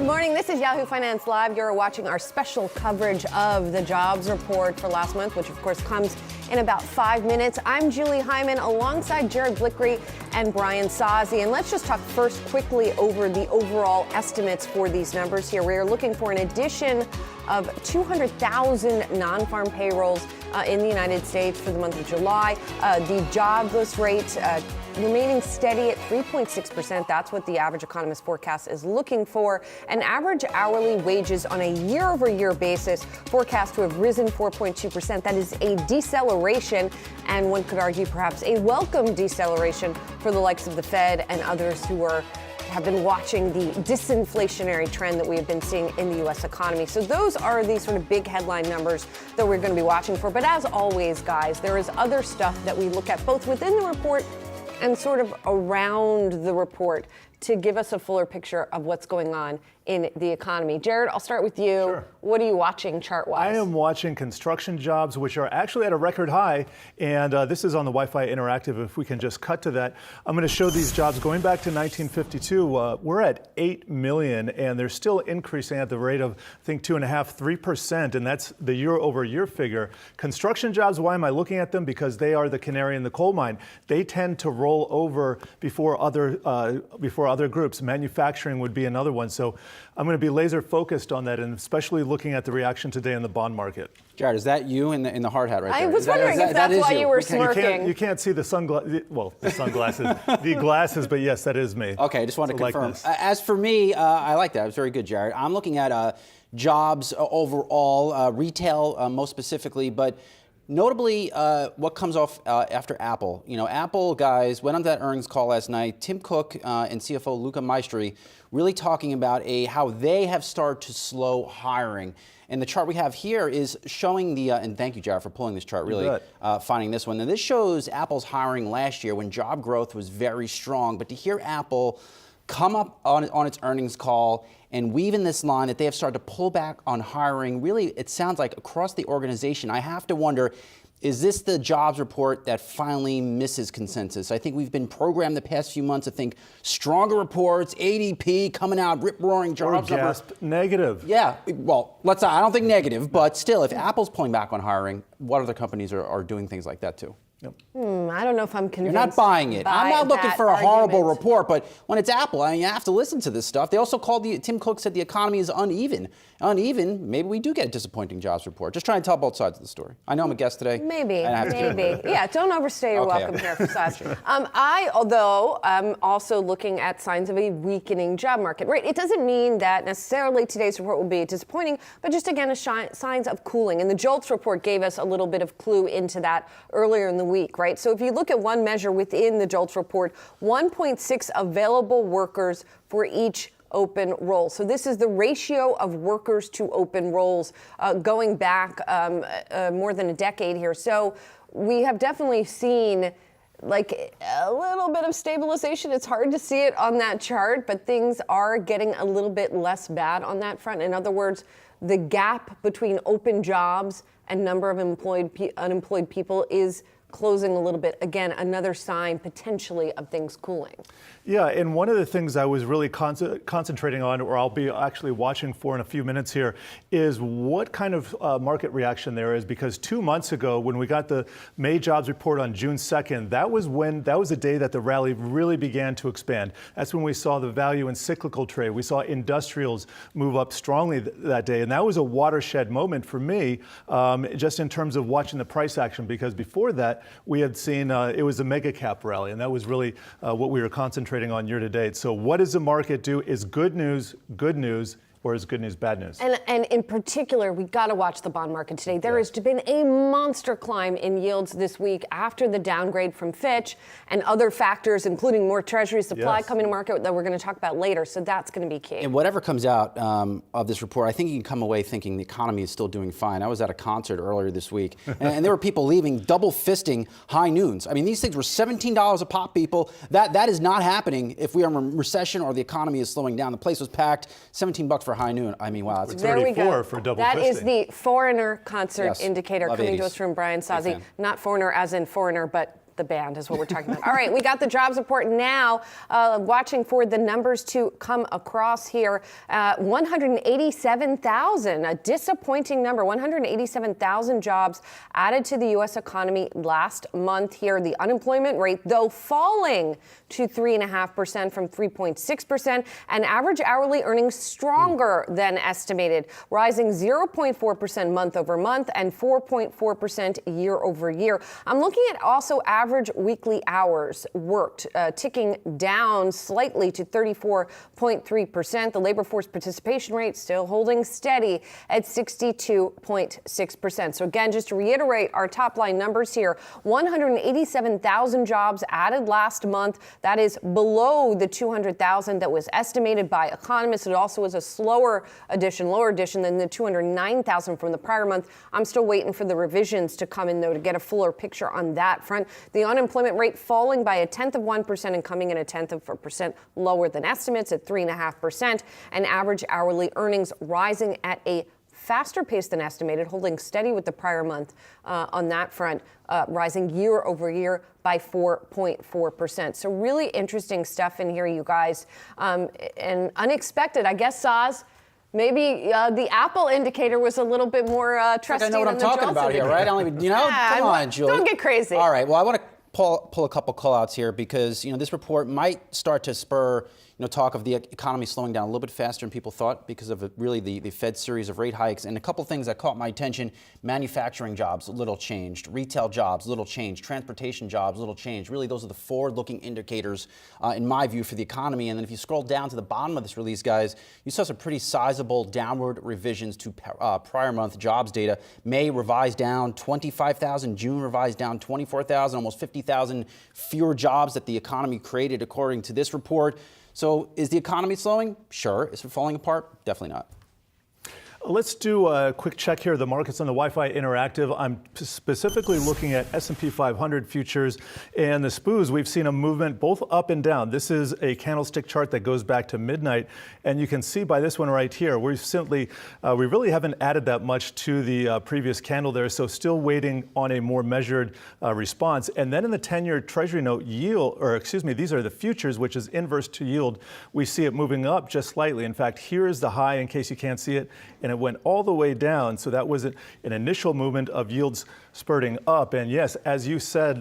Good morning. This is Yahoo Finance Live. You're watching our special coverage of the jobs report for last month, which of course comes in about 5 minutes. I'm Julie Hyman alongside Jared Blickery and Brian Sozzi. And let's just talk first quickly over the overall estimates for these numbers here. We are looking for an addition of 200,000 non-farm payrolls in the United States for the month of July. The jobless rate remaining steady at 3.6%. That's what the average economist forecast is looking for. And average hourly wages on a year-over-year basis forecast to have risen 4.2%. That is a deceleration, and one could argue perhaps a welcome deceleration for the likes of the Fed and others who have been watching the disinflationary trend that we have been seeing in the U.S. economy. So those are the sort of big headline numbers that we're going to be watching for. But as always, guys, there is other stuff that we look at both within the report and sort of around the report to give us a fuller picture of what's going on in the economy. Jared, I'll start with you. Sure. What are you watching chart-wise? I am watching construction jobs, which are actually at a record high, and this is on the Wi-Fi Interactive. If we can just cut to that, I'm going to show these jobs going back to 1952. We're at 8 million, and they're still increasing at the rate of, I think, 2.5–3%, and that's the year-over-year figure. Construction jobs, why am I looking at them? Because they are the canary in the coal mine. They tend to roll over before other groups. Manufacturing would be another one. So I'm going to be laser focused on that, and especially looking at the reaction today in the bond market. Jared, is that you in the hard hat right there? I was wondering if that's why you were smirking. You can't see the sunglasses, the glasses, but yes, that is me. Okay, I just wanted to confirm. As for me, I like that. It was very good, Jared. I'm looking at jobs overall, retail most specifically, but notably, what comes off after Apple. You know, Apple guys went on that earnings call last night. Tim Cook and CFO Luca Maestri really talking about how they have started to slow hiring. And the chart we have here is showing the, and thank you, Jared, for pulling this chart, really finding this one. Now, this shows Apple's hiring last year when job growth was very strong. But to hear Apple come up on its earnings call and weave in this line that they have started to pull back on hiring, really, it sounds like across the organization. I have to wonder, is this the jobs report that finally misses consensus? I think we've been programmed the past few months to think stronger reports, ADP coming out, rip-roaring jobs numbers. Negative. Yeah, well, I don't think negative, but still, if Apple's pulling back on hiring, what other companies are doing things like that too? Yep. I don't know if I'm convinced. You're not buying it. I'm not looking for a horrible report, but when it's Apple, I mean, you have to listen to this stuff. They also called Tim Cook said the economy is uneven. Maybe we do get a disappointing jobs report. Just trying to tell both sides of the story. I know I'm a guest today. Maybe. Yeah, don't overstay your welcome here for size. Although I'm also looking at signs of a weakening job market. Right. It doesn't mean that necessarily today's report will be disappointing, but just again, signs of cooling. And the JOLTS report gave us a little bit of clue into that earlier in the week, right? So if you look at one measure within the JOLTS report, 1.6 available workers for each open role. So this is the ratio of workers to open roles going back more than a decade here. So we have definitely seen like a little bit of stabilization. It's hard to see it on that chart, but things are getting a little bit less bad on that front. In other words, the gap between open jobs and number of unemployed people is closing a little bit. Again, another sign potentially of things cooling. Yeah, and one of the things I was really concentrating on, or I'll be actually watching for in a few minutes here, is what kind of market reaction there is. Because 2 months ago, when we got the May jobs report on June 2nd, that was the day that the rally really began to expand. That's when we saw the value in cyclical trade. We saw industrials move up strongly that day, and that was a watershed moment for me, just in terms of watching the price action. Because before that, we had seen it was a mega cap rally, and that was really what we were concentrating on year to date. So what does the market do? Is good news, or is good news bad news? And in particular, we got to watch the bond market today. There has been a monster climb in yields this week after the downgrade from Fitch and other factors, including more Treasury supply coming to market that we're going to talk about later. So that's going to be key. And whatever comes out of this report, I think you can come away thinking the economy is still doing fine. I was at a concert earlier this week, and there were people leaving double fisting high noons. I mean, these things were $17 a pop, people. That is not happening if we are in a recession or the economy is slowing down. The place was packed, $17 for high noon. I mean, wow. That's there we go. For double that fisting. is the foreigner concert indicator Love coming 80s. to us from Brian Sozzi. Not foreigner as in foreigner, but the band is what we're talking about. All right, we got the jobs report now. Watching for the numbers to come across here. 187,000, a disappointing number. 187,000 jobs added to the U.S. economy last month here. The unemployment rate, though, falling to 3.5% from 3.6%, and average hourly earnings stronger than estimated, rising 0.4% month over month and 4.4% year over year. I'm looking at also average weekly hours worked, ticking down slightly to 34.3%. The labor force participation rate still holding steady at 62.6%. So again, just to reiterate our top line numbers here, 187,000 jobs added last month. That is below the 200,000 that was estimated by economists. It also was a lower addition than the 209,000 from the prior month. I'm still waiting for the revisions to come in, though, to get a fuller picture on that front. The unemployment rate falling by 0.1% and coming in 0.1% lower than estimates at 3.5%, and average hourly earnings rising at a faster pace than estimated, holding steady with the prior month on that front, rising year over year by 4.4%. So really interesting stuff in here, you guys, and unexpected, I guess, Saz. Maybe the Apple indicator was a little bit more trusty. I know what than I'm the talking Jones about here, indicator. right? I don't even, come on, Julie. Don't get crazy. All right. Well, I want to pull a couple call-outs here because this report might start to spur talk of the economy slowing down a little bit faster than people thought because of really the Fed's series of rate hikes. And a couple things that caught my attention: manufacturing jobs, a little changed; retail jobs, a little changed; transportation jobs, a little changed. Really, those are the forward-looking indicators, in my view, for the economy. And then if you scroll down to the bottom of this release, guys, you saw some pretty sizable downward revisions to prior month jobs data. May revised down 25,000, June revised down 24,000, almost 50,000 fewer jobs that the economy created, according to this report. So is the economy slowing? Sure. Is it falling apart? Definitely not. Let's do a quick check here. The markets on the Wi-Fi Interactive. I'm specifically looking at S&P 500 futures and the SPOOs. We've seen a movement both up and down. This is a candlestick chart that goes back to midnight, and you can see by this one right here, we really haven't added that much to the previous candle there, so still waiting on a more measured response. And then in the 10-year Treasury note yield, these are the futures, which is inverse to yield. We see it moving up just slightly. In fact, here is the high, in case you can't see it, and it went all the way down. So that was an initial movement of yields spurting up. And yes, as you said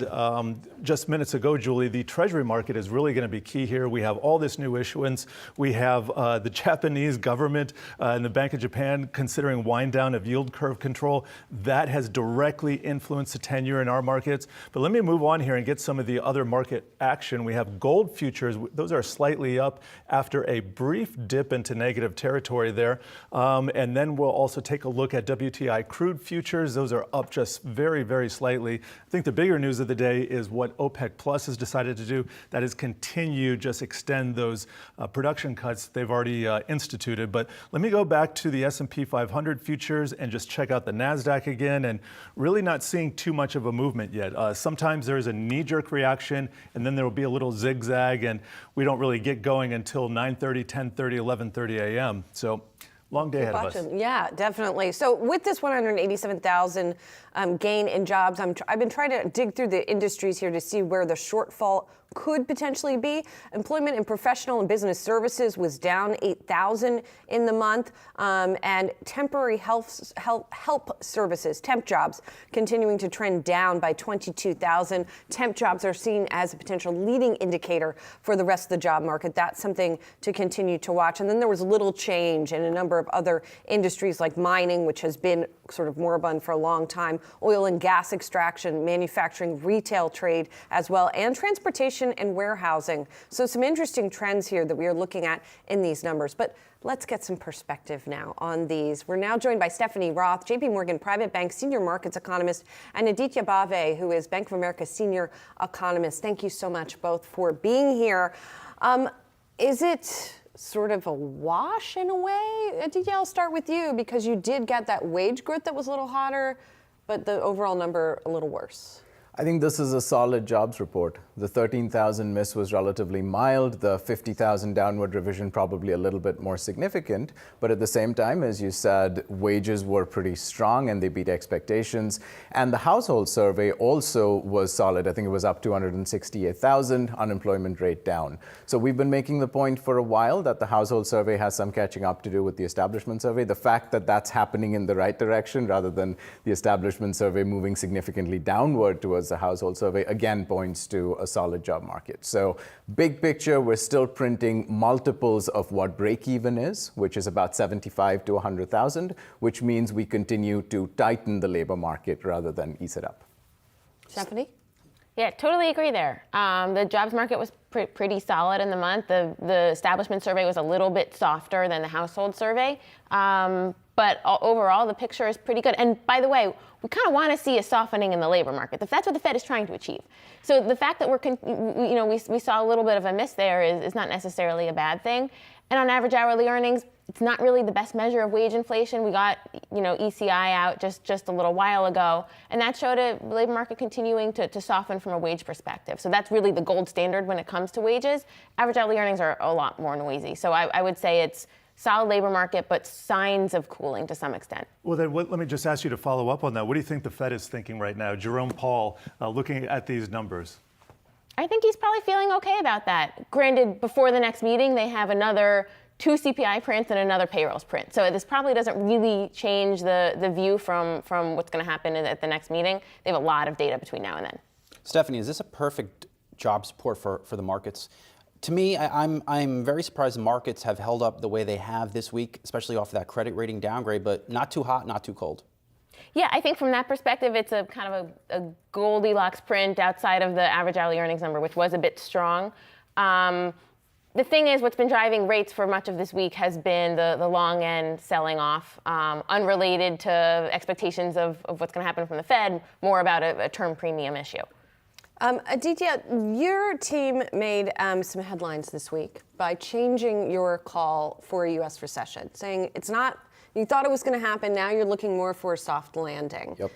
just minutes ago, Julie, the Treasury market is really going to be key here. We have all this new issuance. We have the Japanese government and the Bank of Japan considering wind down of yield curve control. That has directly influenced the 10-year in our markets. But let me move on here and get some of the other market action. We have gold futures. Those are slightly up after a brief dip into negative territory there. And then we'll also take a look at WTI crude futures. Those are up just very, very slightly. I think the bigger news of the day is what OPEC Plus has decided to do. That is continue, just extend those production cuts they've already instituted. But let me go back to the S&P 500 futures and just check out the Nasdaq again, and really not seeing too much of a movement yet. Sometimes there's a knee-jerk reaction, and then there will be a little zigzag, and we don't really get going until 9:30, 10:30, 11:30 a.m. So long day ahead of us. Yeah, definitely. So with this 187,000 gain in jobs, I've been trying to dig through the industries here to see where the shortfall could potentially be. Employment in professional and business services was down 8,000 in the month, and temporary help services, temp jobs, continuing to trend down by 22,000. Temp jobs are seen as a potential leading indicator for the rest of the job market. That's something to continue to watch. And then there was little change in a number of other industries like mining, which has been sort of moribund for a long time, oil and gas extraction, manufacturing, retail trade as well, and transportation and warehousing. So some interesting trends here that we are looking at in these numbers. But let's get some perspective now on these. We're now joined by Stephanie Roth, JP Morgan Private Bank Senior Markets Economist, and Aditya Bave, who is Bank of America Senior Economist. Thank you so much both for being here. Is it sort of a wash in a way? Aditya, I'll start with you because you did get that wage growth that was a little hotter, but the overall number a little worse. I think this is a solid jobs report. The 13,000 miss was relatively mild. The 50,000 downward revision probably a little bit more significant. But at the same time, as you said, wages were pretty strong and they beat expectations. And the household survey also was solid. I think it was up 268,000, unemployment rate down. So we've been making the point for a while that the household survey has some catching up to do with the establishment survey. The fact that that's happening in the right direction rather than the establishment survey moving significantly downward towards the household survey again points to a solid job market. So big picture, we're still printing multiples of what break even is, which is about 75 to 100,000, which means we continue to tighten the labor market rather than ease it up. Stephanie? Yeah, totally agree there. The jobs market was pretty solid in the month. The establishment survey was a little bit softer than the household survey. But overall, the picture is pretty good. And by the way, we kind of want to see a softening in the labor market. That's what the Fed is trying to achieve. So the fact that we saw a little bit of a miss there is not necessarily a bad thing. And on average hourly earnings, it's not really the best measure of wage inflation. We got ECI out just a little while ago, and that showed a labor market continuing to soften from a wage perspective. So that's really the gold standard when it comes to wages. Average hourly earnings are a lot more noisy. So I would say it's solid labor market, but signs of cooling to some extent. Well, then let me just ask you to follow up on that. What do you think the Fed is thinking right now? Jerome Powell, looking at these numbers. I think he's probably feeling okay about that. Granted, before the next meeting, they have another 2 CPI prints and another payrolls print. So this probably doesn't really change the view from what's going to happen at the next meeting. They have a lot of data between now and then. Stephanie, is this a perfect job support for the markets? To me, I'm very surprised the markets have held up the way they have this week, especially off of that credit rating downgrade, but not too hot, not too cold. Yeah, I think from that perspective, it's a kind of a Goldilocks print outside of the average hourly earnings number, which was a bit strong. The thing is, what's been driving rates for much of this week has been the long end selling off, unrelated to expectations of what's going to happen from the Fed, more about a term premium issue. Aditya, your team made some headlines this week by changing your call for a U.S. recession, saying it's not, you thought it was going to happen, now you're looking more for a soft landing. Yep.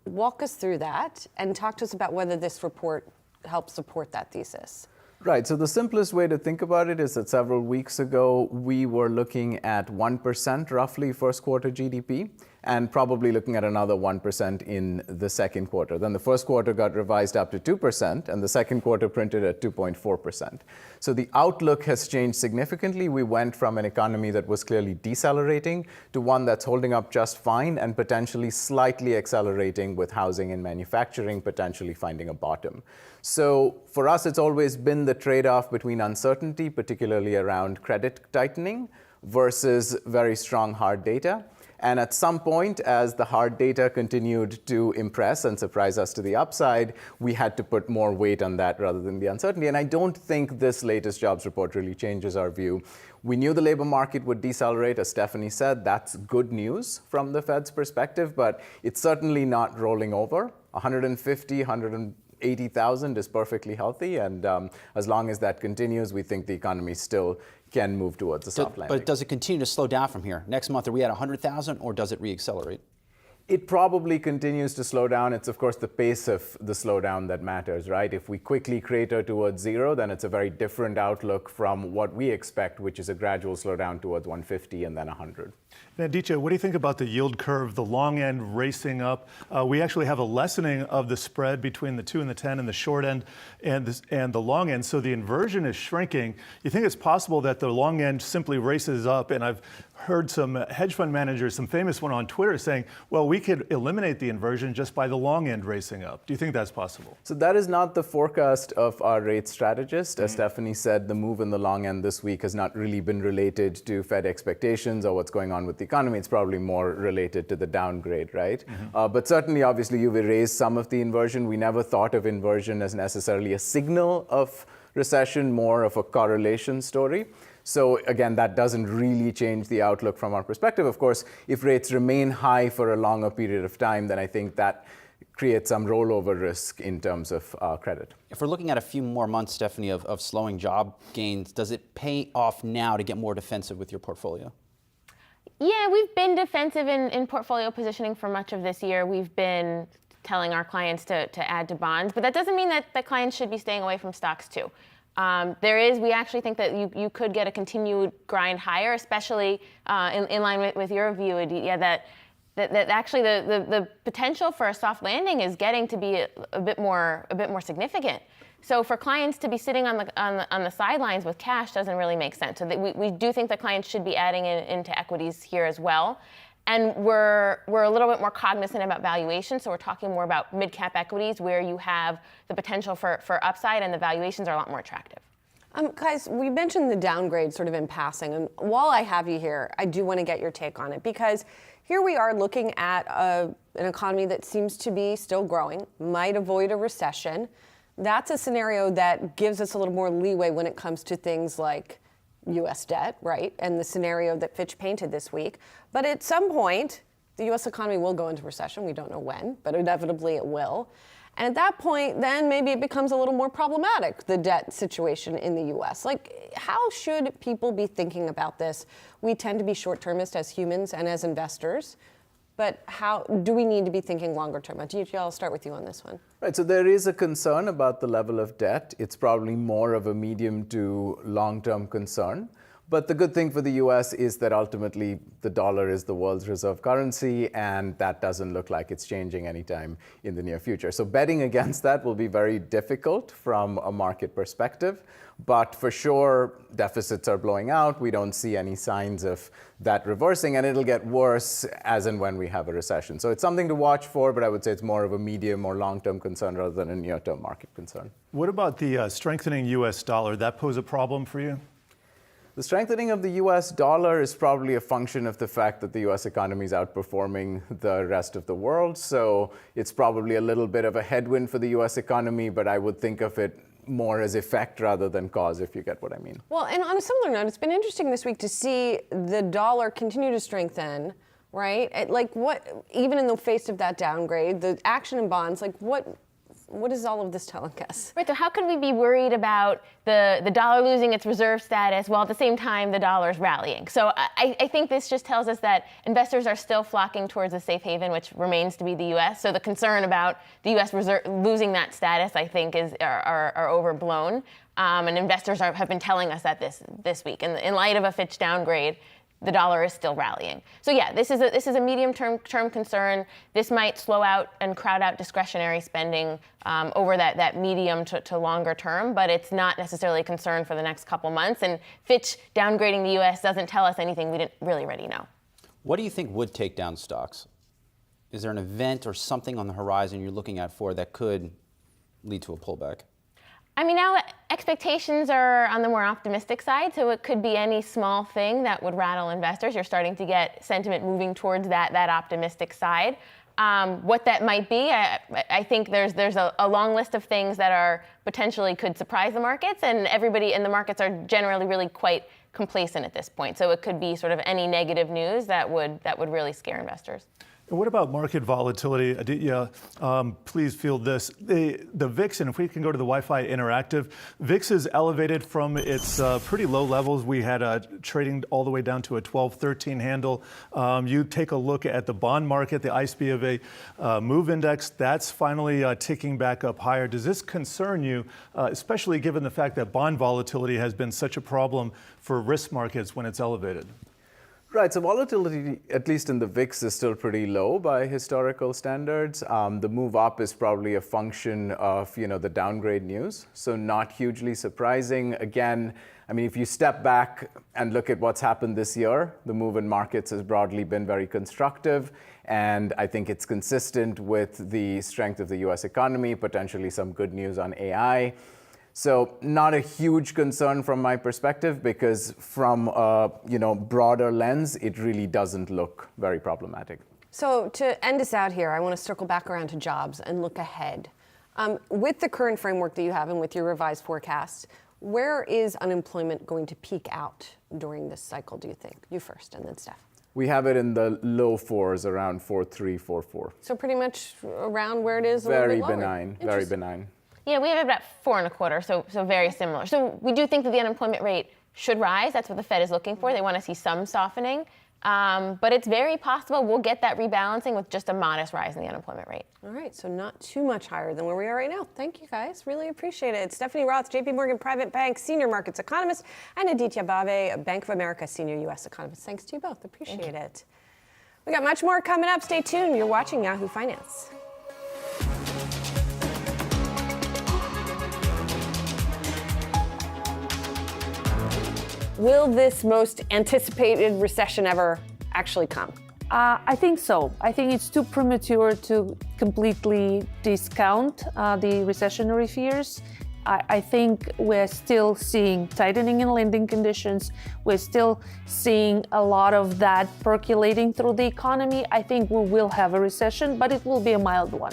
Walk us through that and talk to us about whether this report helps support that thesis. Right, so the simplest way to think about it is that several weeks ago, we were looking at 1% roughly first quarter GDP, and probably looking at another 1% in the second quarter. Then the first quarter got revised up to 2%, and the second quarter printed at 2.4%. So the outlook has changed significantly. We went from an economy that was clearly decelerating to one that's holding up just fine and potentially slightly accelerating, with housing and manufacturing potentially finding a bottom. So for us, it's always been the trade-off between uncertainty, particularly around credit tightening, versus very strong hard data. And at some point, as the hard data continued to impress and surprise us to the upside, we had to put more weight on that rather than the uncertainty. And I don't think this latest jobs report really changes our view. We knew the labor market would decelerate, as Stephanie said. That's good news from the Fed's perspective, but it's certainly not rolling over. 180,000 is perfectly healthy, and as long as that continues, we think the economy still can move towards a soft landing. But does it continue to slow down from here? Next month, are we at 100,000, or does it reaccelerate? It probably continues to slow down. It's, of course, the pace of the slowdown that matters, right? If we quickly crater towards zero, then it's a very different outlook from what we expect, which is a gradual slowdown towards 150 and then 100. Now, Aditya, what do you think about the yield curve, the long end racing up? We actually have a lessening of the spread between the 2 and the 10 and the short end and the long end, so the inversion is shrinking. You think it's possible that the long end simply races up? And I've heard some hedge fund managers, some famous one on Twitter, saying, well, we could eliminate the inversion just by the long end racing up. Do you think that's possible? So that is not the forecast of our rate strategist. As Stephanie said, the move in the long end this week has not really been related to Fed expectations or what's going on with the economy. It's probably more related to the downgrade, right? But certainly, obviously, you've erased some of the inversion. We never thought of inversion as necessarily a signal of recession, more of a correlation story. So again, that doesn't really change the outlook from our perspective. Of course, if rates remain high for a longer period of time, then I think that creates some rollover risk in terms of credit. If we're looking at a few more months, Stephanie, of slowing job gains, does it pay off now to get more defensive with your portfolio? Yeah, we've been defensive in portfolio positioning for much of this year. We've been telling our clients to add to bonds. But that doesn't mean that the clients should be staying away from stocks too. We actually think that you could get a continued grind higher, especially in line with your view, Aditya, that actually the potential for a soft landing is getting to be a bit more significant. So for clients to be sitting on the sidelines with cash doesn't really make sense. So we do think that clients should be adding into equities here as well. And we're a little bit more cognizant about valuation. So we're talking more about mid-cap equities where you have the potential for upside and the valuations are a lot more attractive. Guys, we mentioned the downgrade sort of in passing. And while I have you here, I do want to get your take on it because here we are looking at an economy that seems to be still growing, might avoid a recession. That's a scenario that gives us a little more leeway when it comes to things like U.S. debt, right? And the scenario that Fitch painted this week. But at some point, the U.S. economy will go into recession. We don't know when, but inevitably it will. And at that point, then maybe it becomes a little more problematic, the debt situation in the U.S. Like, how should people be thinking about this? We tend to be short-termist as humans and as investors. But how do we need to be thinking longer term? Aditya, I'll start with you on this one. Right, so there is a concern about the level of debt. It's probably more of a medium to long-term concern. But the good thing for the US is that ultimately the dollar is the world's reserve currency, and that doesn't look like it's changing anytime in the near future. So betting against that will be very difficult from a market perspective. But for sure, deficits are blowing out. We don't see any signs of that reversing, and it'll get worse as and when we have a recession. So it's something to watch for, but I would say it's more of a medium or long-term concern rather than a near-term market concern. What about the strengthening U.S. dollar? That pose a problem for you? The strengthening of the US dollar is probably a function of the fact that the US economy is outperforming the rest of the world. So it's probably a little bit of a headwind for the US economy, but I would think of it more as effect rather than cause, if you get what I mean. Well, and on a similar note, it's been interesting this week to see the dollar continue to strengthen, right? Even in the face of that downgrade, the action in bonds, what is all of this telling us? Right, so how could we be worried about the dollar losing its reserve status while at the same time the dollar's rallying? So I think this just tells us that investors are still flocking towards a safe haven, which remains to be the U.S. So the concern about the U.S. losing that status, I think, are overblown. And investors have been telling us that this week. In light of a Fitch downgrade, the dollar is still rallying. So yeah, this is a medium-term concern. This might slow out and crowd out discretionary spending over that medium to longer term, but it's not necessarily a concern for the next couple months. And Fitch downgrading the U.S. doesn't tell us anything we didn't really already know. What do you think would take down stocks? Is there an event or something on the horizon you're looking at for that could lead to a pullback? I mean, now expectations are on the more optimistic side, so it could be any small thing that would rattle investors. You're starting to get sentiment moving towards that optimistic side. What that might be, I think there's a long list of things that are potentially could surprise the markets, and everybody in the markets are generally really quite complacent at this point. So it could be sort of any negative news that would really scare investors. And what about market volatility? Aditya, please field this. The VIX, and if we can go to the Wi-Fi Interactive, VIX is elevated from its pretty low levels. We had trading all the way down to a 12-13 handle. You take a look at the bond market, the ICE of a move index, that's finally ticking back up higher. Does this concern you, especially given the fact that bond volatility has been such a problem for risk markets when it's elevated? Right, so volatility, at least in the VIX, is still pretty low by historical standards. The move up is probably a function of, the downgrade news, so not hugely surprising. Again, I mean, if you step back and look at what's happened this year, the move in markets has broadly been very constructive, and I think it's consistent with the strength of the US economy, potentially some good news on AI. So not a huge concern from my perspective, because from a broader lens, it really doesn't look very problematic. So to end us out here, I want to circle back around to jobs and look ahead. With the current framework that you have and with your revised forecast, where is unemployment going to peak out during this cycle, do you think? You first, and then Steph. We have it in the low fours, around 4.3, 4.4. So pretty much around where it is. Very benign, very benign. Yeah, we have about 4.25, so very similar. So we do think that the unemployment rate should rise. That's what the Fed is looking for. They want to see some softening. But it's very possible we'll get that rebalancing with just a modest rise in the unemployment rate. All right, so not too much higher than where we are right now. Thank you, guys. Really appreciate it. Stephanie Roth, J.P. Morgan Private Bank Senior Markets Economist, and Aditya Bave, Bank of America Senior U.S. Economist. Thanks to you both. Appreciate it. We got much more coming up. Stay tuned. You're watching Yahoo Finance. Will this most anticipated recession ever actually come? I think so. I think it's too premature to completely discount the recessionary fears. I think we're still seeing tightening in lending conditions. We're still seeing a lot of that percolating through the economy. I think we will have a recession, but it will be a mild one.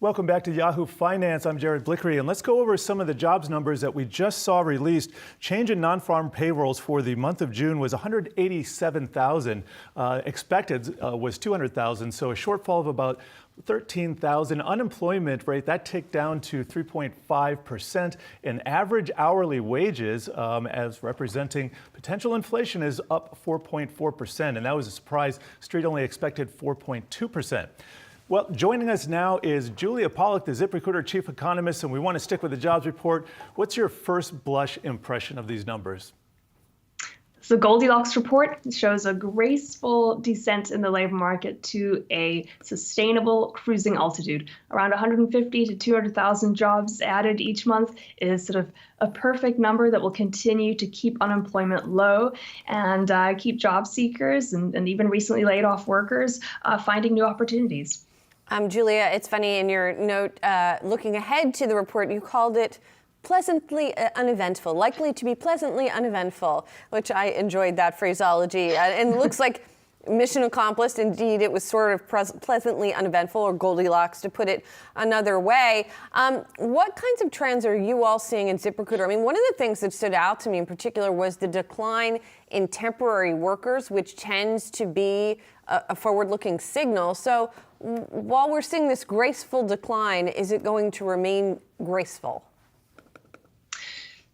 Welcome back to Yahoo Finance. I'm Jared Blickery, and let's go over some of the jobs numbers that we just saw released. Change in non-farm payrolls for the month of June was 187,000. Expected was 200,000, so a shortfall of about 13,000. Unemployment rate, that ticked down to 3.5%. And average hourly wages, as representing potential inflation, is up 4.4%. And that was a surprise. Street only expected 4.2%. Well, joining us now is Julia Pollack, the ZipRecruiter chief economist, and we want to stick with the jobs report. What's your first blush impression of these numbers? The Goldilocks report shows a graceful descent in the labor market to a sustainable cruising altitude. Around 150 to 200,000 jobs added each month is sort of a perfect number that will continue to keep unemployment low and keep job seekers and even recently laid off workers finding new opportunities. Julia, it's funny, in your note, looking ahead to the report, you called it pleasantly uneventful, likely to be pleasantly uneventful, which I enjoyed that phraseology. And it looks like mission accomplished. Indeed, it was sort of pleasantly uneventful, or Goldilocks, to put it another way. What kinds of trends are you all seeing in ZipRecruiter? I mean, one of the things that stood out to me in particular was the decline in temporary workers, which tends to be a forward-looking signal. So while we're seeing this graceful decline, is it going to remain graceful?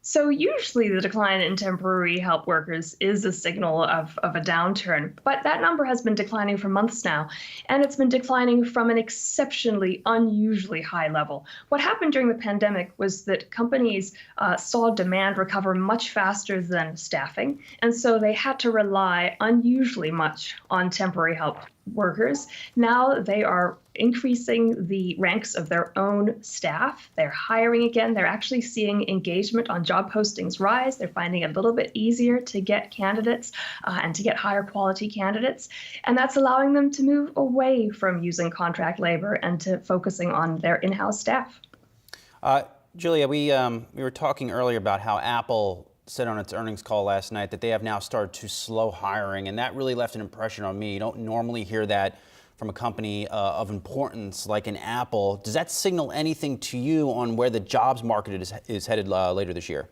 So usually the decline in temporary help workers is a signal of a downturn, but that number has been declining for months now, and it's been declining from an exceptionally unusually high level. What happened during the pandemic was that companies saw demand recover much faster than staffing, and so they had to rely unusually much on temporary help workers. Now they are increasing the ranks of their own staff. They're hiring again. They're actually seeing engagement on job postings rise. They're finding it a little bit easier to get candidates and to get higher quality candidates. And that's allowing them to move away from using contract labor and to focusing on their in-house staff. Julia, we were talking earlier about how Apple said on its earnings call last night that they have now started to slow hiring, and that really left an impression on me. You don't normally hear that from a company of importance like an Apple. Does that signal anything to you on where the jobs market is headed later this year?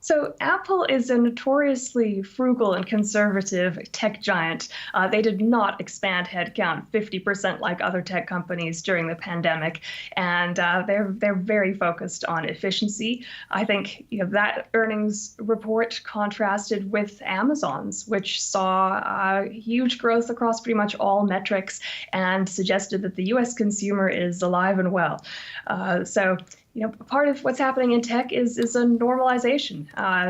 So Apple is a notoriously frugal and conservative tech giant. They did not expand headcount 50% like other tech companies during the pandemic, and they're very focused on efficiency. I think that earnings report contrasted with Amazon's, which saw huge growth across pretty much all metrics and suggested that the U.S. consumer is alive and well. Part of what's happening in tech is a normalization.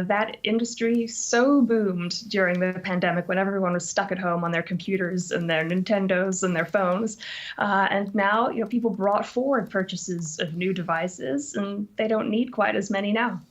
That industry so boomed during the pandemic when everyone was stuck at home on their computers and their Nintendos and their phones. And now, people brought forward purchases of new devices, and they don't need quite as many now.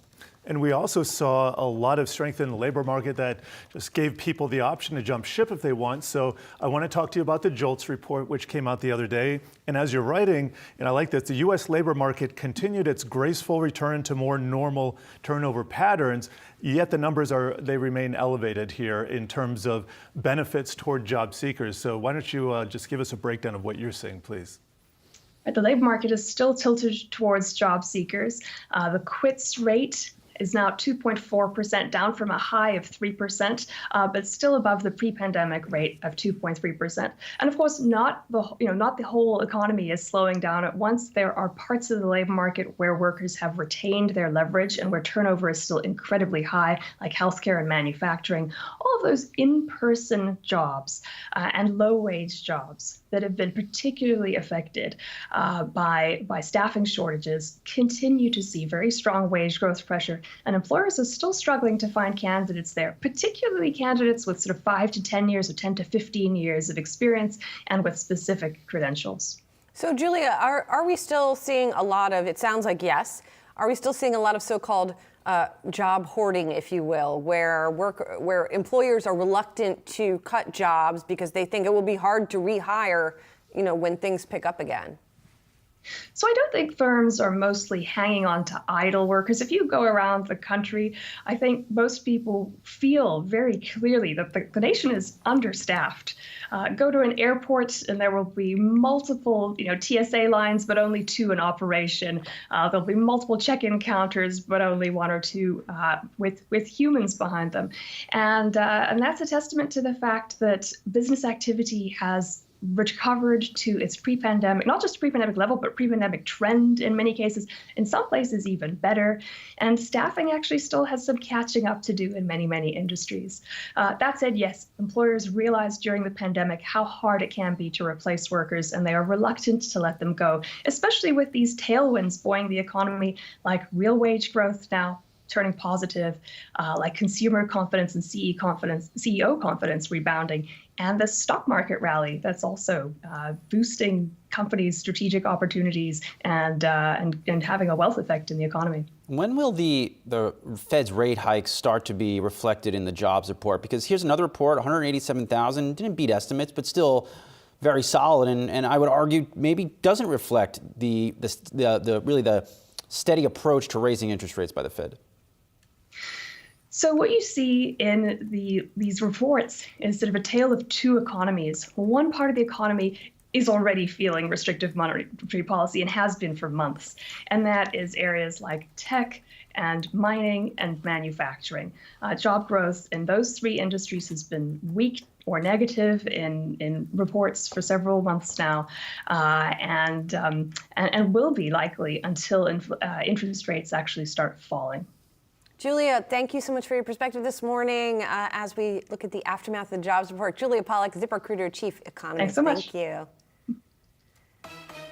And we also saw a lot of strength in the labor market that just gave people the option to jump ship if they want. So I want to talk to you about the JOLTS report, which came out the other day. And as you're writing, and I like this, the U.S. labor market continued its graceful return to more normal turnover patterns, yet the numbers they remain elevated here in terms of benefits toward job seekers. So why don't you just give us a breakdown of what you're seeing, please? The labor market is still tilted towards job seekers. The quits rate is now 2.4%, down from a high of 3%, but still above the pre-pandemic rate of 2.3%. And of course, not the whole economy is slowing down at once. There are parts of the labor market where workers have retained their leverage and where turnover is still incredibly high, like healthcare and manufacturing. All of those in-person jobs and low-wage jobs that have been particularly affected by staffing shortages continue to see very strong wage growth pressure, and employers are still struggling to find candidates there, particularly candidates with sort of 5 to 10 years or 10 to 15 years of experience and with specific credentials. So Julia, are we still seeing a lot of, it sounds like yes, are we still seeing a lot of so-called job hoarding, if you will, where employers are reluctant to cut jobs because they think it will be hard to rehire, when things pick up again? So I don't think firms are mostly hanging on to idle workers. If you go around the country, I think most people feel very clearly that the nation is understaffed. Go to an airport and there will be multiple, TSA lines, but only 2 in operation. There'll be multiple check-in counters, but only 1 or 2 with humans behind them. And that's a testament to the fact that business activity has recovered to its pre-pandemic, not just pre-pandemic level, but pre-pandemic trend in many cases, in some places even better. And staffing actually still has some catching up to do in many, many industries. That said, yes, employers realized during the pandemic how hard it can be to replace workers, and they are reluctant to let them go, especially with these tailwinds buoying the economy, like real wage growth now turning positive, like consumer confidence and CEO confidence rebounding, and the stock market rally that's also boosting companies' strategic opportunities and having a wealth effect in the economy. When will the Fed's rate hikes start to be reflected in the jobs report? Because here's another report, 187,000, didn't beat estimates, but still very solid, and I would argue maybe doesn't reflect the steady approach to raising interest rates by the Fed. So what you see in these reports is sort of a tale of 2 economies. One part of the economy is already feeling restrictive monetary policy and has been for months. And that is areas like tech and mining and manufacturing. Job growth in those three industries has been weak or negative in reports for several months now, and will be likely until interest rates actually start falling. Julia, thank you so much for your perspective this morning as we look at the aftermath of the jobs report. Julia Pollack, ZipRecruiter Chief Economist. Thanks so much. Thank you.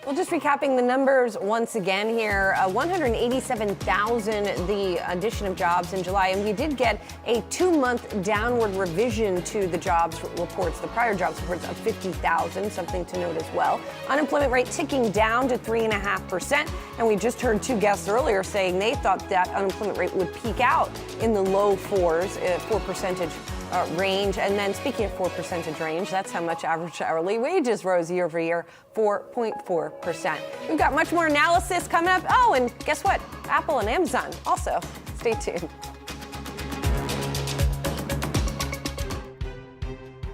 Well, just recapping the numbers once again here, 187,000, the addition of jobs in July, and we did get a 2-month downward revision to the jobs reports, the prior jobs reports of 50,000, something to note as well. Unemployment rate ticking down to 3.5%, and we just heard two guests earlier saying they thought that unemployment rate would peak out in the low 4% range. And then speaking of 4% range, that's how much average hourly wages rose year over year, 4.4%. We've got much more analysis coming up. Oh, and guess what? Apple and Amazon also. Stay tuned.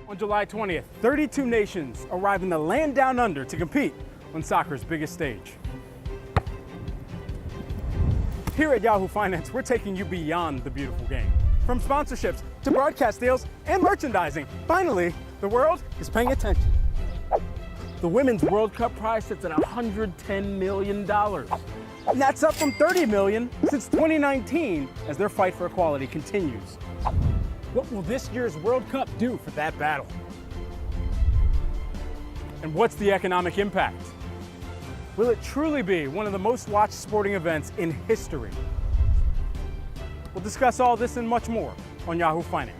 On July 20th, 32 nations arrive in the land down under to compete on soccer's biggest stage. Here at Yahoo Finance, we're taking you beyond the beautiful game. From sponsorships to broadcast deals and merchandising, finally, the world is paying attention. The Women's World Cup prize sits at $110 million. And that's up from $30 million since 2019 as their fight for equality continues. What will this year's World Cup do for that battle? And what's the economic impact? Will it truly be one of the most watched sporting events in history? We'll discuss all this and much more on Yahoo Finance.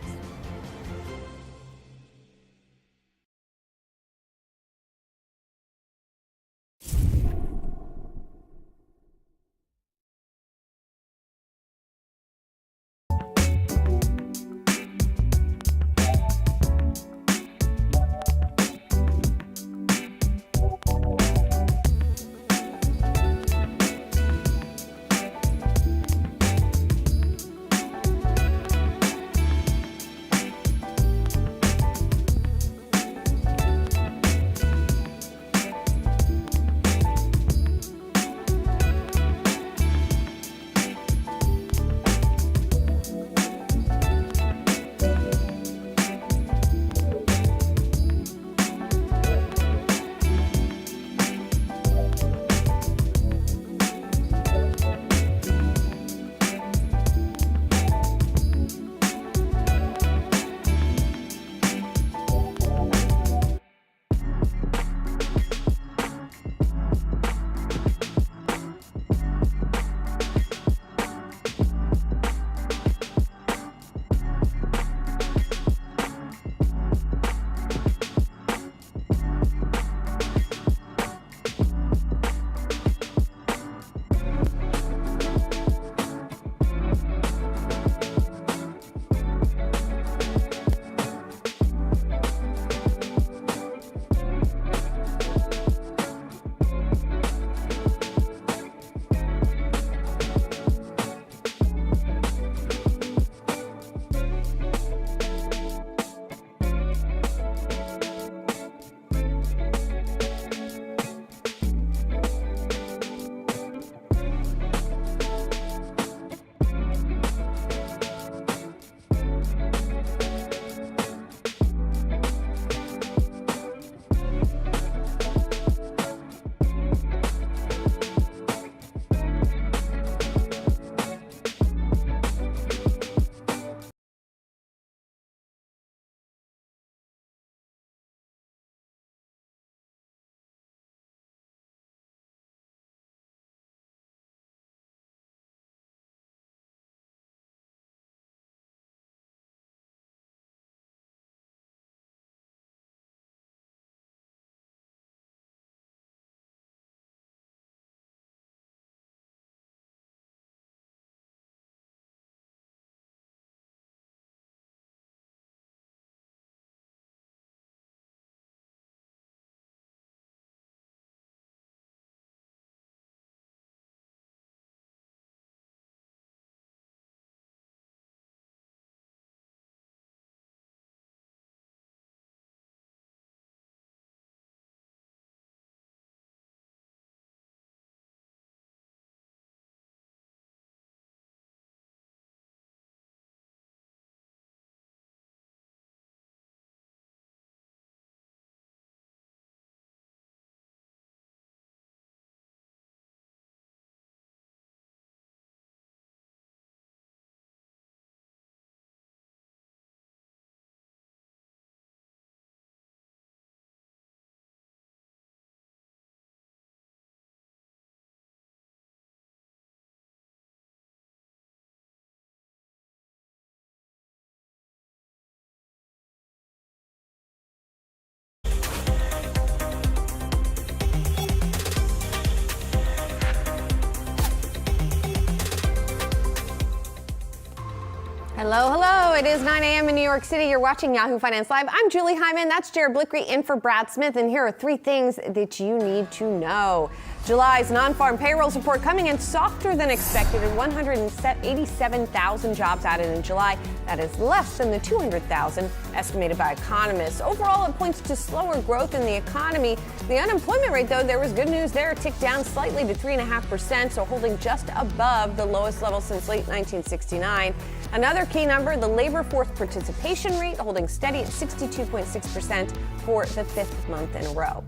Hello, hello. It is 9 a.m. in New York City. You're watching Yahoo Finance Live. I'm Julie Hyman. That's Jared Blickery in for Brad Smith. And here are 3 things that you need to know. July's non-farm payrolls report coming in softer than expected at 187,000 jobs added in July. That is less than the 200,000 estimated by economists. Overall, it points to slower growth in the economy. The unemployment rate, though, there was good news there. It ticked down slightly to 3.5%, so holding just above the lowest level since late 1969. Another key number, the labor force participation rate, holding steady at 62.6% for the 5th month in a row.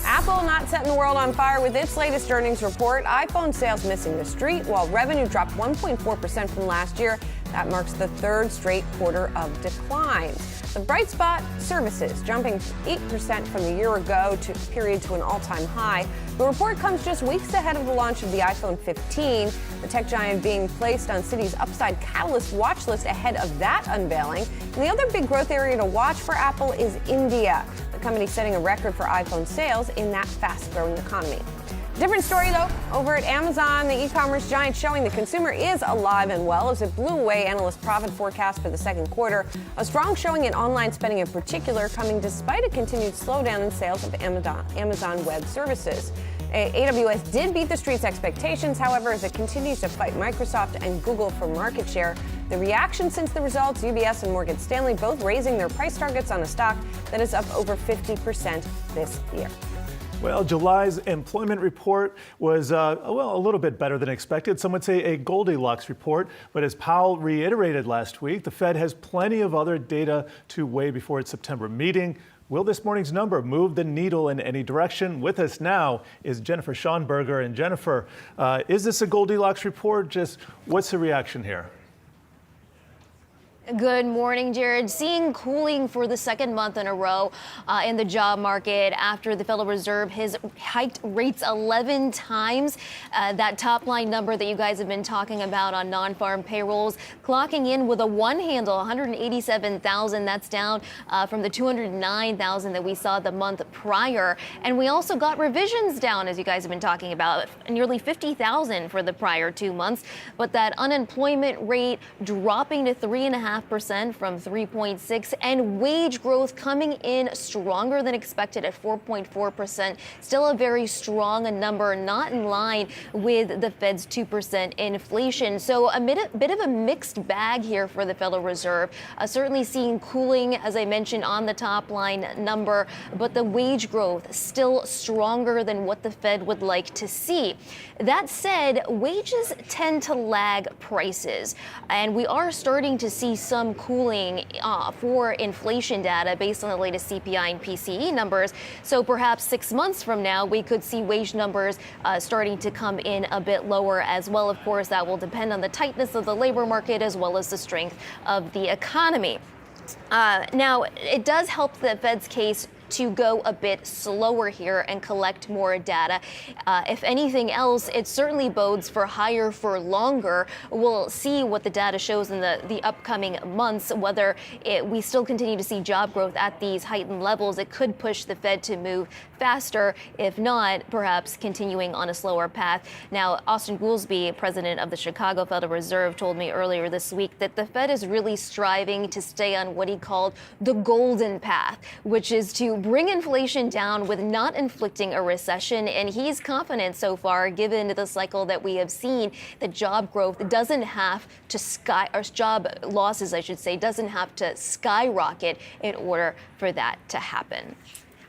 Apple not setting the world on fire with its latest earnings report. iPhone sales missing the street, while revenue dropped 1.4% from last year. That marks the 3rd straight quarter of declines. The bright spot, services, jumping 8% from a year ago to an all-time high. The report comes just weeks ahead of the launch of the iPhone 15, the tech giant being placed on Citi's Upside Catalyst watch list ahead of that unveiling. And the other big growth area to watch for Apple is India. The company setting a record for iPhone sales in that fast-growing economy. Different story, though, over at Amazon, the e-commerce giant showing the consumer is alive and well as it blew away analyst profit forecast for the 2nd quarter. A strong showing in online spending in particular, coming despite a continued slowdown in sales of Amazon Web Services. AWS did beat the street's expectations, however, as it continues to fight Microsoft and Google for market share. The reaction since the results, UBS and Morgan Stanley both raising their price targets on a stock that is up over 50% this year. Well, July's employment report was, a little bit better than expected. Some would say a Goldilocks report. But as Powell reiterated last week, the Fed has plenty of other data to weigh before its September meeting. Will this morning's number move the needle in any direction? With us now is Jennifer Schonberger. And Jennifer, is this a Goldilocks report? Just what's the reaction here? Good morning, Jared. Seeing cooling for the 2nd month in a row in the job market after the Federal Reserve has hiked rates 11 times. That top line number that you guys have been talking about on non-farm payrolls, clocking in with a 1 handle, 187,000. That's down from the 209,000 that we saw the month prior. And we also got revisions down, as you guys have been talking about, nearly 50,000 for the prior 2 months. But that unemployment rate dropping to 3.5% from 3.6%, and wage growth coming in stronger than expected at 4.4%. Still a very strong number, not in line with the Fed's 2% inflation. So a bit of a mixed bag here for the Federal Reserve. Certainly seeing cooling, as I mentioned, on the top line number, but the wage growth still stronger than what the Fed would like to see. That said, wages tend to lag prices, and we are starting to see some cooling for inflation data based on the latest CPI and PCE numbers. So perhaps 6 months from now, we could see wage numbers starting to come in a bit lower as well. Of course, that will depend on the tightness of the labor market as well as the strength of the economy. Now, it does help the Fed's case to go a bit slower here and collect more data. If anything else, it certainly bodes for higher for longer. We'll see what the data shows in the upcoming months, whether we still continue to see job growth at these heightened levels. It could push the Fed to move faster. If not, perhaps continuing on a slower path. Now, Austin Goolsbee, president of the Chicago Federal Reserve, told me earlier this week that the Fed is really striving to stay on what he called the golden path, which is to bring inflation down with not inflicting a recession. And he's confident so far, given the cycle that we have seen, that job growth doesn't have to job losses, I should say, doesn't have to skyrocket in order for that to happen.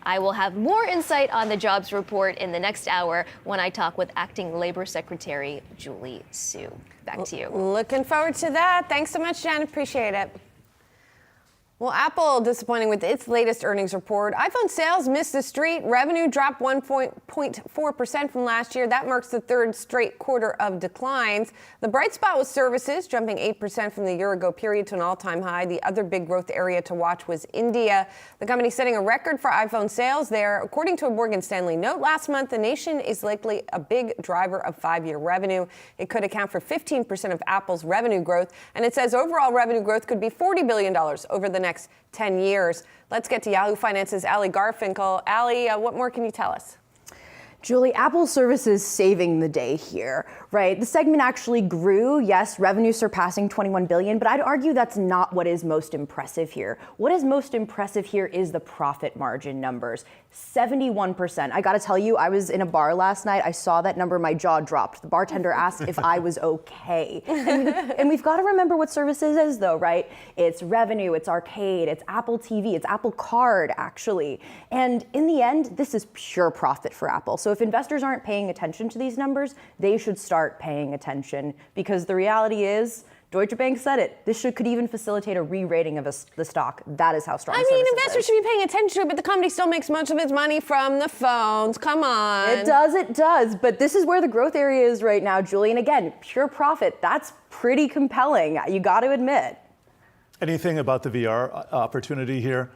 I will have more insight on the jobs report in the next hour when I talk with Acting Labor Secretary Julie Su. Back to you. Looking forward to that. Thanks so much, Jen. Appreciate it. Well, Apple disappointing with its latest earnings report. iPhone sales missed the street. Revenue dropped 1.4% from last year. That marks the 3rd straight quarter of declines. The bright spot was services, jumping 8% from the year-ago period to an all-time high. The other big growth area to watch was India. The company setting a record for iPhone sales there. According to a Morgan Stanley note last month, the nation is likely a big driver of 5-year revenue. It could account for 15% of Apple's revenue growth, and it says overall revenue growth could be $40 billion over the next 10 years. Let's get to Yahoo Finance's Ali Garfinkel. Ali, what more can you tell us? Julie, Apple Services saving the day here, right? The segment actually grew, yes, revenue surpassing 21 billion, but I'd argue that's not what is most impressive here. What is most impressive here is the profit margin numbers, 71%. I gotta tell you, I was in a bar last night, I saw that number, my jaw dropped. The bartender asked if I was okay. And we've gotta remember what Services is though, right? It's revenue, it's arcade, it's Apple TV, it's Apple Card actually. And in the end, this is pure profit for Apple. So if investors aren't paying attention to these numbers, they should start paying attention, because the reality is, Deutsche Bank said it, this could even facilitate a re-rating of the stock. That is how strong investors should be paying attention to it, but the company still makes much of its money from the phones. Come on. It does. But this is where the growth area is right now, Julie. And again, pure profit, that's pretty compelling, you got to admit. Anything about the VR opportunity here?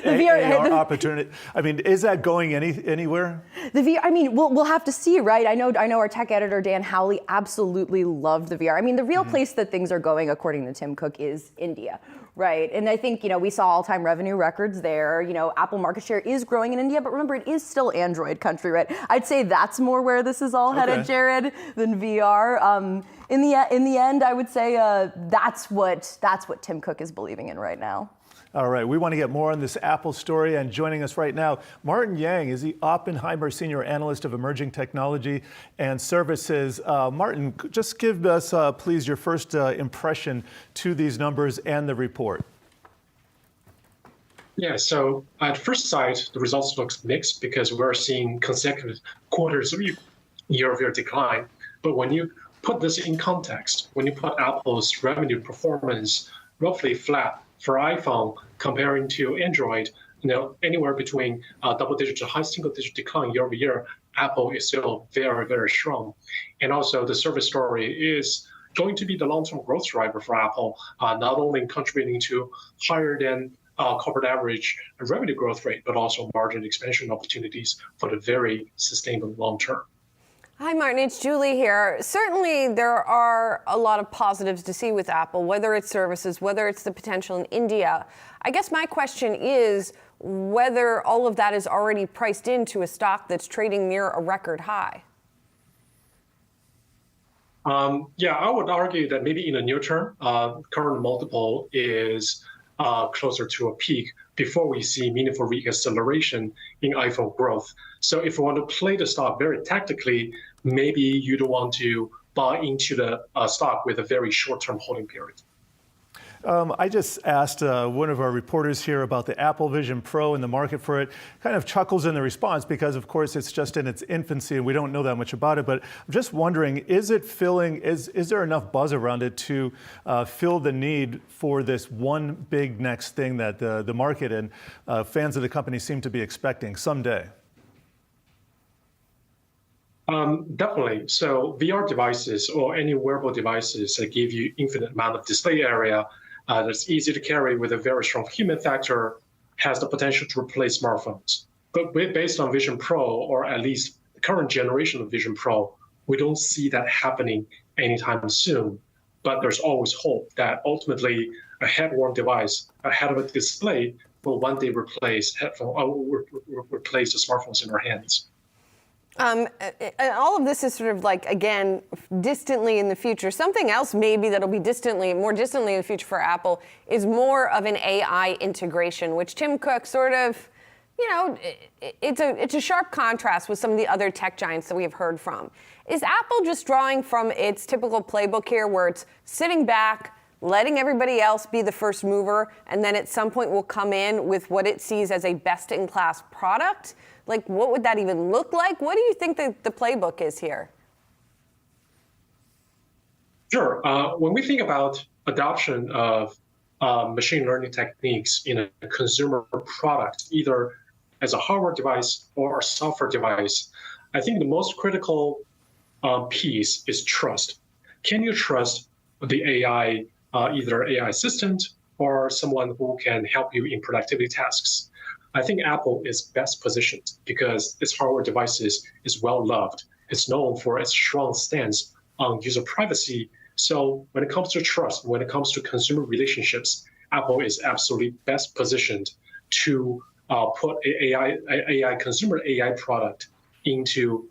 The VR opportunity. I mean, is that going anywhere? The VR. I mean, we'll have to see, right? I know. Our tech editor Dan Howley absolutely loved the VR. I mean, the real place that things are going, according to Tim Cook, is India, right? And I think we saw all-time revenue records there. Apple market share is growing in India, but remember, it is still Android country, right? I'd say that's more where this is all headed, Jared, than VR. In the end, I would say that's what Tim Cook is believing in right now. All right, we want to get more on this Apple story, and joining us right now, Martin Yang is the Oppenheimer Senior Analyst of Emerging Technology and Services. Martin, just give us, please, your first impression to these numbers and the report. Yeah, so at first sight, the results look mixed because we're seeing consecutive quarters of year-over-year decline. But when you put this in context, when you put Apple's revenue performance roughly flat for iPhone comparing to Android, anywhere between double-digit to high single-digit decline year-over-year, Apple is still very, very strong. And also the service story is going to be the long-term growth driver for Apple, not only contributing to higher than corporate average revenue growth rate, but also margin expansion opportunities for the very sustainable long term. Hi, Martin. It's Julie here. Certainly, there are a lot of positives to see with Apple, whether it's services, whether it's the potential in India. I guess my question is whether all of that is already priced into a stock that's trading near a record high. Yeah, I would argue that maybe in the near term, current multiple is closer to a peak before we see meaningful reacceleration in iPhone growth. So if we want to play the stock very tactically, maybe you don't want to buy into the stock with a very short-term holding period. I just asked one of our reporters here about the Apple Vision Pro and the market for it. Kind of chuckles in the response because, of course, it's just in its infancy and we don't know that much about it. But I'm just wondering, is there enough buzz around it to fill the need for this one big next thing that the market and fans of the company seem to be expecting someday? Definitely. So VR devices or any wearable devices that give you infinite amount of display area that's easy to carry with a very strong human factor has the potential to replace smartphones. But based on Vision Pro, or at least the current generation of Vision Pro, we don't see that happening anytime soon. But there's always hope that ultimately a head-worn device, a head of a display, will one day replace the smartphones in our hands. And all of this is sort of like, again, distantly in the future. Something else maybe that'll be more distantly in the future for Apple is more of an AI integration, which Tim Cook sort of, it's a sharp contrast with some of the other tech giants that we have heard from. Is Apple just drawing from its typical playbook here where it's sitting back, letting everybody else be the first mover, and then at some point will come in with what it sees as a best-in-class product? Like, what would that even look like? What do you think the playbook is here? Sure. When we think about adoption of machine learning techniques in a consumer product, either as a hardware device or a software device, I think the most critical piece is trust. Can you trust the AI, either AI assistant or someone who can help you in productivity tasks? I think Apple is best positioned because its hardware devices is well loved. It's known for its strong stance on user privacy. So when it comes to trust, when it comes to consumer relationships, Apple is absolutely best positioned to put AI consumer AI product into,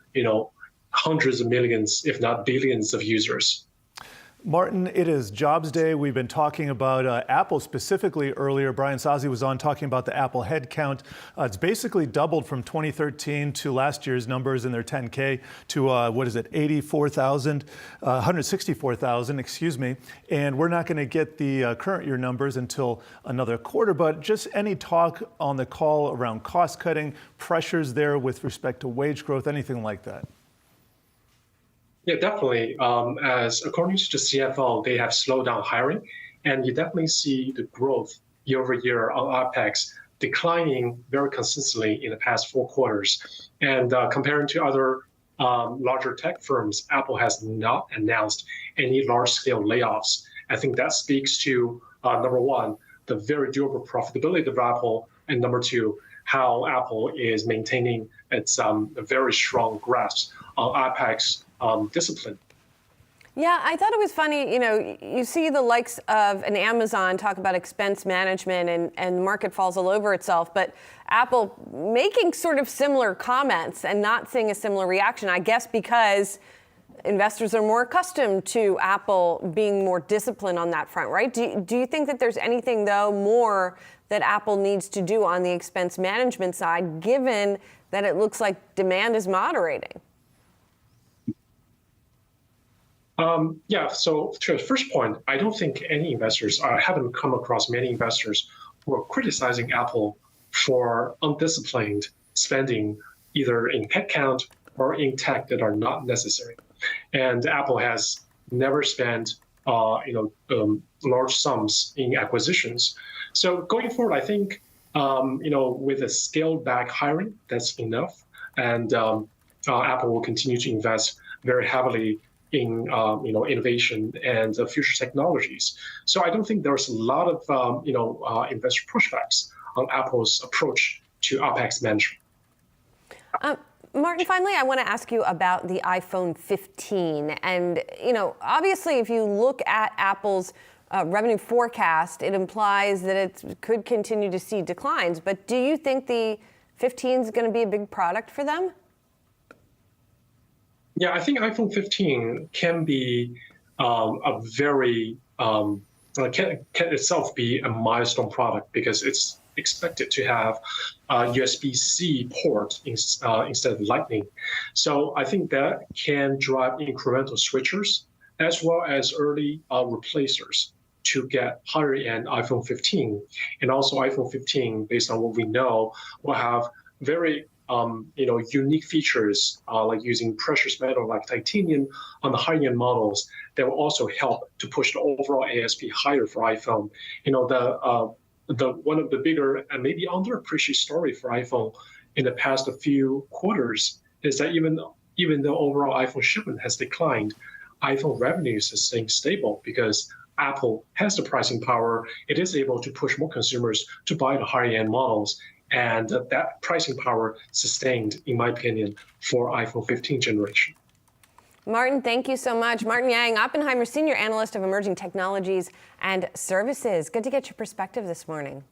hundreds of millions, if not billions of users. Martin, it is Jobs Day. We've been talking about Apple specifically earlier. Brian Sozzi was on talking about the Apple headcount. It's basically doubled from 2013 to last year's numbers in their 10K to 164,000, excuse me. And we're not going to get the current year numbers until another quarter, but just any talk on the call around cost cutting, pressures there with respect to wage growth, anything like that? Yeah, definitely. As according to the CFO, they have slowed down hiring, and you definitely see the growth year over year on OPEX declining very consistently in the past 4 quarters. And comparing to other larger tech firms, Apple has not announced any large-scale layoffs. I think that speaks to, number one, the very durable profitability of Apple, and number two, how Apple is maintaining its a very strong grasp on OPEX discipline. Yeah, I thought it was funny, you see the likes of an Amazon talk about expense management and the market falls all over itself, but Apple making sort of similar comments and not seeing a similar reaction, I guess because investors are more accustomed to Apple being more disciplined on that front, right? Do you think that there's anything, though, more that Apple needs to do on the expense management side, given that it looks like demand is moderating? So to the first point, I don't think any investors, I haven't come across many investors who are criticizing Apple for undisciplined spending, either in headcount or in tech that are not necessary. And Apple has never spent, large sums in acquisitions. So going forward, I think, with a scaled back hiring, that's enough. And Apple will continue to invest very heavily in innovation and future technologies. So I don't think there's a lot of investor pushbacks on Apple's approach to OPEX management. Martin, finally, I want to ask you about the iPhone 15. And obviously, if you look at Apple's revenue forecast, it implies that it could continue to see declines. But do you think the 15 is going to be a big product for them? Yeah, I think iPhone 15 can be a very, can itself be a milestone product because it's expected to have a USB-C port instead of Lightning. So I think that can drive incremental switchers as well as early replacers to get higher-end iPhone 15. And also iPhone 15, based on what we know, will have very unique features like using precious metal like titanium on the high-end models that will also help to push the overall ASP higher for iPhone. The one of the bigger and maybe underappreciated story for iPhone in the past few quarters is that even though overall iPhone shipment has declined, iPhone revenues has stayed stable because Apple has the pricing power. It is able to push more consumers to buy the high-end models. And that pricing power sustained, in my opinion, for iPhone 15 generation. Martin, thank you so much. Martin Yang, Oppenheimer Senior Analyst of Emerging Technologies and Services. Good to get your perspective this morning.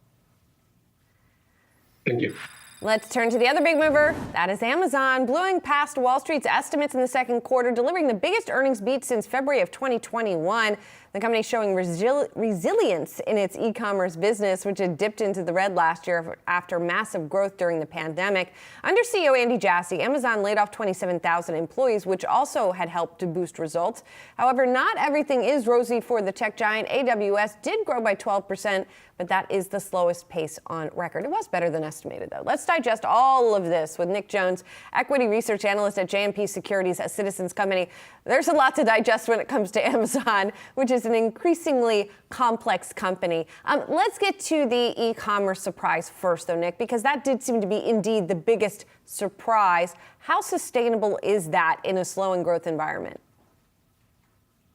Thank you. Let's turn to the other big mover. That is Amazon, blowing past Wall Street's estimates in the second quarter, delivering the biggest earnings beat since February of 2021. The company showing resilience in its e-commerce business, which had dipped into the red last year after massive growth during the pandemic. Under CEO Andy Jassy, Amazon laid off 27,000 employees, which also had helped to boost results. However, not everything is rosy for the tech giant. AWS did grow by 12%, but that is the slowest pace on record. It was better than estimated, though. Let's digest all of this with Nick Jones, equity research analyst at JMP Securities, a Citizens Company. There's a lot to digest when it comes to Amazon, which is an increasingly complex company. Let's get to the e-commerce surprise first, though, Nick, because that did seem to be indeed the biggest surprise. How sustainable is that in a slowing growth environment?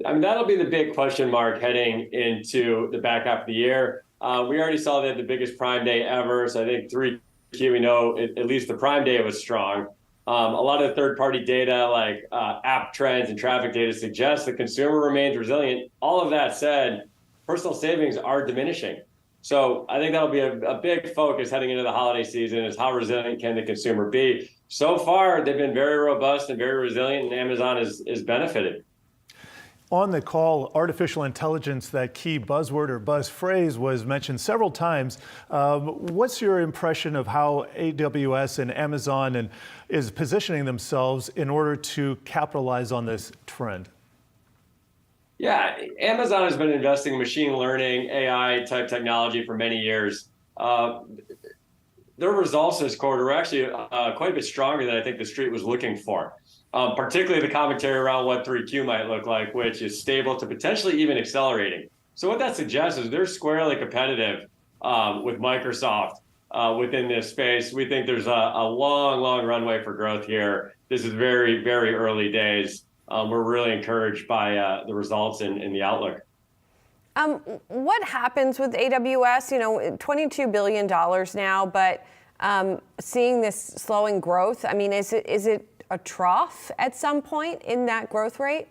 I mean, that'll be the big question mark heading into the back half of the year. We already saw that the biggest Prime Day ever. So I think 3Q, we know at least the Prime Day was strong. A lot of the third-party data like app trends and traffic data suggests the consumer remains resilient. All of that said, personal savings are diminishing. So I think that'll be a big focus heading into the holiday season is how resilient can the consumer be. so far they've been very robust and very resilient, and Amazon is benefited. On the call, artificial intelligence, that key buzzword or buzz phrase, was mentioned several times. What's your impression of how AWS and Amazon is positioning themselves in order to capitalize on this trend? Yeah, Amazon has been investing in machine learning, AI type technology for many years. Their results this quarter were actually quite a bit stronger than I think the street was looking for. Particularly the commentary around what 3Q might look like, which is stable to potentially even accelerating. So what that suggests is they're squarely competitive with Microsoft within this space. We think there's a long runway for growth here. This is very, very early days. We're really encouraged by the results and the outlook. What happens with AWS? You know, $22 billion now, but seeing this slowing growth, I mean, is it a trough at some point in that growth rate?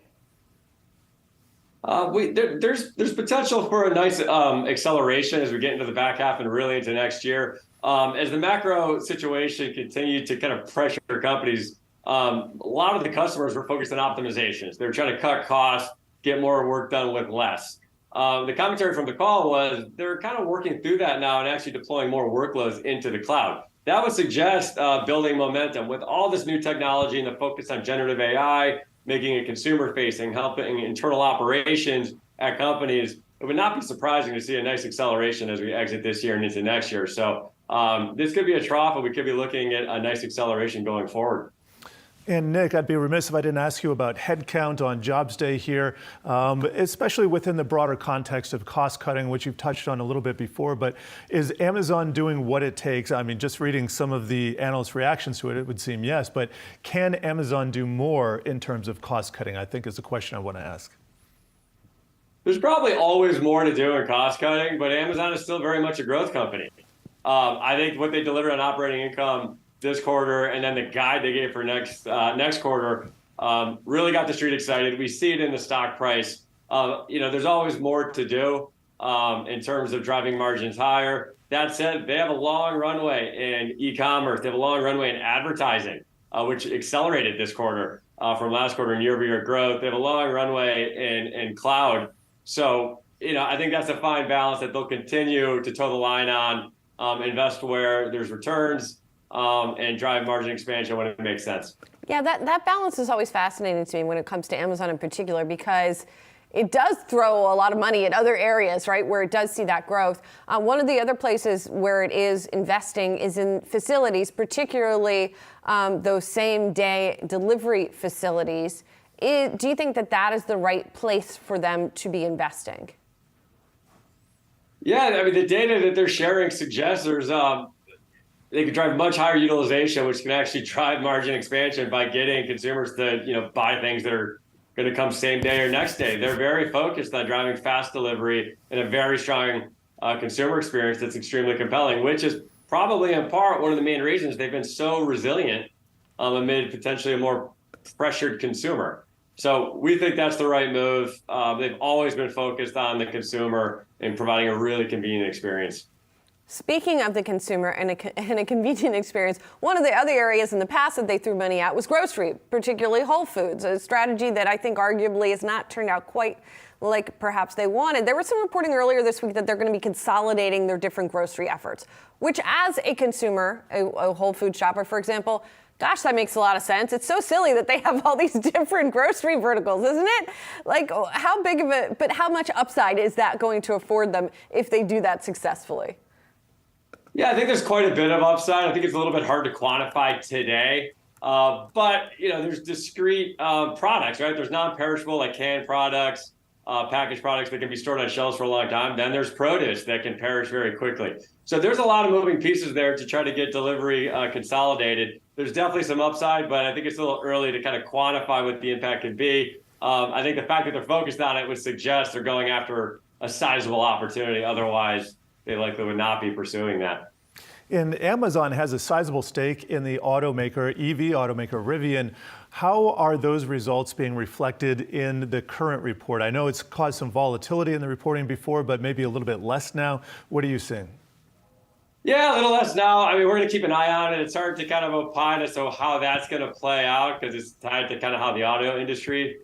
There's potential for a nice acceleration as we get into the back half and really into next year. As the macro situation continued to kind of pressure companies, a lot of the customers were focused on optimizations. They're trying to cut costs, get more work done with less. The commentary from the call was they're kind of working through that now and actually deploying more workloads into the cloud. That would suggest building momentum with all this new technology and the focus on generative AI, making it consumer facing, helping internal operations at companies. It would not be surprising to see a nice acceleration as we exit this year and into next year. So this could be a trough, and we could be looking at a nice acceleration going forward. And Nick, I'd be remiss if I didn't ask you about headcount on Jobs Day here, especially within the broader context of cost cutting, which you've touched on a little bit before. But is Amazon doing what it takes? I mean, just reading some of the analyst reactions to it, it would seem yes. But can Amazon do more in terms of cost cutting? I think is the question I want to ask. There's probably always more to do in cost cutting, but Amazon is still very much a growth company. I think what they delivered on operating income this quarter, and then the guide they gave for next quarter, really got the street excited. We see it in the stock price. There's always more to do in terms of driving margins higher. That said, they have a long runway in e-commerce. They have a long runway in advertising, which accelerated this quarter from last quarter in year-over-year growth. They have a long runway in cloud. So, I think that's a fine balance that they'll continue to toe the line on, invest where there's returns, and drive margin expansion when it makes sense. Yeah, that balance is always fascinating to me when it comes to Amazon in particular, because it does throw a lot of money at other areas, right, where it does see that growth. One of the other places where it is investing is in facilities, particularly those same-day delivery facilities. Do you think that is the right place for them to be investing? Yeah, I mean, the data that they're sharing suggests they could drive much higher utilization, which can actually drive margin expansion by getting consumers to, buy things that are going to come same day or next day. They're very focused on driving fast delivery and a very strong consumer experience that's extremely compelling, which is probably in part one of the main reasons they've been so resilient amid potentially a more pressured consumer. So we think that's the right move. They've always been focused on the consumer and providing a really convenient experience. Speaking of the consumer and a convenient experience, one of the other areas in the past that they threw money at was grocery, particularly Whole Foods, a strategy that I think arguably has not turned out quite like perhaps they wanted. There was some reporting earlier this week that they're going to be consolidating their different grocery efforts, which as a consumer, a Whole Foods shopper, for example, gosh, that makes a lot of sense. It's so silly that they have all these different grocery verticals, isn't it? Like, but how much upside is that going to afford them if they do that successfully? Yeah, I think there's quite a bit of upside. I think it's a little bit hard to quantify today. But, there's discrete products, right? There's non-perishable like canned products, packaged products that can be stored on shelves for a long time. Then there's produce that can perish very quickly. So there's a lot of moving pieces there to try to get delivery consolidated. There's definitely some upside, but I think it's a little early to kind of quantify what the impact could be. I think the fact that they're focused on it would suggest they're going after a sizable opportunity. Otherwise, they likely would not be pursuing that. And Amazon has a sizable stake in the EV automaker Rivian. How are those results being reflected in the current report? I know it's caused some volatility in the reporting before, but maybe a little bit less now. What are you seeing? Yeah, a little less now. I mean, we're going to keep an eye on it. It's hard to kind of opine as to how that's going to play out because it's tied to kind of how the auto industry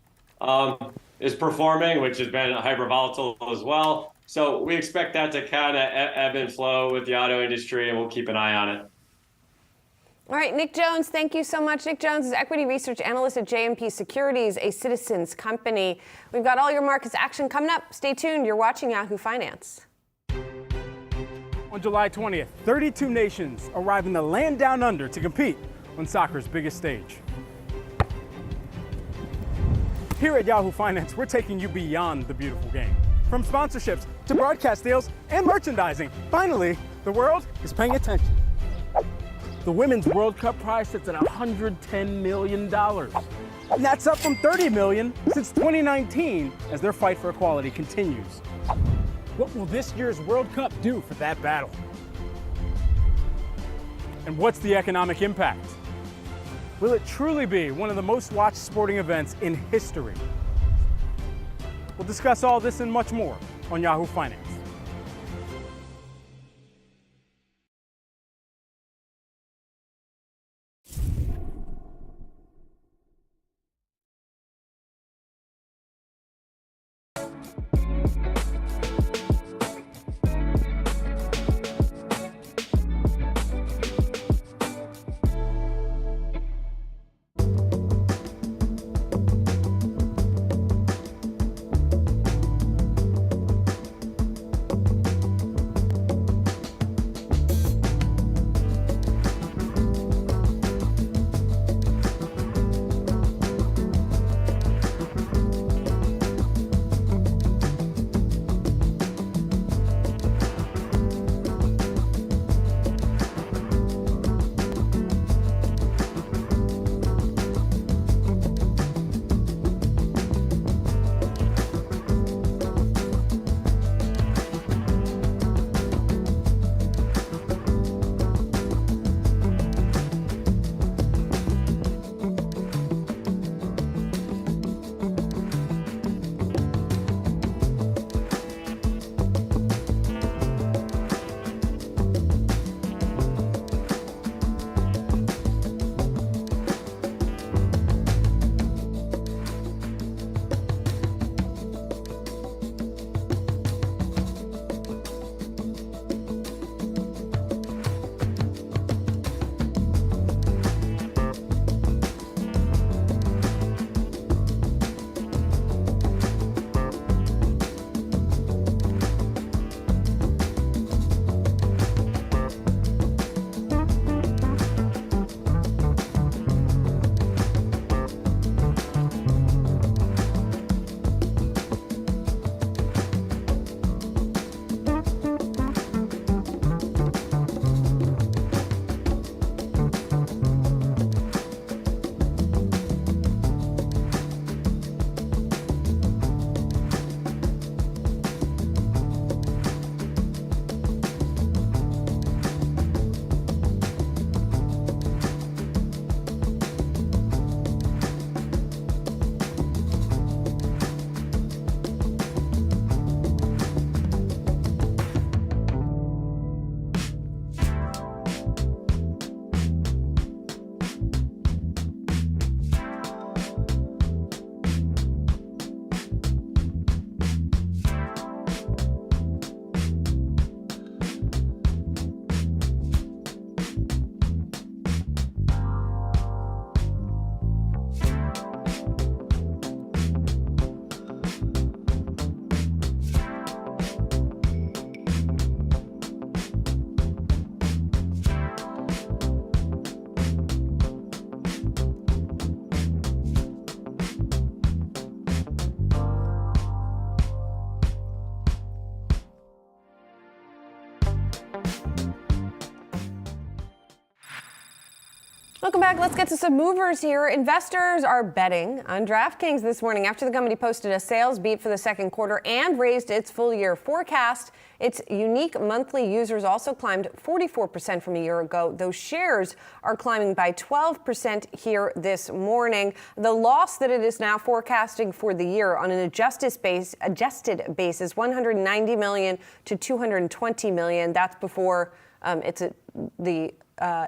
is performing, which has been hyper volatile as well. So we expect that to kind of ebb and flow with the auto industry, and we'll keep an eye on it. All right, Nick Jones, thank you so much. Nick Jones is equity research analyst at JMP Securities, a Citizens company. We've got all your markets action coming up. Stay tuned. You're watching Yahoo Finance. On July 20th, 32 nations arrive in the land down under to compete on soccer's biggest stage. Here at Yahoo Finance, we're taking you beyond the beautiful game. From sponsorships to broadcast deals and merchandising, finally, the world is paying attention. The Women's World Cup prize sits at $110 million. And that's up from $30 million since 2019 as their fight for equality continues. What will this year's World Cup do for that battle? And what's the economic impact? Will it truly be one of the most watched sporting events in history? We'll discuss all this and much more on Yahoo Finance. Welcome back. Let's get to some movers here. Investors are betting on DraftKings this morning after the company posted a sales beat for the second quarter and raised its full year forecast. Its unique monthly users also climbed 44% from a year ago. Those shares are climbing by 12% here this morning. The loss that it is now forecasting for the year on an adjusted basis, $190 million to $220 million. That's before It's the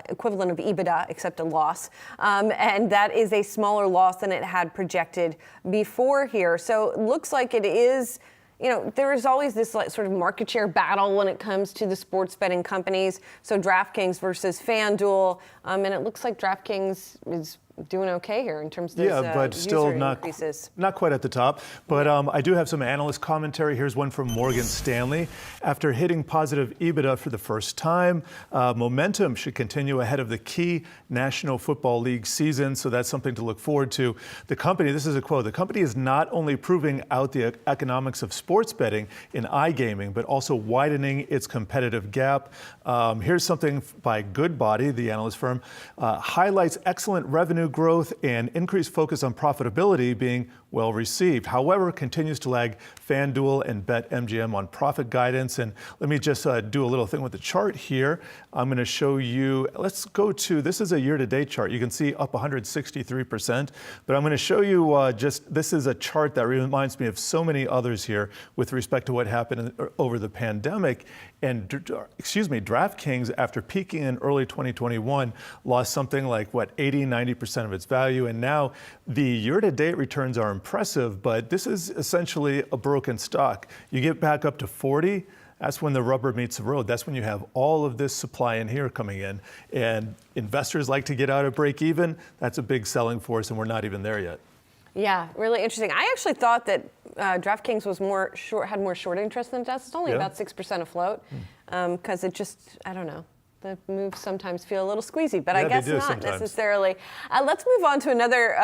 equivalent of EBITDA, except a loss. And that is a smaller loss than it had projected before here. So it looks like it is, there is always this sort of market share battle when it comes to the sports betting companies. So DraftKings versus FanDuel. And it looks like DraftKings is doing okay here in terms of those but still increases. Not quite at the top. But I do have some analyst commentary. Here's one from Morgan Stanley. After hitting positive EBITDA for the first time, momentum should continue ahead of the key National Football League season. So that's something to look forward to. The company, this is a quote, the company is not only proving out the economics of sports betting in iGaming, but also widening its competitive gap. Here's something by Goodbody, the analyst firm, highlights excellent revenue growth and increased focus on profitability being well received. However, continues to lag FanDuel and BetMGM on profit guidance. And let me just do a little thing with the chart here. I'm going to show you, let's go to, this is a year-to-date chart. You can see up 163%. But I'm going to show you this is a chart that reminds me of so many others here with respect to what happened over the pandemic. And DraftKings, after peaking in early 2021, lost something like, 80-90% of its value. And now the year-to-date returns are impressive, but this is essentially a broken stock. You get back up to 40, that's when the rubber meets the road. That's when you have all of this supply in here coming in. And investors like to get out at break even. That's a big selling force, and we're not even there yet. Yeah, really interesting. I actually thought that DraftKings was had more short interest than it does. It's only about 6% afloat because it just, I don't know. The moves sometimes feel a little squeezy, but I guess not necessarily. Let's move on to another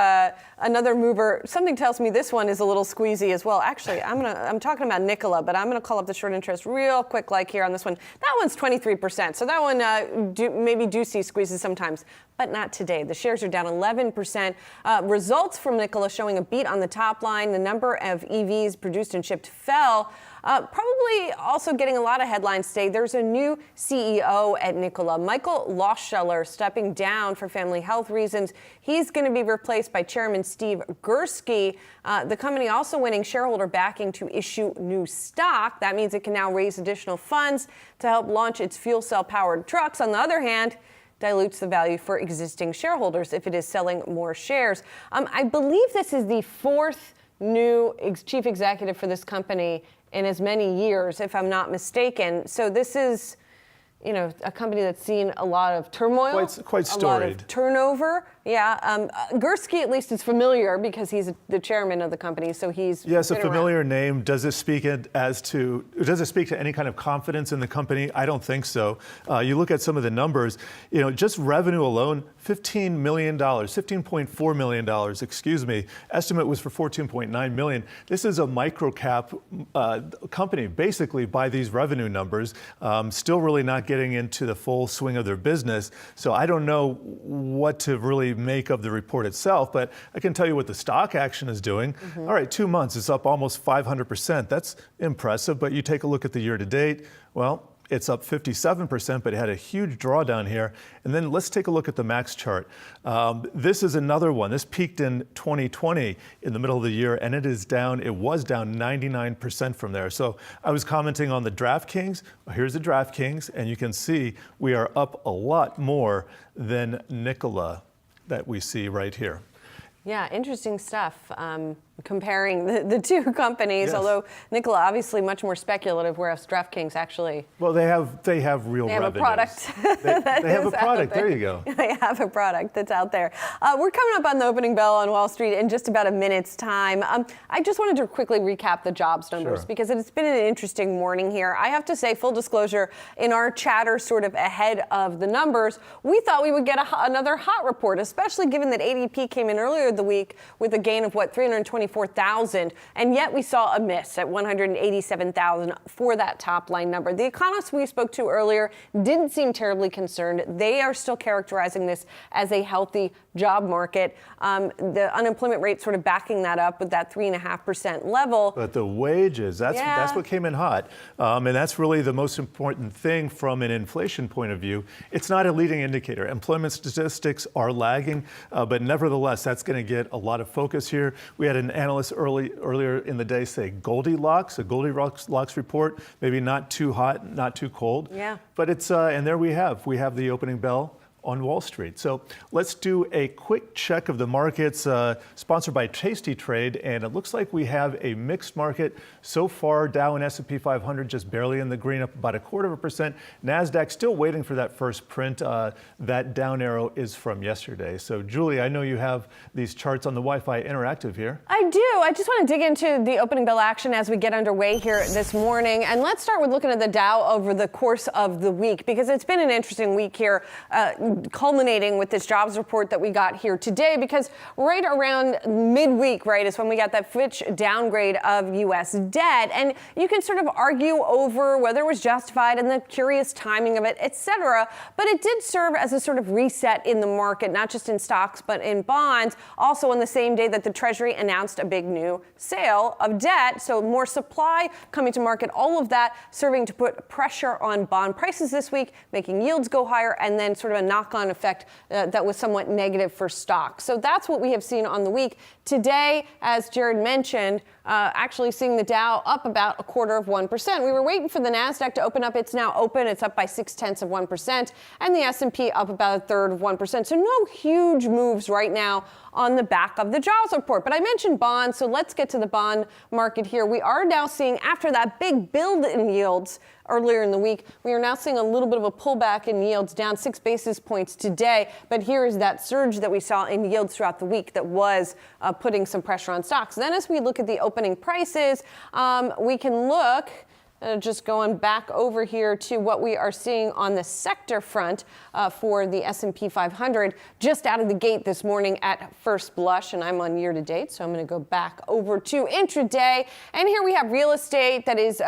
mover. Something tells me this one is a little squeezy as well. Actually, I'm talking about Nikola, but I'm gonna call up the short interest real quick, like here on this one. That one's 23%, so that one maybe do see squeezes sometimes, but not today. The shares are down 11%. Results from Nikola showing a beat on the top line. The number of EVs produced and shipped fell. Probably also getting a lot of headlines today. There's a new CEO at Nikola, Michael Loscheller, stepping down for family health reasons. He's going to be replaced by Chairman Steve Gursky. The company also winning shareholder backing to issue new stock. That means it can now raise additional funds to help launch its fuel cell powered trucks. On the other hand, dilutes the value for existing shareholders if it is selling more shares. I believe this is the fourth new chief executive for this company in as many years, if I'm not mistaken. So this is, a company that's seen a lot of turmoil, quite storied. A lot of turnover. Yeah, Gursky at least is familiar because he's the chairman of the company, so he's yes, a familiar name. Does it speak to any kind of confidence in the company? I don't think so. You look at some of the numbers, just revenue alone, $15.4 million, excuse me. Estimate was for $14.9 million. This is a micro cap company, basically by these revenue numbers, still really not getting into the full swing of their business. So I don't know what to really make of the report itself, but I can tell you what the stock action is doing. Mm-hmm. All right, 2 months, it's up almost 500%. That's impressive, but you take a look at the year to date, well, it's up 57%, but it had a huge drawdown here. And then let's take a look at the max chart. This is another one. This peaked in 2020 in the middle of the year, and it was down 99% from there. So I was commenting on the DraftKings. Here's the DraftKings, and you can see we are up a lot more than Nikola that we see right here. Yeah, interesting stuff. Comparing the two companies, yes. Although Nikola obviously much more speculative, whereas DraftKings actually. Well, they have real revenues. They have a product. They have a product. There you go. They have a product that's out there. We're coming up on the opening bell on Wall Street in just about a minute's time. I just wanted to quickly recap the jobs numbers because it's been an interesting morning here. I have to say, full disclosure, in our chatter sort of ahead of the numbers, we thought we would get another hot report, especially given that ADP came in earlier the week with a gain of 324,000, and yet we saw a miss at 187,000 for that top line number. The economists we spoke to earlier didn't seem terribly concerned. They are still characterizing this as a healthy job market. The unemployment rate sort of backing that up with that 3.5% level. But the wages, that's what came in hot. And that's really the most important thing from an inflation point of view. It's not a leading indicator. Employment statistics are lagging, but nevertheless, that's going to get a lot of focus here. We had an analysts earlier in the day say Goldilocks, a Goldilocks report, maybe not too hot, not too cold. Yeah. But it's, and there we have the opening bell on Wall Street. So let's do a quick check of the markets, sponsored by Tasty Trade, and it looks like we have a mixed market so far. Dow and S&P 500 just barely in the green, up about 1/4%. Nasdaq still waiting for that first print. That down arrow is from yesterday. So Julie, I know you have these charts on the Wi-Fi Interactive here. I do. I just want to dig into the opening bell action as we get underway here this morning. And let's start with looking at the Dow over the course of the week, because it's been an interesting week here, culminating with this jobs report that we got here today, because right around midweek, right, is when we got that Fitch downgrade of U.S. debt. And you can sort of argue over whether it was justified and the curious timing of it, et cetera. But it did serve as a sort of reset in the market, not just in stocks, but in bonds. Also on the same day that the Treasury announced a big new sale of debt. So more supply coming to market, all of that serving to put pressure on bond prices this week, making yields go higher, and then sort of a knock-on effect that was somewhat negative for stocks. So that's what we have seen on the week. Today, as Jared mentioned, actually seeing the Dow up about 1/4%. We were waiting for the Nasdaq to open up. It's now open. It's up by 0.6%, and the S&P up about 1/3%. So no huge moves right now on the back of the jobs report. But I mentioned bonds, so let's get to the bond market here. We are now seeing, after that big build in yields earlier in the week, we are now seeing a little bit of a pullback in yields, down 6 basis points today. But here is that surge that we saw in yields throughout the week that was putting some pressure on stocks. Then as we look at the opening prices, we can look, just going back over here to what we are seeing on the sector front for the S&P 500, just out of the gate this morning at first blush, and I'm on year to date, so I'm going to go back over to intraday. And here we have real estate that is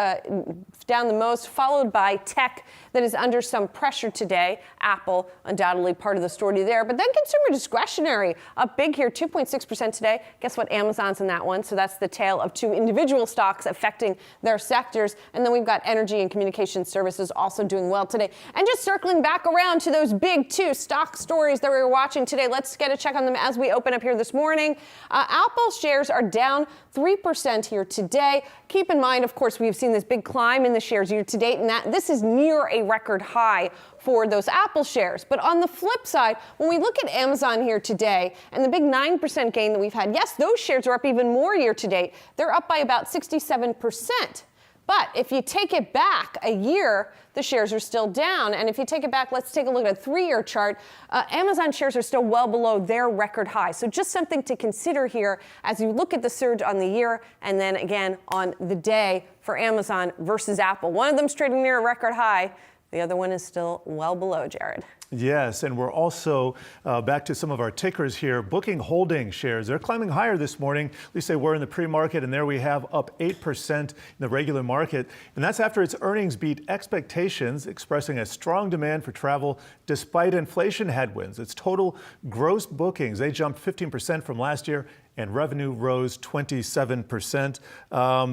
down the most, followed by tech that is under some pressure today. Apple, undoubtedly part of the story there. But then consumer discretionary up big here, 2.6% today. Guess what? Amazon's in that one. So that's the tale of two individual stocks affecting their sectors. And then we've got energy and communication services also doing well today. And just circling back around to those big two stock stories that we were watching today, let's get a check on them as we open up here this morning. Apple shares are down 3% here today. Keep in mind, of course, we've seen this big climb in the shares year to date, and that this is near a record high for those Apple shares. But on the flip side, when we look at Amazon here today and the big 9% gain that we've had, yes, those shares are up even more year to date. They're up by about 67%. But if you take it back a year, the shares are still down. And if you take it back, let's take a look at a 3-year chart. Amazon shares are still well below their record high. So just something to consider here as you look at the surge on the year and then again on the day for Amazon versus Apple. One of them's trading near a record high. The other one is still well below, Jared. Yes, and we're also back to some of our tickers here. Booking Holding shares, they're climbing higher this morning. At least they were in the pre-market, and there we have up 8% in the regular market. And that's after its earnings beat expectations, expressing a strong demand for travel despite inflation headwinds. Its total gross bookings, they jumped 15% from last year, and revenue rose 27%.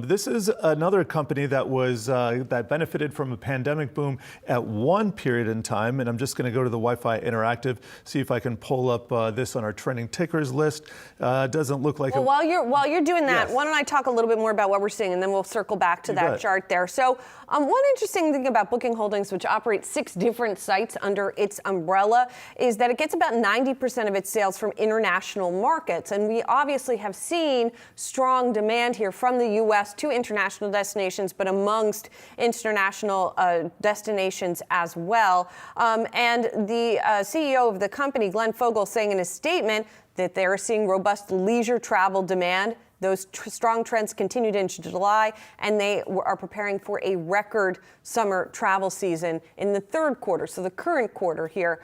This is another company that was that benefited from a pandemic boom at one period in time. And I'm just going to go to the Wi-Fi Interactive, see if I can pull up this on our trending tickers list. Doesn't look like. Well, while you're doing that, yes, why don't I talk a little bit more about what we're seeing, and then we'll circle back to that chart there. So one interesting thing about Booking Holdings, which operates 6 different sites under its umbrella, is that it gets about 90% of its sales from international markets, and we obviously have seen strong demand here from the U.S. to international destinations, but amongst international destinations as well. And the CEO of the company, Glenn Fogel, saying in his statement that they're seeing robust leisure travel demand. Those strong trends continued into July, and they are preparing for a record summer travel season in the third quarter, so the current quarter here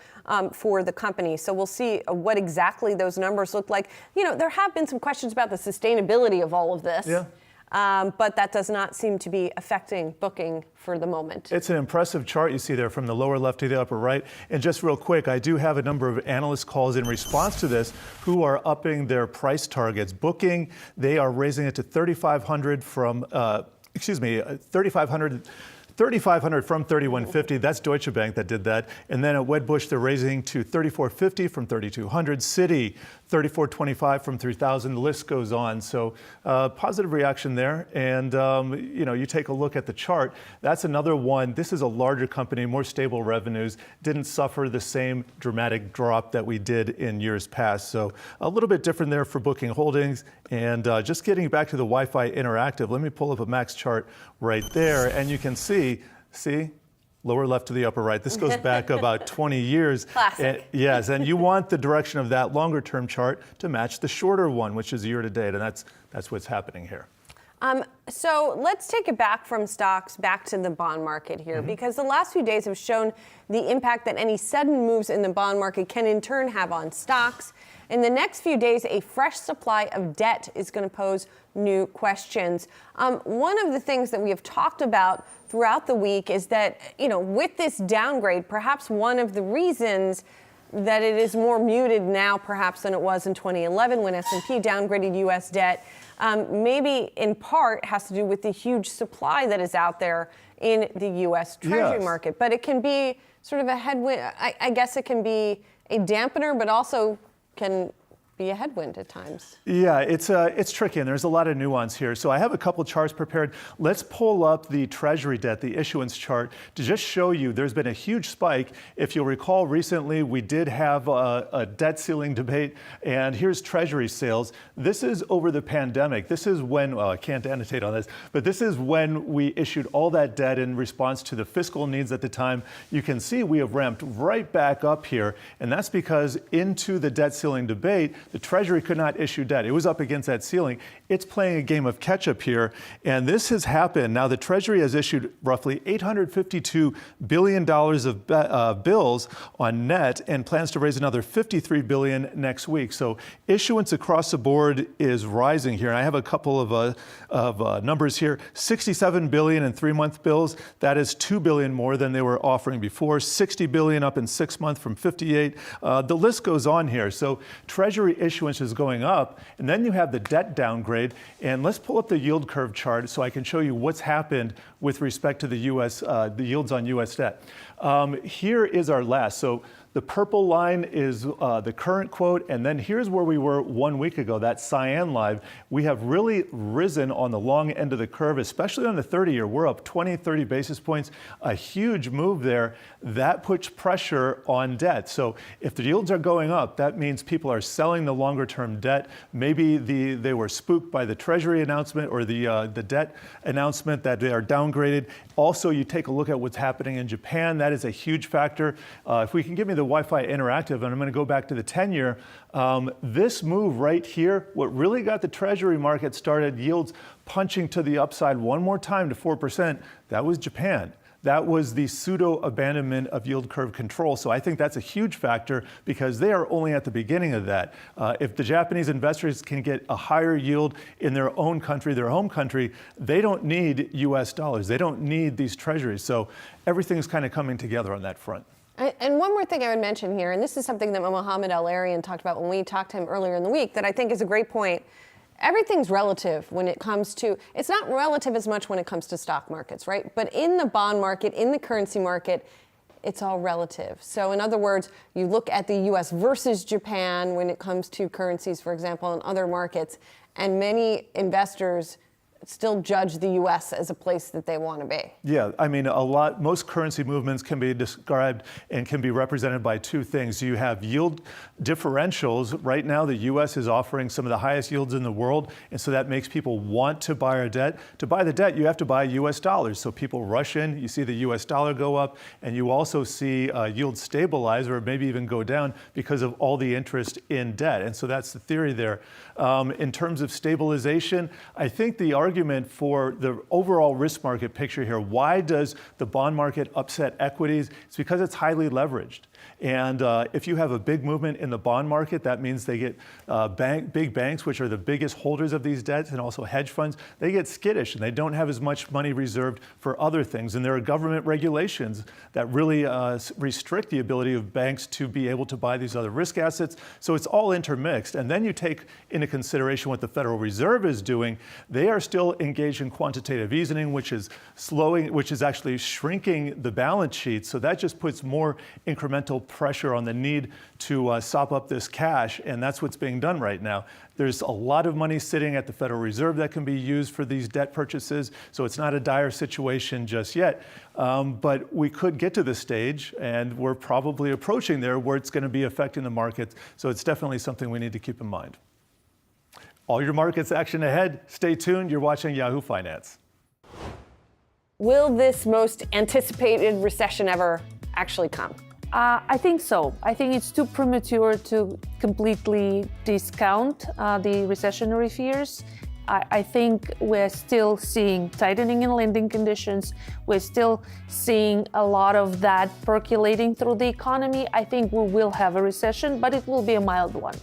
for the company. So we'll see what exactly those numbers look like. You know, there have been some questions about the sustainability of all of this. Yeah. But that does not seem to be affecting booking for the moment. It's an impressive chart you see there from the lower left to the upper right. And just real quick, I do have a number of analyst calls in response to this who are upping their price targets. Booking, they are raising it to $3,500 from, $3,500 from $3,150. That's Deutsche Bank that did that. And then at Wedbush, they're raising to $3,450 from $3,200. Citi, 34.25 from 3,000. The list goes on. So positive reaction there. And you take a look at the chart. That's another one. This is a larger company, more stable revenues. Didn't suffer the same dramatic drop that we did in years past. So a little bit different there for Booking Holdings. And just getting back to the Wi-Fi Interactive, let me pull up a max chart right there, and you can see. Lower left to the upper right. This goes back about 20 years. Classic. Yes, and you want the direction of that longer term chart to match the shorter one, which is year to date, and that's what's happening here. So let's take it back from stocks back to the bond market here, because the last few days have shown the impact that any sudden moves in the bond market can in turn have on stocks. In the next few days, a fresh supply of debt is going to pose new questions. One of the things that we have talked about throughout the week is that, with this downgrade, perhaps one of the reasons that it is more muted now perhaps than it was in 2011 when S&P downgraded U.S. debt, maybe in part has to do with the huge supply that is out there in the U.S. Treasury market. But it can be sort of a headwind. I guess it can be a dampener, but also can be a headwind at times. Yeah, it's tricky, and there's a lot of nuance here. So I have a couple charts prepared. Let's pull up the Treasury debt, the issuance chart, to just show you there's been a huge spike. If you'll recall, recently we did have a debt ceiling debate, and here's Treasury sales. This is over the pandemic. This is when, well, I can't annotate on this, but this is when we issued all that debt in response to the fiscal needs at the time. You can see we have ramped right back up here, and that's because into the debt ceiling debate, the Treasury could not issue debt. It was up against that ceiling. It's playing a game of catch-up here, and this has happened. Now, the Treasury has issued roughly $852 billion of bills on net and plans to raise another $53 billion next week. So issuance across the board is rising here. And I have a couple of numbers here. $67 billion in 3-month bills. That is $2 billion more than they were offering before. $60 billion up in 6 months from 58. The list goes on here. So Treasury issuance is going up, and then you have the debt downgrade. And let's pull up the yield curve chart so I can show you what's happened with respect to the U.S. The yields on U.S. debt. Here is our last. So the purple line is the current quote, and then here's where we were 1 week ago, that cyan line. We have really risen on the long end of the curve, especially on the 30-year. We're up 20, 30 basis points, a huge move there. That puts pressure on debt. So if the yields are going up, that means people are selling the longer-term debt. Maybe they were spooked by the Treasury announcement or the debt announcement that they are downgraded. Also, you take a look at what's happening in Japan. That is a huge factor. If we can give me the Wi-Fi Interactive, and I'm going to go back to the 10-year. This move right here, what really got the Treasury market started, yields punching to the upside one more time to 4%, that was Japan. That was the pseudo-abandonment of yield curve control. So I think that's a huge factor because they are only at the beginning of that. If the Japanese investors can get a higher yield in their own country, their home country, they don't need U.S. dollars. They don't need these treasuries. So everything's kind of coming together on that front. And one more thing I would mention here, and this is something that Mohamed El-Arian talked about when we talked to him earlier in the week that I think is a great point. Everything's relative when it comes to, it's not relative as much when it comes to stock markets, right? But in the bond market, in the currency market, it's all relative. So in other words, you look at the U.S. versus Japan when it comes to currencies, for example, in other markets, and many investors still judge the U.S. as a place that they want to be. Yeah, I mean, most currency movements can be described and can be represented by two things. You have yield differentials. Right now, the U.S. is offering some of the highest yields in the world, and so that makes people want to buy our debt. To buy the debt, you have to buy U.S. dollars. So people rush in, you see the U.S. dollar go up, and you also see yields stabilize or maybe even go down because of all the interest in debt. And so that's the theory there. In terms of stabilization, I think the argument for the overall risk market picture here, why does the bond market upset equities? It's because it's highly leveraged. And if you have a big movement in the bond market, that means they get big banks, which are the biggest holders of these debts, and also hedge funds, they get skittish and they don't have as much money reserved for other things. And there are government regulations that really restrict the ability of banks to be able to buy these other risk assets. So it's all intermixed. And then you take into consideration what the Federal Reserve is doing. They are still engaged in quantitative easing, which is actually shrinking the balance sheet. So that just puts more incremental incremental pressure on the need to sop up this cash, and that's what's being done right now. There's a lot of money sitting at the Federal Reserve that can be used for these debt purchases, so it's not a dire situation just yet. But we could get to this stage, and we're probably approaching there where it's going to be affecting the markets, so it's definitely something we need to keep in mind. All your markets action ahead. Stay tuned. You're watching Yahoo Finance. Will this most anticipated recession ever actually come? I think so. I think it's too premature to completely discount the recessionary fears. I think we're still seeing tightening in lending conditions. We're still seeing a lot of that percolating through the economy. I think we will have a recession, but it will be a mild one.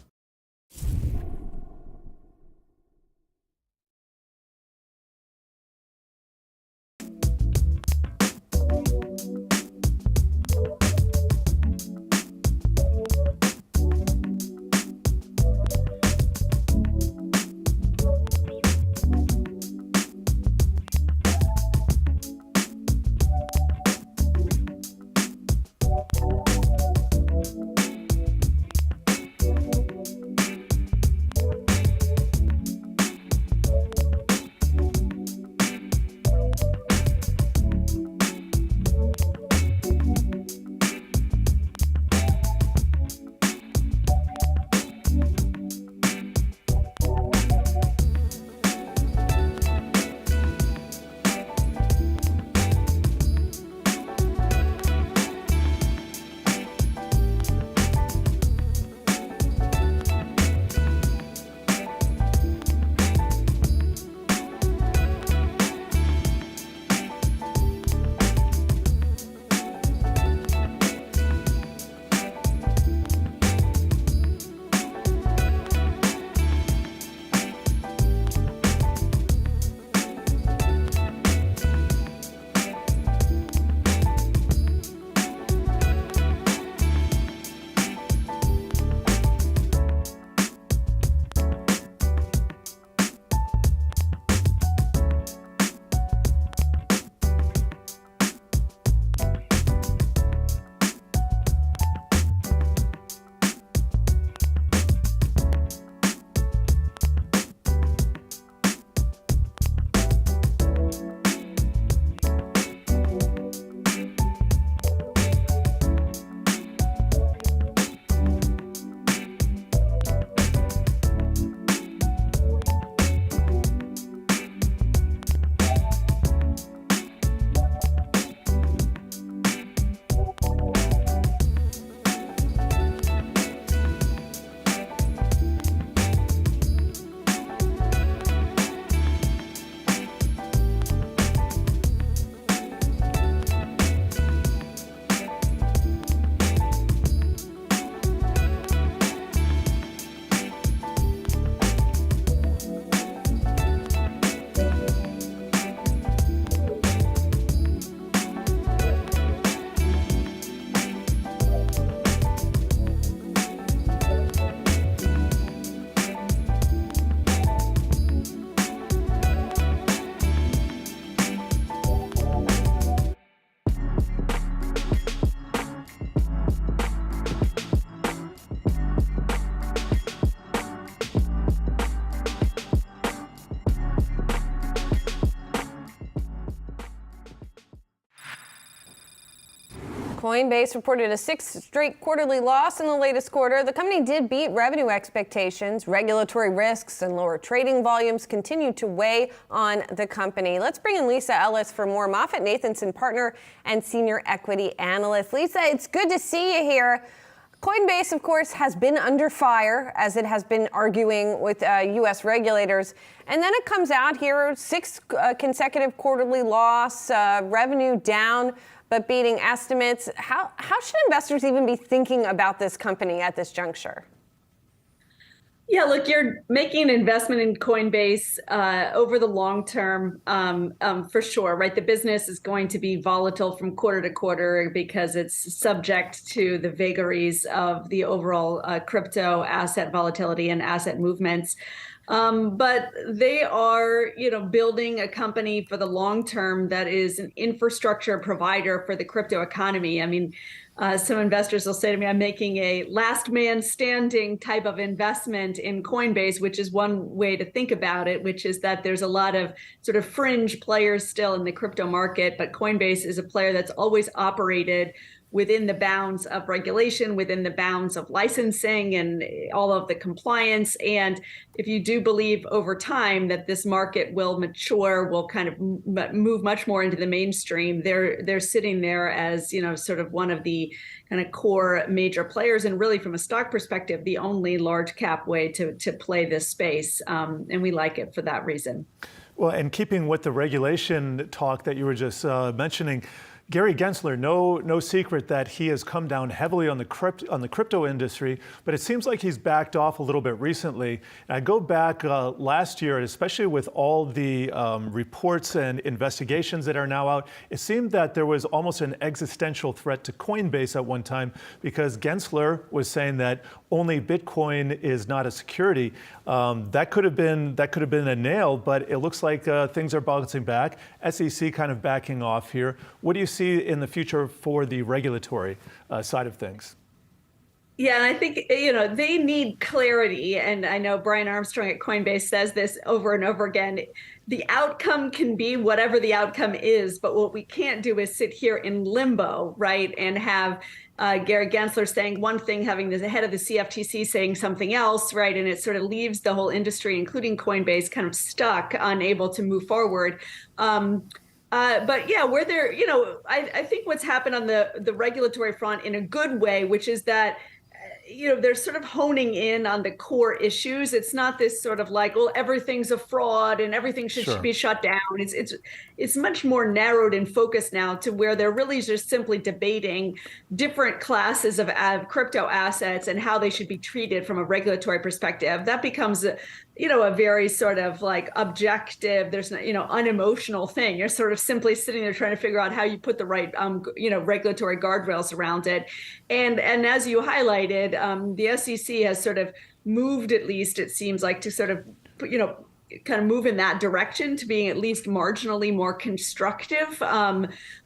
Coinbase reported a sixth straight quarterly loss in the latest quarter. The company did beat revenue expectations. Regulatory risks and lower trading volumes continue to weigh on the company. Let's bring in Lisa Ellis for more. MoffettNathanson partner and senior equity analyst. Lisa, it's good to see you here. Coinbase, of course, has been under fire as it has been arguing with U.S. regulators. And then it comes out here, sixth consecutive quarterly loss, revenue down, but beating estimates. How should investors even be thinking about this company at this juncture? Yeah, look, you're making an investment in Coinbase over the long term, for sure, right? The business is going to be volatile from quarter to quarter because it's subject to the vagaries of the overall crypto asset volatility and asset movements. But they are, building a company for the long term that is an infrastructure provider for the crypto economy. I mean, some investors will say to me, I'm making a last man standing type of investment in Coinbase, which is one way to think about it, which is that there's a lot of sort of fringe players still in the crypto market, but Coinbase is a player that's always operated within the bounds of regulation, within the bounds of licensing and all of the compliance. And if you do believe over time that this market will mature, will kind of move much more into the mainstream, they're sitting there as, sort of one of the kind of core major players, and really from a stock perspective, the only large cap way to play this space. And we like it for that reason. Well, and keeping with the regulation talk that you were just mentioning, Gary Gensler, no secret that he has come down heavily on the crypto industry, but it seems like he's backed off a little bit recently. And I go back last year, especially with all the reports and investigations that are now out, it seemed that there was almost an existential threat to Coinbase at one time, because Gensler was saying that only Bitcoin is not a security. That could have been a nail, but it looks like things are bouncing back. SEC kind of backing off here. What do you see in the future for the regulatory side of things? Yeah, and I think, they need clarity. And I know Brian Armstrong at Coinbase says this over and over again. The outcome can be whatever the outcome is, but what we can't do is sit here in limbo, right? And have Gary Gensler saying one thing, having the head of the CFTC saying something else, right? And it sort of leaves the whole industry, including Coinbase, kind of stuck, unable to move forward. But yeah, where there, I think what's happened on the regulatory front in a good way, which is that, they're sort of honing in on the core issues. It's not this sort of like, well, everything's a fraud and everything should be shut down. It's much more narrowed and focused now to where they're really just simply debating different classes of crypto assets and how they should be treated from a regulatory perspective. That becomes a very sort of like objective, there's unemotional thing. You're sort of simply sitting there trying to figure out how you put the right, regulatory guardrails around it. And as you highlighted, the SEC has sort of moved, at least it seems like, to sort of, kind of move in that direction to being at least marginally more constructive,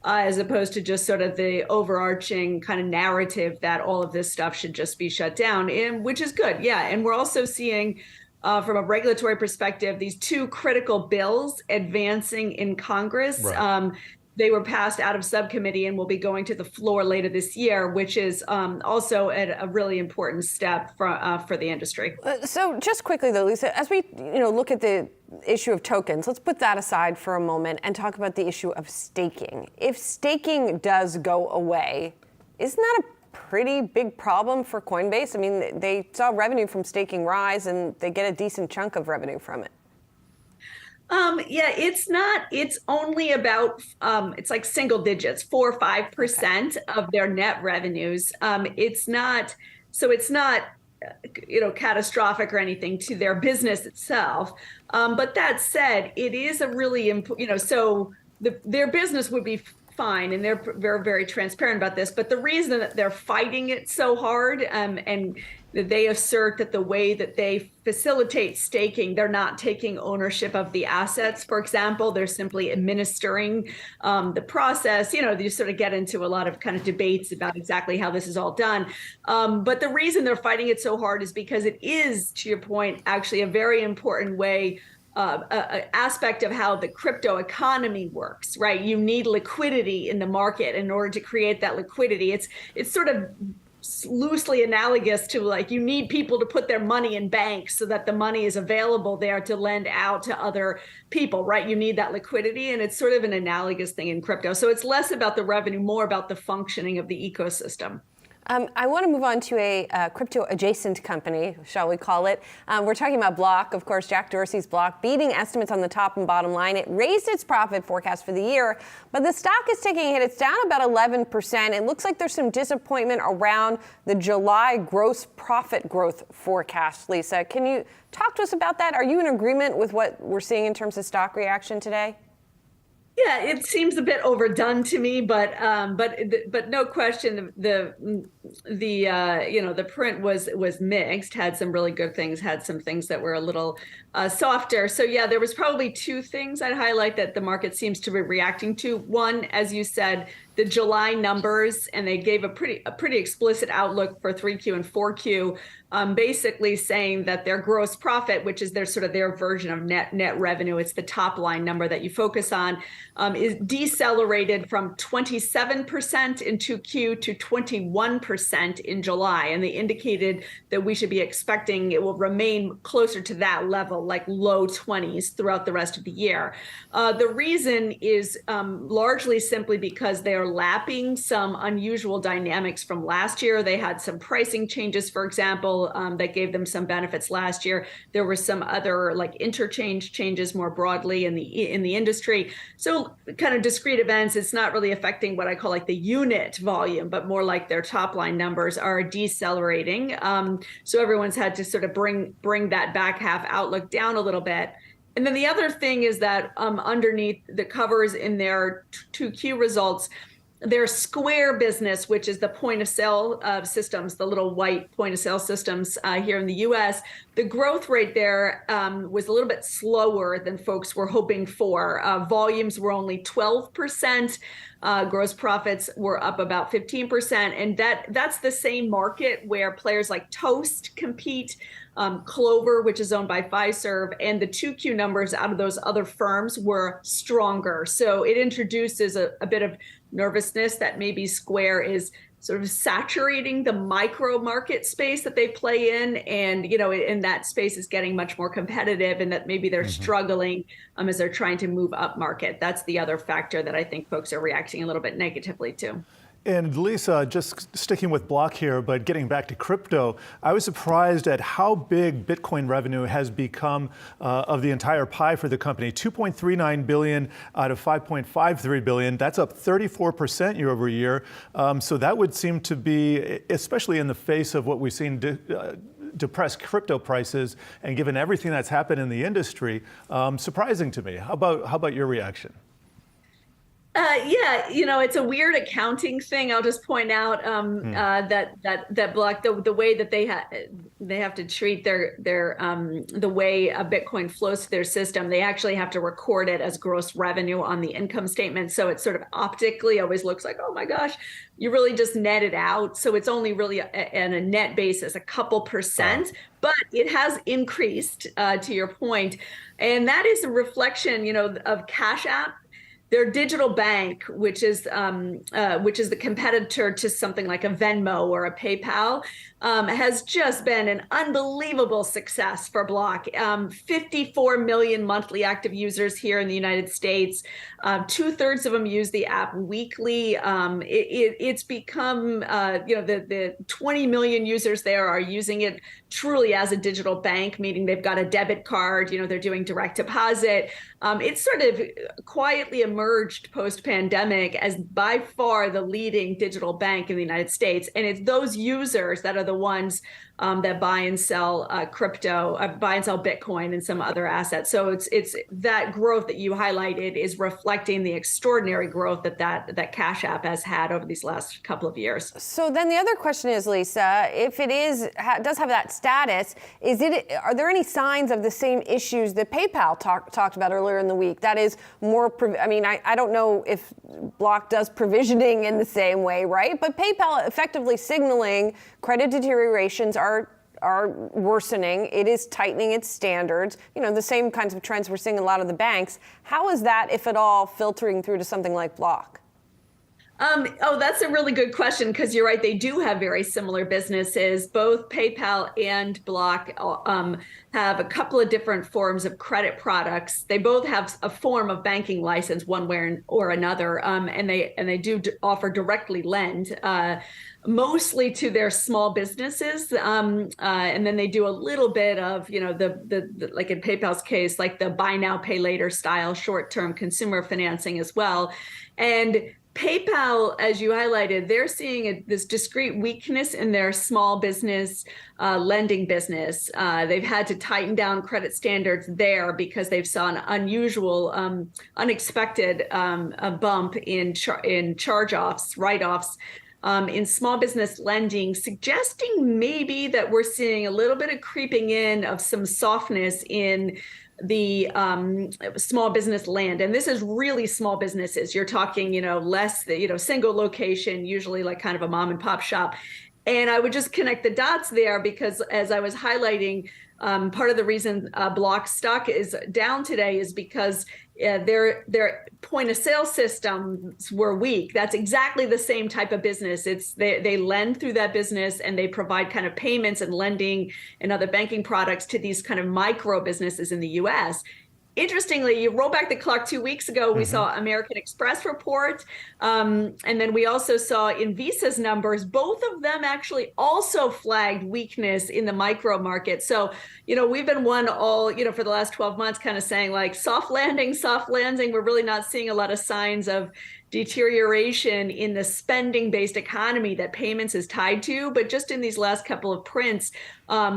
as opposed to just sort of the overarching kind of narrative that all of this stuff should just be shut down, which is good. Yeah. And we're also seeing, from a regulatory perspective, these two critical bills advancing in Congress. Right. They were passed out of subcommittee and will be going to the floor later this year, which is also a really important step for the industry. So just quickly, though, Lisa, as we look at the issue of tokens, let's put that aside for a moment and talk about the issue of staking. If staking does go away, isn't that a pretty big problem for Coinbase? I mean, they saw revenue from staking rise, and they get a decent chunk of revenue from it. Yeah, it's only about, it's like single digits, 4 or 5% of their net revenues. It's not catastrophic or anything to their business itself. But that said, it is a really, so their business would be fine, and they're very, very transparent about this. But the reason that they're fighting it so hard, and they assert that the way that they facilitate staking, they're not taking ownership of the assets, for example. They're simply administering the process. You sort of get into a lot of kind of debates about exactly how this is all done. But the reason they're fighting it so hard is because it is, to your point, actually a very important way, aspect of how the crypto economy works, right? You need liquidity in the market in order to create that liquidity. It's sort of loosely analogous to, like, you need people to put their money in banks so that the money is available there to lend out to other people, right? You need that liquidity, and it's sort of an analogous thing in crypto. So it's less about the revenue, more about the functioning of the ecosystem. I want to move on to a crypto adjacent company, shall we call it. We're talking about Block, of course, Jack Dorsey's Block, beating estimates on the top and bottom line. It raised its profit forecast for the year, but the stock is taking a hit. It's down about 11%. It looks like there's some disappointment around the July gross profit growth forecast. Lisa, can you talk to us about that? Are you in agreement with what we're seeing in terms of stock reaction today? Yeah, it seems a bit overdone to me, but no question, the the print was mixed, had some really good things, had some things that were a little softer. So yeah, there was probably two things I'd highlight that the market seems to be reacting to. One, as you said, the July numbers, and they gave a pretty explicit outlook for 3Q and 4Q, basically saying that their gross profit, which is their version of net revenue, it's the top line number that you focus on, is decelerated from 27% in 2Q to 21% in July. And they indicated that we should be expecting it will remain closer to that level, like low 20s throughout the rest of the year. The reason is largely simply because they are lapping some unusual dynamics from last year. They had some pricing changes, for example, that gave them some benefits last year. There were some other like interchange changes more broadly in the industry. So kind of discrete events, it's not really affecting what I call like the unit volume, but more like their top line numbers are decelerating. So everyone's had to sort of bring that back half outlook down a little bit. And then the other thing is that underneath the covers in their 2Q results, their Square business, which is the point of sale systems, the little white point of sale systems here in the US, the growth rate there was a little bit slower than folks were hoping for. Volumes were only 12%. Gross profits were up about 15%. And that's the same market where players like Toast compete. Clover, which is owned by Fiserv, and the 2Q numbers out of those other firms were stronger. So it introduces a bit of nervousness that maybe Square is sort of saturating the micro market space that they play in. And, in that space is getting much more competitive, and that maybe they're struggling as they're trying to move up market. That's the other factor that I think folks are reacting a little bit negatively to. And Lisa, just sticking with Block here, but getting back to crypto, I was surprised at how big Bitcoin revenue has become of the entire pie for the company. $2.39 billion out of $5.53 billion. That's up 34% year over year. So that would seem to be, especially in the face of what we've seen depressed crypto prices, and given everything that's happened in the industry, surprising to me. How about your reaction? Yeah, it's a weird accounting thing. I'll just point out that Block, the way that they have to treat their the way a Bitcoin flows through their system, they actually have to record it as gross revenue on the income statement. So it sort of optically always looks like, oh my gosh, you really just net it out. So it's only really on a net basis, a couple percent, but it has increased to your point, and that is a reflection, of Cash App. Their digital bank, which is the competitor to something like a Venmo or a PayPal, has just been an unbelievable success for Block. 54 million monthly active users here in the United States. 2/3 of them use the app weekly. It's become, the 20 million users there are using it truly as a digital bank, meaning they've got a debit card, they're doing direct deposit. It's sort of quietly emerged post-pandemic as by far the leading digital bank in the United States. And it's those users that are the ones that buy and sell crypto, buy and sell Bitcoin and some other assets. So it's that growth that you highlighted is reflecting the extraordinary growth that Cash App has had over these last couple of years. So then the other question is, Lisa, if it does have that status, are there any signs of the same issues that PayPal talked about earlier in the week? That is more, I don't know if Block does provisioning in the same way, right? But PayPal effectively signaling credit deteriorations are worsening. It is tightening its standards. The same kinds of trends we're seeing in a lot of the banks. How is that, if at all, filtering through to something like Block? That's a really good question, because you're right. They do have very similar businesses. Both PayPal and Block have a couple of different forms of credit products. They both have a form of banking license, one way or another, and they do offer directly lend, mostly to their small businesses, and then they do a little bit of, the like in PayPal's case, like the buy now, pay later style short-term consumer financing as well. And PayPal, as you highlighted, they're seeing this discrete weakness in their small business lending business. They've had to tighten down credit standards there because they've saw an unusual, unexpected bump in charge-offs, write-offs. in small business lending, suggesting maybe that we're seeing a little bit of creeping in of some softness in the small business land. And this is really small businesses. You're talking, less, single location, usually like kind of a mom and pop shop. And I would just connect the dots there because as I was highlighting, part of the reason Block stock is down today is because their point of sale systems were weak. That's exactly the same type of business. They lend through that business and they provide kind of payments and lending and other banking products to these kind of micro businesses in the US. Interestingly, you roll back the clock 2 weeks ago, we saw American Express report, and then we also saw in Visa's numbers, both of them actually also flagged weakness in the micro market. So, we've been one all, for the last 12 months kind of saying like soft landing. We're really not seeing a lot of signs of deterioration in the spending-based economy that payments is tied to. But just in these last couple of prints,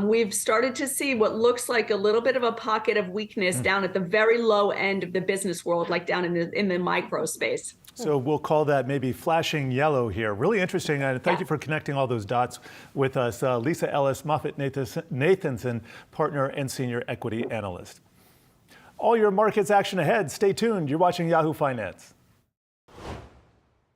we've started to see what looks like a little bit of a pocket of weakness down at the very low end of the business world, like down in the micro space. So we'll call that maybe flashing yellow here. Really interesting. And thank you for connecting all those dots with us. Lisa Ellis, Moffett-Nathanson, partner and senior equity analyst. All your markets action ahead. Stay tuned. You're watching Yahoo Finance.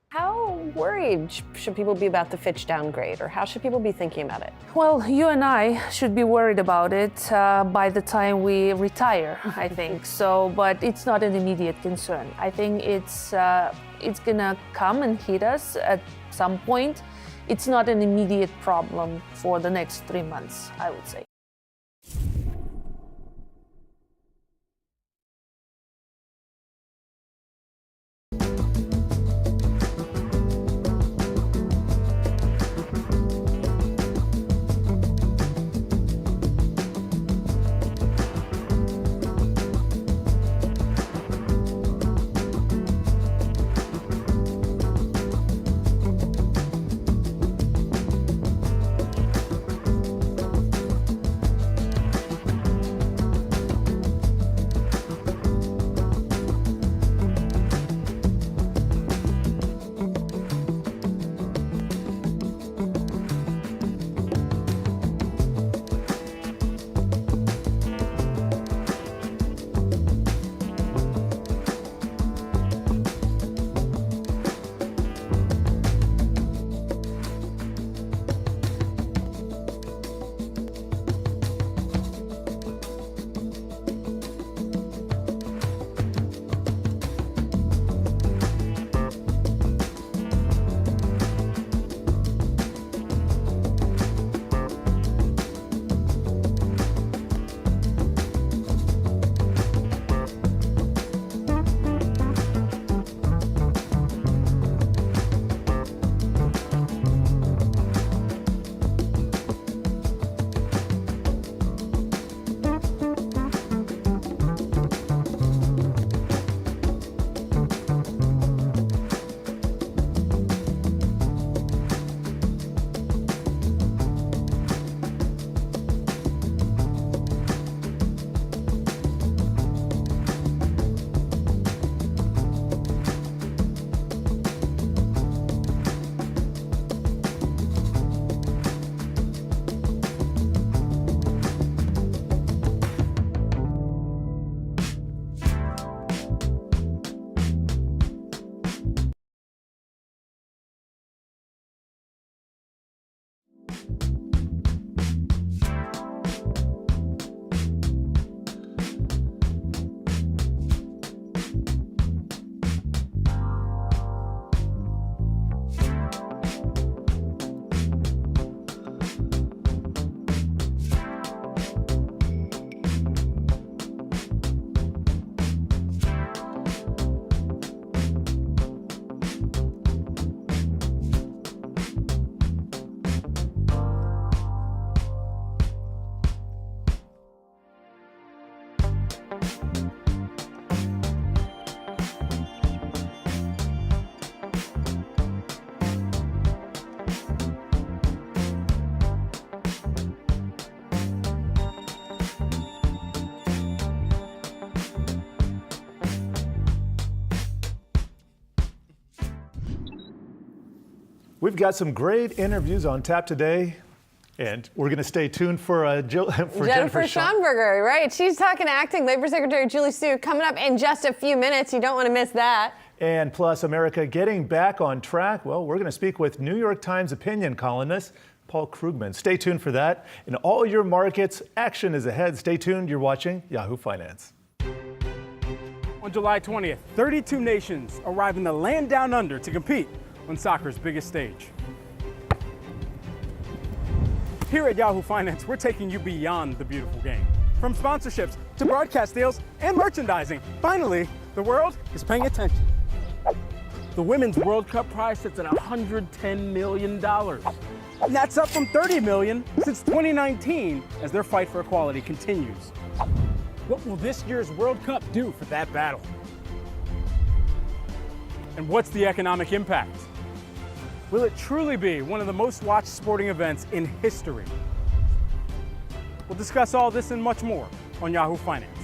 How worried should people be about the Fitch downgrade, or how should people be thinking about it? Well, you and I should be worried about it by the time we retire, I think. So, but it's not an immediate concern. I think it's gonna come and hit us at some point. It's not an immediate problem for the next 3 months, I would say. We've got some great interviews on tap today, and we're going to stay tuned for Jennifer Schonberger, right? She's talking to Acting Labor Secretary Julie Su coming up in just a few minutes. You don't want to miss that. And plus, America getting back on track. Well, we're going to speak with New York Times opinion columnist Paul Krugman. Stay tuned for that. In all your markets, action is ahead. Stay tuned. You're watching Yahoo Finance. On July 20th, 32 nations arrive in the land down under to compete on soccer's biggest stage. Here at Yahoo Finance, we're taking you beyond the beautiful game. From sponsorships to broadcast deals and merchandising, finally, the world is paying attention. The Women's World Cup prize sits at $110 million. And that's up from $30 million since 2019 as their fight for equality continues. What will this year's World Cup do for that battle? And what's the economic impact? Will it truly be one of the most watched sporting events in history? We'll discuss all this and much more on Yahoo Finance.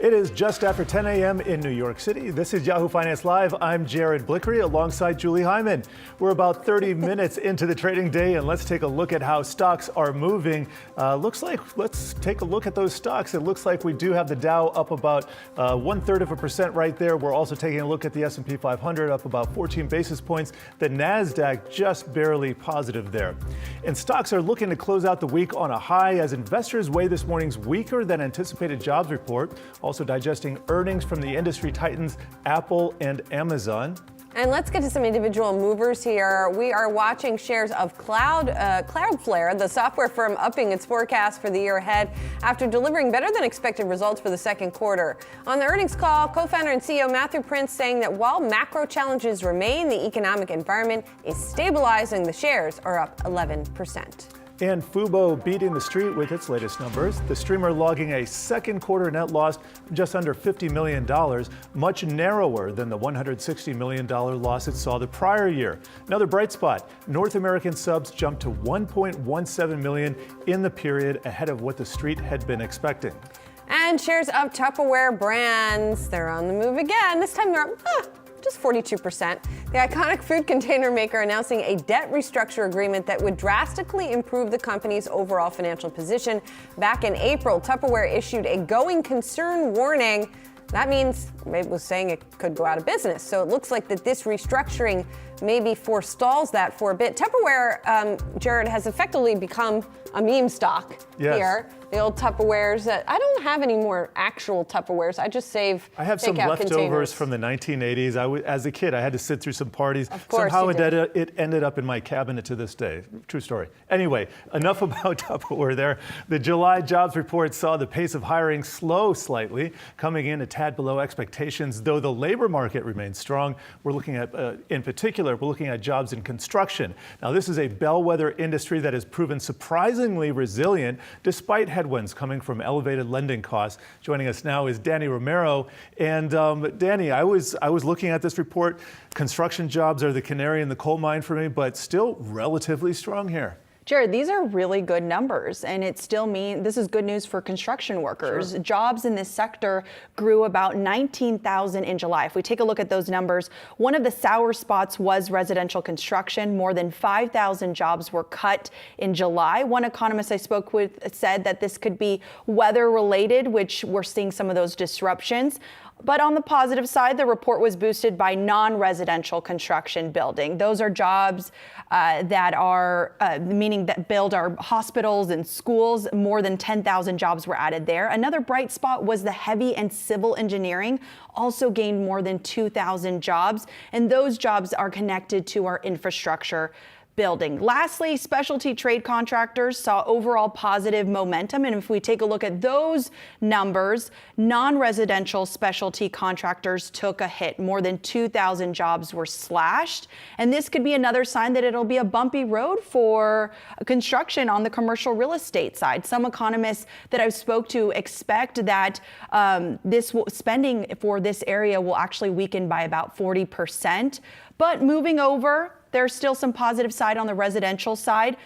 It is just after 10 a.m. in New York City. This is Yahoo Finance Live. I'm Jared Blickery alongside Julie Hyman. We're about 30 minutes into the trading day, and let's take a look at how stocks are moving. Let's take a look at those stocks. It looks like we do have the Dow up about 0.33% right there. We're also taking a look at the S&P 500 up about 14 basis points. The Nasdaq just barely positive there. And stocks are looking to close out the week on a high as investors weigh this morning's weaker than anticipated jobs report. Also also digesting earnings from the industry titans Apple and Amazon. And let's get to some individual movers here. We are watching shares of Cloudflare, the software firm upping its forecast for the year ahead after delivering better than expected results for the second quarter. On the earnings call, co-founder and CEO Matthew Prince saying that while macro challenges remain, the economic environment is stabilizing. The shares are up 11%. And Fubo beating the street with its latest numbers. The streamer logging a second quarter net loss of just under $50 million, much narrower than the $160 million loss it saw the prior year. Another bright spot, North American subs jumped to 1.17 million in the period, ahead of what the street had been expecting. And shares of Tupperware brands, they're on the move again. This time they're up just 42%. The iconic food container maker announcing a debt restructure agreement that would drastically improve the company's overall financial position. Back in April, Tupperware issued a going concern warning. That means it was saying it could go out of business. So it looks like that this restructuring maybe forestalls that for a bit. Tupperware, Jared, has effectively become a meme stock here. The old Tupperwares. I don't have any more actual Tupperwares. I just save I have some leftovers containers from the 1980s. As a kid, I had to sit through some parties. Of course Somehow you did. it ended up in my cabinet to this day. True story. Anyway, enough about Tupperware there. The July jobs report saw the pace of hiring slow slightly, coming in a tad below expectations, though the labor market remains strong. We're looking at, in particular, we're looking at jobs in construction. Now, this is a bellwether industry that has proven surprisingly resilient despite headwinds coming from elevated lending costs. Joining us now is Danny Romero. And Danny, I was looking at this report. Construction jobs are the canary in the coal mine for me, but still relatively strong here. Jared, these are really good numbers, and it still means this is good news for construction workers. Sure. Jobs in this sector grew about 19,000 in July. If we take a look at those numbers, one of the sour spots was residential construction. More than 5,000 jobs were cut in July. One economist I spoke with said that this could be weather related, which we're seeing some of those disruptions. But on the positive side, the report was boosted by non-residential construction building. Those are jobs that are, meaning that build our hospitals and schools. More than 10,000 jobs were added there. Another bright spot was the heavy and civil engineering, also gained more than 2,000 jobs. And those jobs are connected to our infrastructure building. Lastly, specialty trade contractors saw overall positive momentum. And if we take a look at those numbers, non-residential specialty contractors took a hit. More than 2,000 jobs were slashed. And this could be another sign that it'll be a bumpy road for construction on the commercial real estate side. Some economists that I've spoke to expect that spending for this area will actually weaken by about 40%. But moving over, there's still some positive side on the residential side.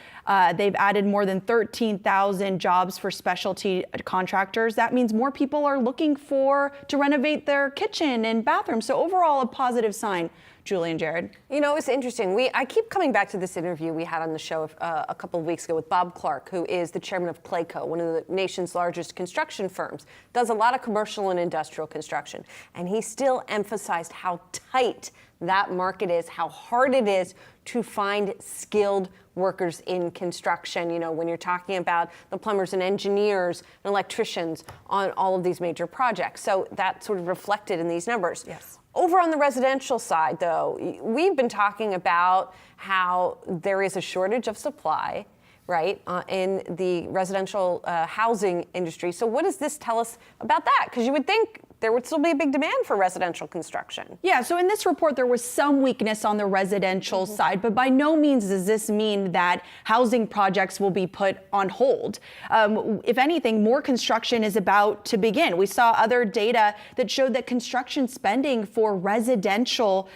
They've added more than 13,000 jobs for specialty contractors. That means more people are looking to renovate their kitchen and bathroom. So overall, a positive sign. Julie and Jared. You know, it's interesting. I keep coming back to this interview we had on the show a couple of weeks ago with Bob Clark, who is the chairman of Clayco, one of the nation's largest construction firms, does a lot of commercial and industrial construction. And he still emphasized how tight that market is, how hard it is to find skilled workers in construction. You know, when you're talking about the plumbers and engineers and electricians on all of these major projects. So that's sort of reflected in these numbers. Yes. Over on the residential side, though, we've been talking about how there is a shortage of supply, right, in the residential housing industry. So what does this tell us about that? Because you would think there would still be a big demand for residential construction. Yeah, so in this report, there was some weakness on the residential side, but by no means does this mean that housing projects will be put on hold. If anything, more construction is about to begin. We saw other data that showed that construction spending for residential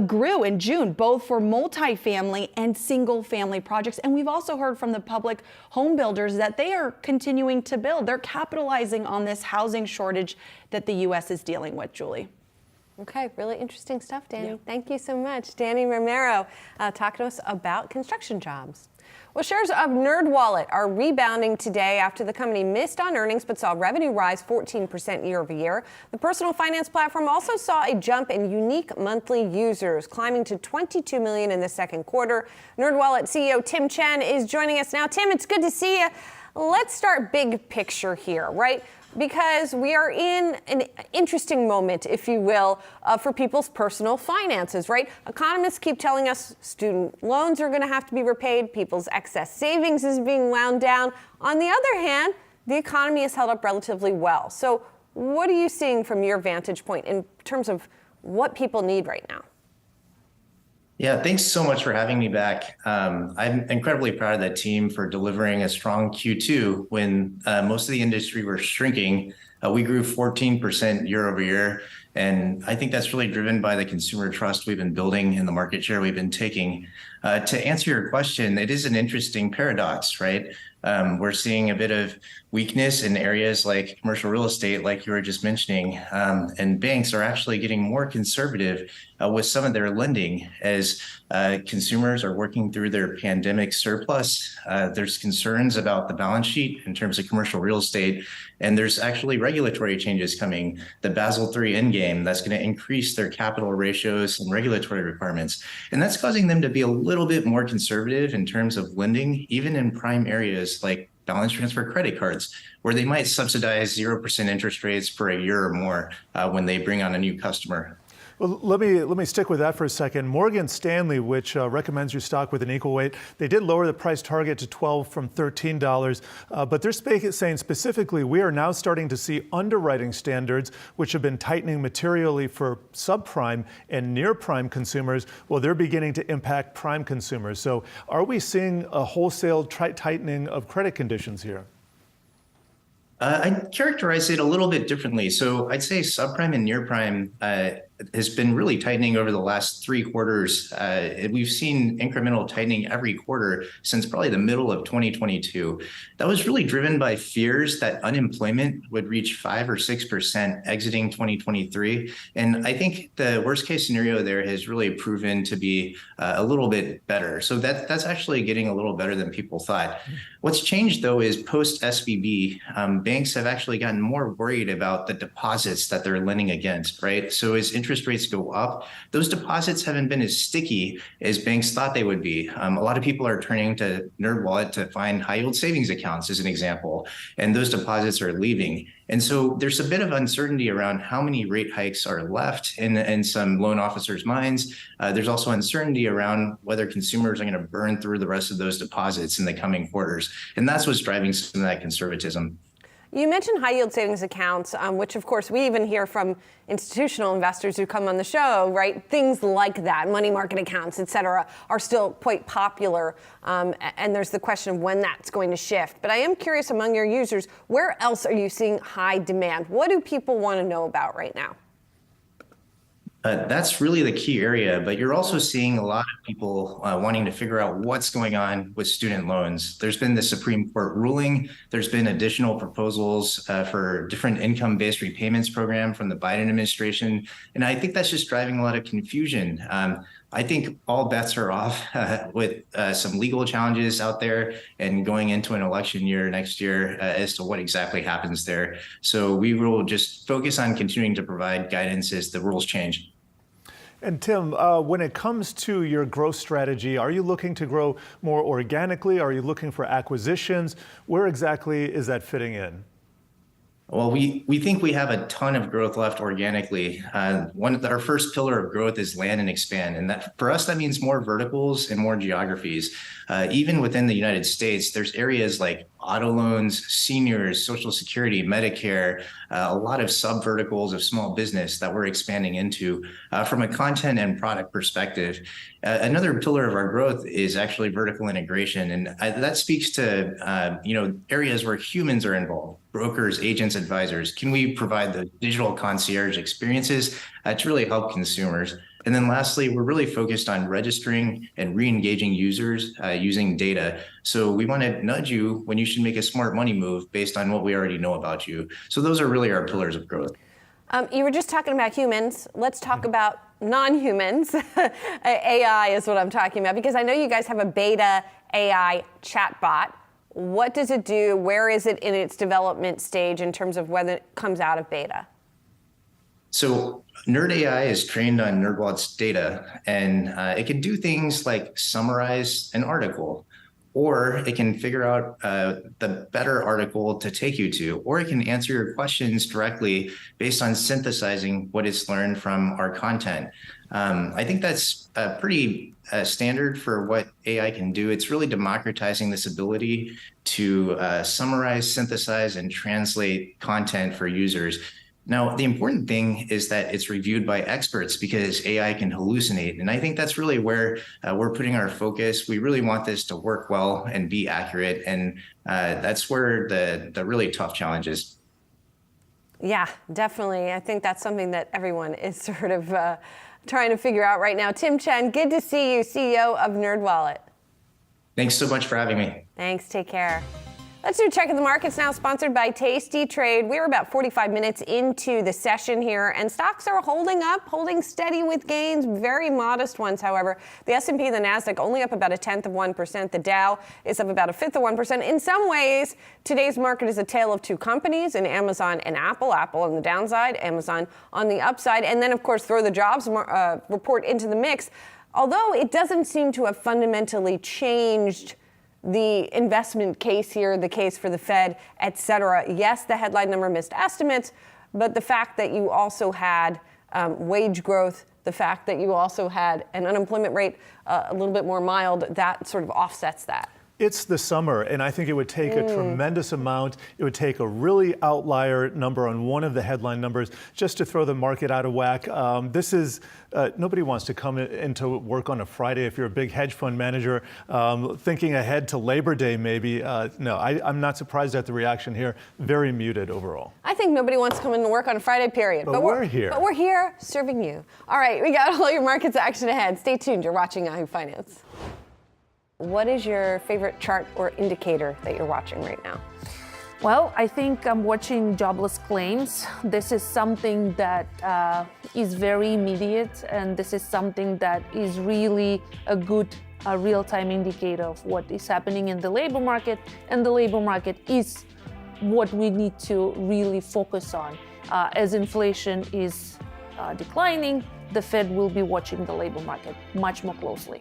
grew in June, both for multifamily and single family projects. And we've also heard from the public home builders that they are continuing to build. They're capitalizing on this housing shortage that the U.S. is dealing with, Julie. Okay, really interesting stuff, Danny. Yeah. Thank you so much. Danny Romero talking to us about construction jobs. Well, shares of NerdWallet are rebounding today after the company missed on earnings but saw revenue rise 14% year over year. The personal finance platform also saw a jump in unique monthly users, climbing to 22 million in the second quarter. NerdWallet CEO Tim Chen is joining us now. Tim, it's good to see you. Let's start big picture here, right? because we are in an interesting moment, if you will, for people's personal finances, right? Economists keep telling us student loans are going to have to be repaid, people's excess savings is being wound down. On the other hand, the economy has held up relatively well. So what are you seeing from your vantage point in terms of what people need right now? Yeah, thanks so much for having me back. I'm incredibly proud of the team for delivering a strong Q2 when most of the industry were shrinking. We grew 14% year over year. And I think that's really driven by the consumer trust we've been building and the market share we've been taking. To answer your question, it is an interesting paradox, right? We're seeing a bit of weakness in areas like commercial real estate, like you were just mentioning, and banks are actually getting more conservative with some of their lending as consumers are working through their pandemic surplus. There's concerns about the balance sheet in terms of commercial real estate, and there's actually regulatory changes coming. The Basel III endgame, that's going to increase their capital ratios and regulatory requirements. And that's causing them to be a little bit more conservative in terms of lending, even in prime areas like balance transfer credit cards, where they might subsidize 0% interest rates for a year or more when they bring on a new customer. Well, let me stick with that for a second. Morgan Stanley, which recommends your stock with an equal weight, they did lower the price target to $12 from $13, but they're saying specifically we are now starting to see underwriting standards which have been tightening materially for subprime and near prime consumers. Well, they're beginning to impact prime consumers. So are we seeing a wholesale tightening of credit conditions here? I'd characterize it a little bit differently. So I'd say subprime and near prime has been really tightening over the last 3 quarters. We've seen incremental tightening every quarter since probably the middle of 2022. That was really driven by fears that unemployment would reach 5 or 6% exiting 2023. And I think the worst case scenario there has really proven to be a little bit better. So that's actually getting a little better than people thought. What's changed, though, is post SVB, banks have actually gotten more worried about the deposits that they're lending against, right? So as interest rates go up, those deposits haven't been as sticky as banks thought they would be. A lot of people are turning to NerdWallet to find high yield savings accounts, as an example, and those deposits are leaving. And so there's a bit of uncertainty around how many rate hikes are left in some loan officers' minds. There's also uncertainty around whether consumers are going to burn through the rest of those deposits in the coming quarters. And that's what's driving some of that conservatism. You mentioned high yield savings accounts, which of course we even hear from institutional investors who come on the show, right? Things like that, money market accounts, et cetera, are still quite popular. And there's the question of when that's going to shift. But I am curious, among your users, where else are you seeing high demand? What do people want to know about right now? That's really the key area, but you're also seeing a lot of people wanting to figure out what's going on with student loans. There's been the Supreme Court ruling. There's been additional proposals for different income-based repayments program from the Biden administration. And I think that's just driving a lot of confusion. I think all bets are off with some legal challenges out there and going into an election year next year as to what exactly happens there. So we will just focus on continuing to provide guidance as the rules change. And Tim, when it comes to your growth strategy, are you looking to grow more organically? Are you looking for acquisitions? Where exactly is that fitting in? Well, we think we have a ton of growth left organically. Our first pillar of growth is land and expand. And that for us, that means more verticals and more geographies. Even within the United States, there's areas like auto loans, seniors, Social Security, Medicare, a lot of sub-verticals of small business that we're expanding into from a content and product perspective. Another pillar of our growth is actually vertical integration. And that speaks to areas where humans are involved, brokers, agents, advisors. Can we provide the digital concierge experiences to really help consumers? And then lastly, we're really focused on registering and re-engaging users using data. So we want to nudge you when you should make a smart money move based on what we already know about you. So those are really our pillars of growth. You were just talking about humans. Let's talk about non-humans. AI is what I'm talking about, because I know you guys have a beta AI chatbot. What does it do? Where is it in its development stage in terms of when it comes out of beta? So Nerd AI is trained on NerdWallet's data, and it can do things like summarize an article or it can figure out the better article to take you to, or it can answer your questions directly based on synthesizing what it's learned from our content. I think that's pretty standard for what AI can do. It's really democratizing this ability to summarize, synthesize, and translate content for users. Now, the important thing is that it's reviewed by experts because AI can hallucinate. And I think that's really where we're putting our focus. We really want this to work well and be accurate. And that's where the really tough challenge is. Yeah, definitely. I think that's something that everyone is sort of trying to figure out right now. Tim Chen, good to see you, CEO of NerdWallet. Thanks so much for having me. Thanks. Take care. Let's do a check of the markets now, sponsored by Tasty Trade. We're about 45 minutes into the session here, and stocks are holding up, holding steady with gains, very modest ones, however. The S&P and the Nasdaq only up about 1/10%. The Dow is up about 1/5 of 1%. In some ways, today's market is a tale of two companies, in Amazon and Apple. Apple on the downside, Amazon on the upside. And then, of course, throw the jobs report into the mix. Although it doesn't seem to have fundamentally changed the investment case here, the case for the Fed, et cetera. Yes, the headline number missed estimates, but the fact that you also had wage growth, the fact that you also had an unemployment rate a little bit more mild, that sort of offsets that. It's the summer, and I think it would take a tremendous amount. It would take a really outlier number on one of the headline numbers just to throw the market out of whack. This is, nobody wants to come into work on a Friday if you're a big hedge fund manager, thinking ahead to Labor Day maybe. No, I'm not surprised at the reaction here. Very muted overall. I think nobody wants to come into work on a Friday, period. But we're here. But we're here serving you. All right, we got all your markets action ahead. Stay tuned. You're watching Yahoo Finance. What is your favorite chart or indicator that you're watching right now? Well, I think I'm watching jobless claims. This is something that is very immediate, and this is something that is really a good real-time indicator of what is happening in the labor market, and the labor market is what we need to really focus on. As inflation is declining, the Fed will be watching the labor market much more closely.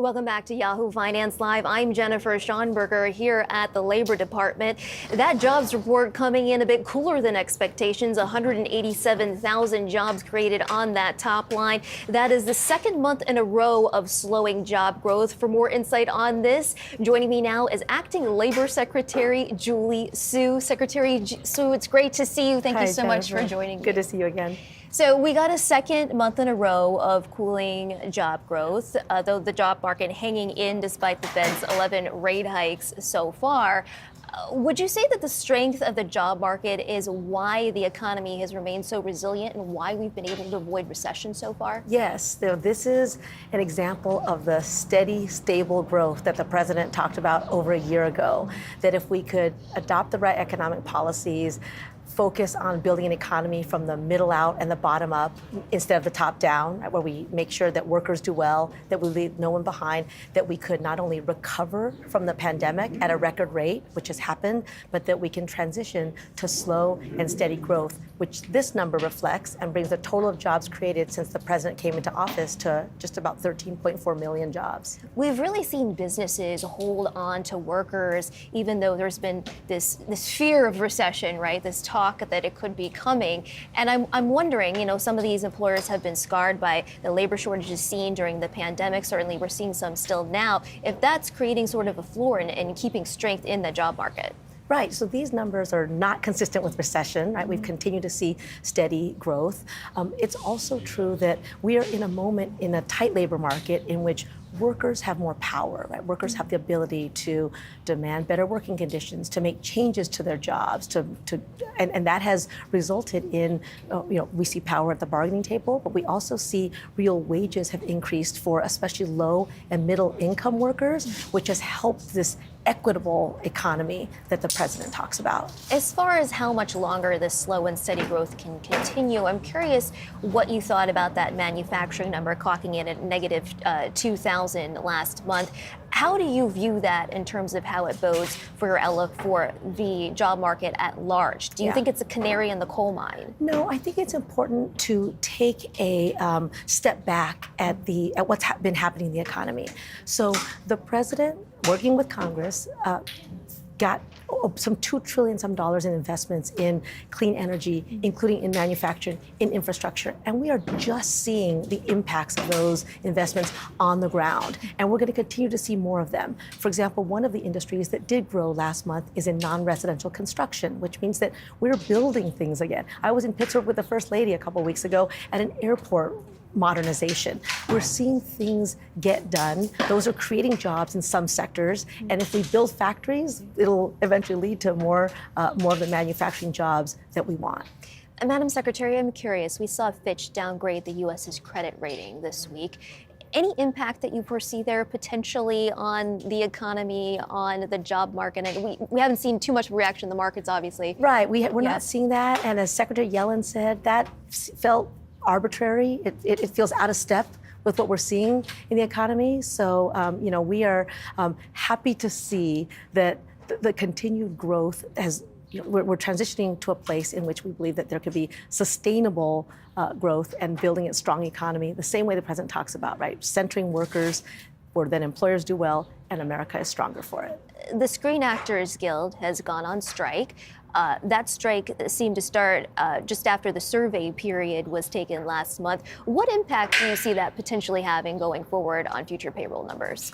Welcome back to Yahoo Finance Live. I'm Jennifer Schonberger here at the Labor Department. That jobs report coming in a bit cooler than expectations. 187,000 jobs created on that top line. That is the second month in a row of slowing job growth. For more insight on this, joining me now is Acting Labor Secretary Julie Su. Secretary Su, it's great to see you. Thank you so much for joining me. Good to see you again. So we got a second month in a row of cooling job growth, though the job market hanging in despite the Fed's 11 rate hikes so far. Would you say that the strength of the job market is why the economy has remained so resilient and why we've been able to avoid recession so far? Yes, this is an example of the steady, stable growth that the president talked about over a year ago, that if we could adopt the right economic policies, focus on building an economy from the middle out and the bottom up instead of the top down, where we make sure that workers do well, that we leave no one behind, that we could not only recover from the pandemic at a record rate, which has happened, but that we can transition to slow and steady growth, which this number reflects and brings the total of jobs created since the president came into office to just about 13.4 million jobs. We've really seen businesses hold on to workers, even though there's been this fear of recession, right? This talk that it could be coming. And I'm wondering, some of these employers have been scarred by the labor shortages seen during the pandemic. Certainly we're seeing some still now. If that's creating sort of a floor and keeping strength in the job market. Right, so these numbers are not consistent with recession, right? We've continued to see steady growth. It's also true that we are in a moment in a tight labor market in which workers have more power, right? Workers have the ability to demand better working conditions, to make changes to their jobs, and that has resulted in, we see power at the bargaining table, but we also see real wages have increased for especially low and middle income workers, which has helped this equitable economy that the president talks about. As far as how much longer this slow and steady growth can continue, I'm curious what you thought about that manufacturing number clocking in at negative 2,000 last month. How do you view that in terms of how it bodes for your outlook for the job market at large? Do you think it's a canary in the coal mine? No, I think it's important to take a step back at what's been happening in the economy. So the president, working with Congress, got some $2 trillion in investments in clean energy, including in manufacturing, in infrastructure. And we are just seeing the impacts of those investments on the ground. And we're going to continue to see more of them. For example, one of the industries that did grow last month is in non-residential construction, which means that we're building things again. I was in Pittsburgh with the First Lady a couple of weeks ago at an airport modernization. We're seeing things get done. Those are creating jobs in some sectors. And if we build factories, it'll eventually lead to more of the manufacturing jobs that we want. Madam Secretary, I'm curious. We saw Fitch downgrade the U.S.'s credit rating this week. Any impact that you foresee there potentially on the economy, on the job market? And we haven't seen too much reaction in the markets, obviously. Right, we're not seeing that. And as Secretary Yellen said, that felt arbitrary. It feels out of step with what we're seeing in the economy. So, we are happy to see that the continued growth has. We're transitioning to a place in which we believe that there could be sustainable growth and building a strong economy, the same way the president talks about, right? Centering workers, where then employers do well, and America is stronger for it. The Screen Actors Guild has gone on strike. That strike seemed to start just after the survey period was taken last month. What impact do you see that potentially having going forward on future payroll numbers?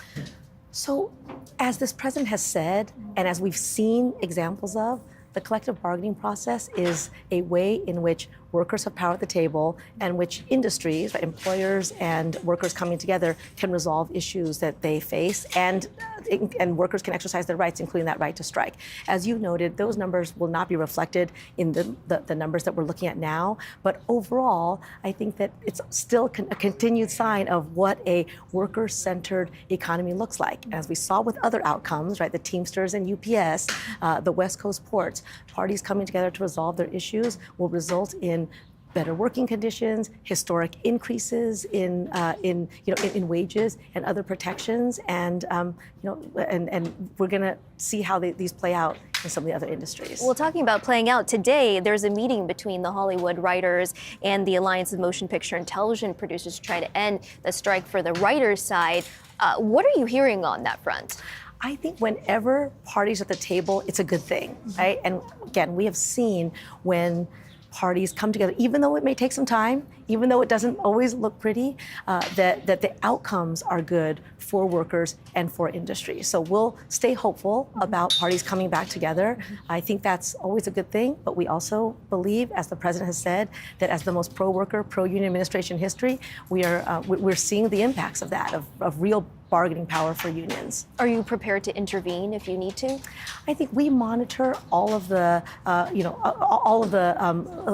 So, as this president has said, and as we've seen examples of, the collective bargaining process is a way in which workers have power at the table and which industries, employers and workers coming together can resolve issues that they face and workers can exercise their rights, including that right to strike. As you noted, those numbers will not be reflected in the numbers that we're looking at now. But overall, I think that it's still a continued sign of what a worker-centered economy looks like. As we saw with other outcomes, right, the Teamsters and UPS, the West Coast ports, parties coming together to resolve their issues will result in better working conditions, historic increases in wages and other protections, and we're going to see how these play out in some of the other industries. Well, talking about playing out, today there's a meeting between the Hollywood writers and the Alliance of Motion Picture and Television Producers to try to end the strike for the writers' side. What are you hearing on that front? I think whenever parties at the table, it's a good thing, right? And again, we have seen when parties come together, even though it may take some time, even though it doesn't always look pretty, that the outcomes are good for workers and for industry. So we'll stay hopeful about parties coming back together. I think that's always a good thing, but we also believe, as the president has said, that as the most pro-worker, pro-union administration in history, we're seeing the impacts of that, of real bargaining power for unions. Are you prepared to intervene if you need to? I think we monitor all of the,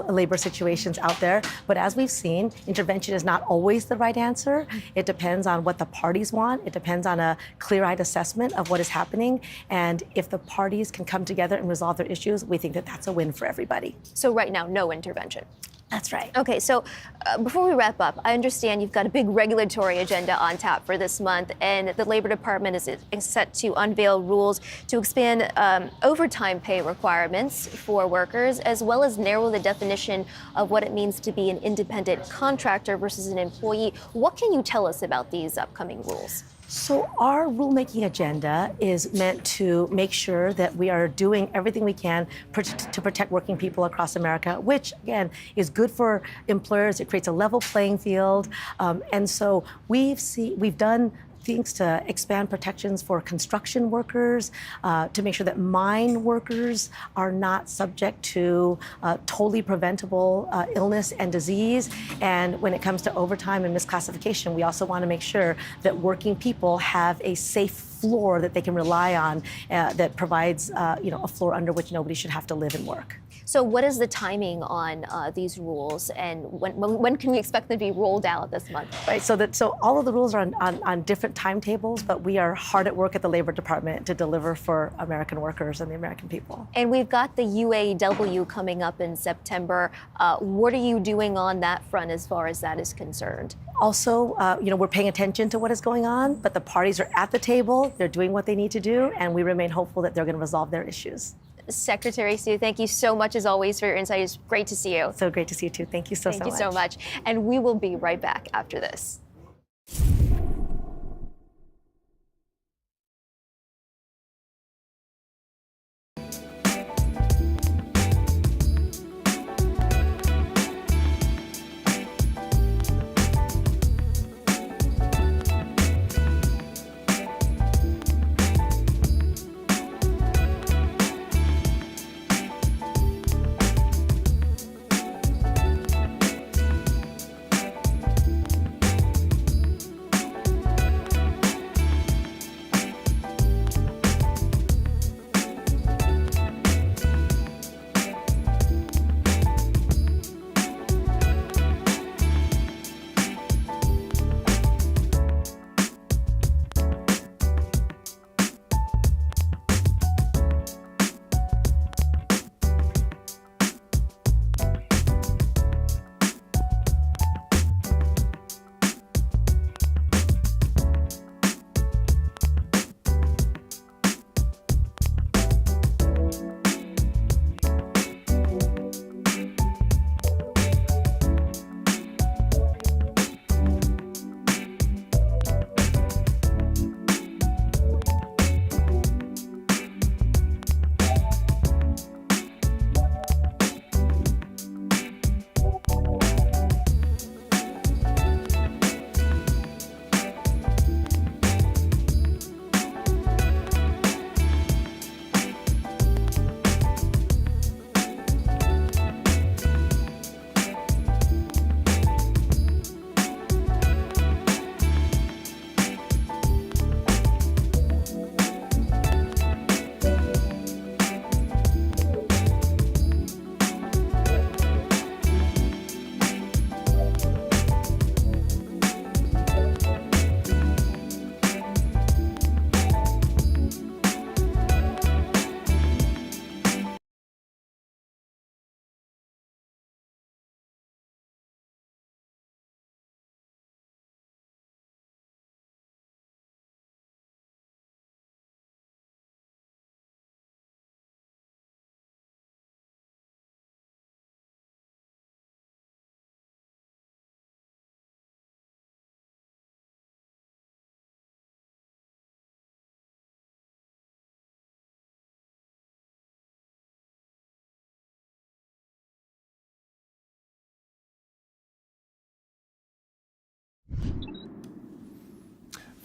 labor situations out there. But as we've seen, intervention is not always the right answer. It depends on what the parties want. It depends on a clear-eyed assessment of what is happening. And if the parties can come together and resolve their issues, we think that that's a win for everybody. So right now, no intervention. That's right. Okay, so before we wrap up, I understand you've got a big regulatory agenda on tap for this month, and the Labor Department is set to unveil rules to expand overtime pay requirements for workers, as well as narrow the definition of what it means to be an independent contractor versus an employee. What can you tell us about these upcoming rules? So our rulemaking agenda is meant to make sure that we are doing everything we can to protect working people across America, which, again, is good for employers. It creates a level playing field. And so we've done things to expand protections for construction workers, to make sure that mine workers are not subject to totally preventable illness and disease. And when it comes to overtime and misclassification, we also want to make sure that working people have a safe floor that they can rely on, that provides a floor under which nobody should have to live and work. So what is the timing on these rules, and when can we expect them to be rolled out this month? Right, so all of the rules are on different timetables, but we are hard at work at the Labor Department to deliver for American workers and the American people. And we've got the UAW coming up in September. What are you doing on that front as far as that is concerned? Also, we're paying attention to what is going on, but the parties are at the table, they're doing what they need to do, and we remain hopeful that they're going to resolve their issues. Secretary Sue, thank you so much as always for your insight. It's great to see you. So great to see you too. Thank you so much. Thank you so much. And we will be right back after this.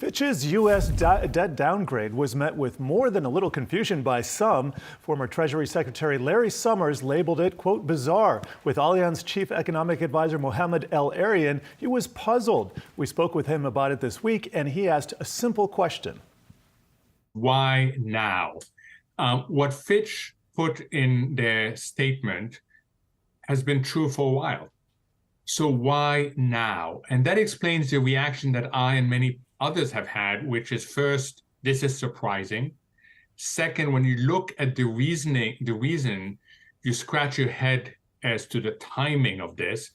Fitch's U.S. debt downgrade was met with more than a little confusion by some. Former Treasury Secretary Larry Summers labeled it, quote, bizarre. With Allianz Chief Economic Advisor Mohamed El-Erian, he was puzzled. We spoke with him about it this week, and he asked a simple question. Why now? What Fitch put in their statement has been true for a while. So why now? And that explains the reaction that I and many others have had, which is first, this is surprising. Second, when you look at the reason, you scratch your head as to the timing of this.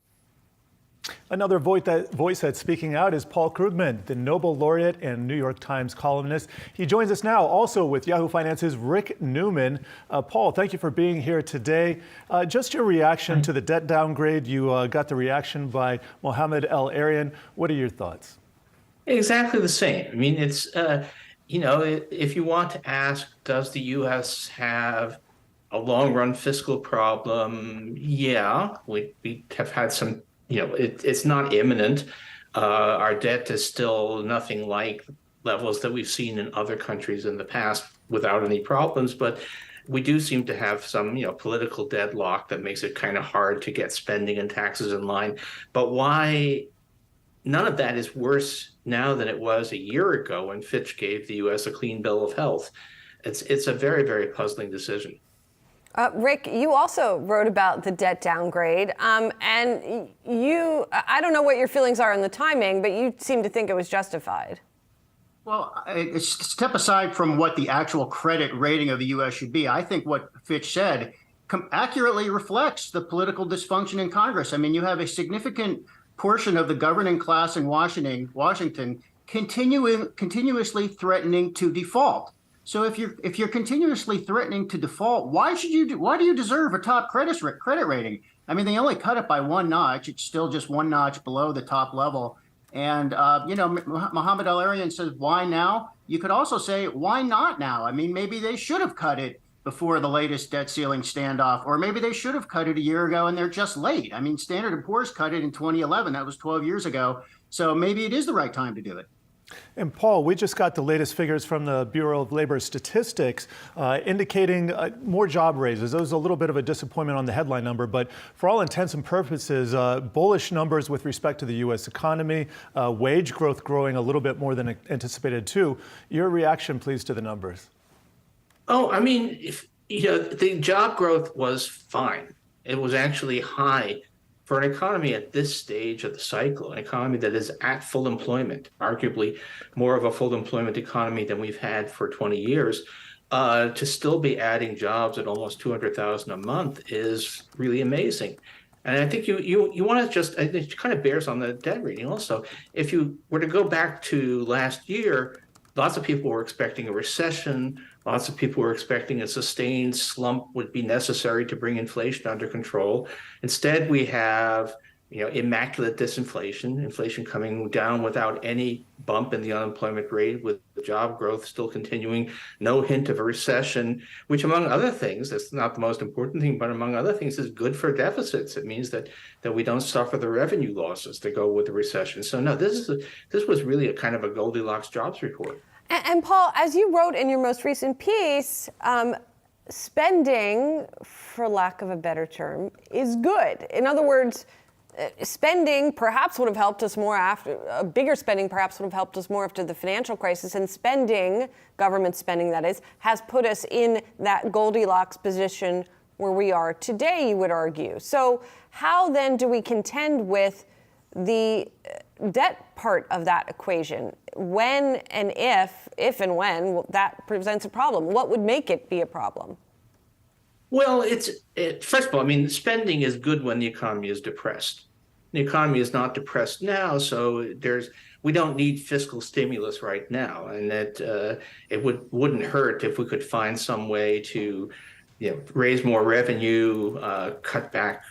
Another voice that's speaking out is Paul Krugman, the Nobel laureate and New York Times columnist. He joins us now also with Yahoo Finance's Rick Newman. Paul, thank you for being here today. Just your reaction to the debt downgrade. You got the reaction by Mohamed El-Erian. What are your thoughts? Exactly the same. I mean, it's, if you want to ask, does the U.S. have a long-run fiscal problem? Yeah, we have had some. It's not imminent. Our debt is still nothing like levels that we've seen in other countries in the past without any problems. But we do seem to have some, political deadlock that makes it kind of hard to get spending and taxes in line. But why none of that is worse now than it was a year ago when Fitch gave the U.S. a clean bill of health? It's a very, very puzzling decision. Rick, you also wrote about the debt downgrade, and I don't know what your feelings are on the timing, but you seem to think it was justified. Well, step aside from what the actual credit rating of the U.S. should be. I think what Fitch said accurately reflects the political dysfunction in Congress. I mean, you have a significant portion of the governing class in Washington continuously threatening to default. So if you're continuously threatening to default, why do you deserve a top credit rating? I mean, they only cut it by one notch. It's still just one notch below the top level. And Mohamed El-Erian says, why now? You could also say, why not now? I mean, maybe they should have cut it before the latest debt ceiling standoff, or maybe they should have cut it a year ago and they're just late. I mean, Standard & Poor's cut it in 2011. That was 12 years ago. So maybe it is the right time to do it. And Paul, we just got the latest figures from the Bureau of Labor Statistics indicating more job raises. It was a little bit of a disappointment on the headline number, but for all intents and purposes, bullish numbers with respect to the U.S. economy, wage growth growing a little bit more than anticipated too. Your reaction, please, to the numbers. Oh, I mean, the job growth was fine. It was actually high. For an economy at this stage of the cycle, an economy that is at full employment, arguably more of a full employment economy than we've had for 20 years, to still be adding jobs at almost 200,000 a month is really amazing. And I think you want to it kind of bears on the debt rating also. If you were to go back to last year, lots of people were expecting a recession. Lots of people were expecting a sustained slump would be necessary to bring inflation under control. Instead, we have, immaculate disinflation, inflation coming down without any bump in the unemployment rate, with the job growth still continuing, no hint of a recession, which, among other things, that's not the most important thing, but among other things, is good for deficits. It means that we don't suffer the revenue losses that go with the recession. So no, this was really a kind of a Goldilocks jobs report. And Paul, as you wrote in your most recent piece, spending, for lack of a better term, is good. In other words, spending perhaps would have helped us more bigger spending perhaps would have helped us more after the financial crisis, and spending, government spending that is, has put us in that Goldilocks position where we are today, you would argue. So how then do we contend with the debt part of that equation? When and if and when that presents a problem? What would make it be a problem? Well, first of all, I mean, spending is good when the economy is depressed. The economy is not depressed now, so we don't need fiscal stimulus right now, and that it wouldn't hurt if we could find some way to, raise more revenue, cut back.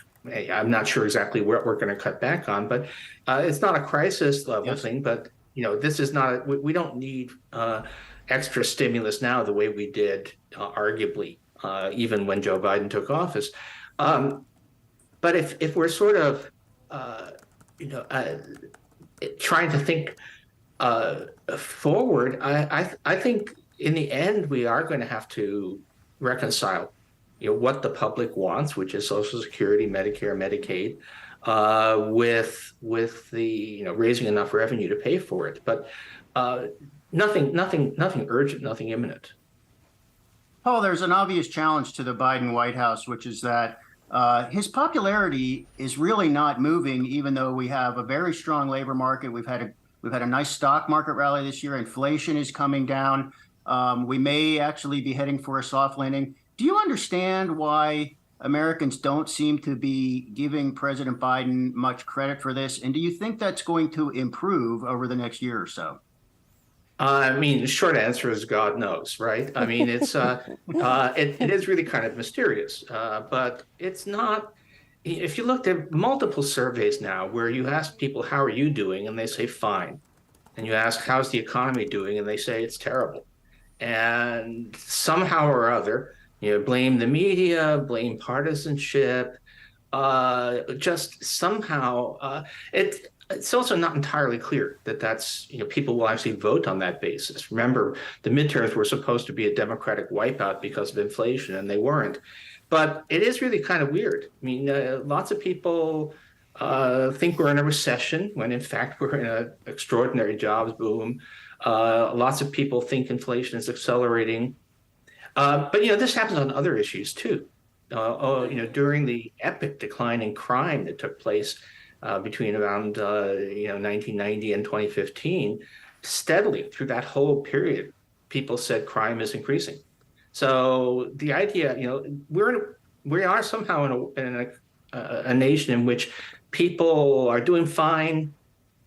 I'm not sure exactly what we're going to cut back on, but it's not a crisis level thing. But this is not. We don't need extra stimulus now the way we did, arguably, even when Joe Biden took office. But if we're sort of, trying to think forward, I think in the end we are going to have to reconcile, what the public wants, which is Social Security, Medicare, Medicaid, with the raising enough revenue to pay for it. But nothing urgent, nothing imminent. Paul, there's an obvious challenge to the Biden White House, which is that his popularity is really not moving, even though we have a very strong labor market. We've had a nice stock market rally this year. Inflation is coming down. We may actually be heading for a soft landing. Do you understand why Americans don't seem to be giving President Biden much credit for this? And do you think that's going to improve over the next year or so? The short answer is God knows, right? It's it is really kind of mysterious, but it's not. If you looked at multiple surveys now where you ask people, how are you doing? And they say, fine. And you ask, how's the economy doing? And they say, it's terrible. And somehow or other, blame the media, blame partisanship, just somehow it's also not entirely clear that that's, people will actually vote on that basis. Remember, the midterms were supposed to be a Democratic wipeout because of inflation, and they weren't. But it is really kind of weird. Lots of people think we're in a recession when, in fact, we're in an extraordinary jobs boom. Lots of people think inflation is accelerating. But this happens on other issues, too. During the epic decline in crime that took place between around 1990 and 2015, steadily through that whole period, people said crime is increasing. So the idea, we are somehow in a nation in which people are doing fine,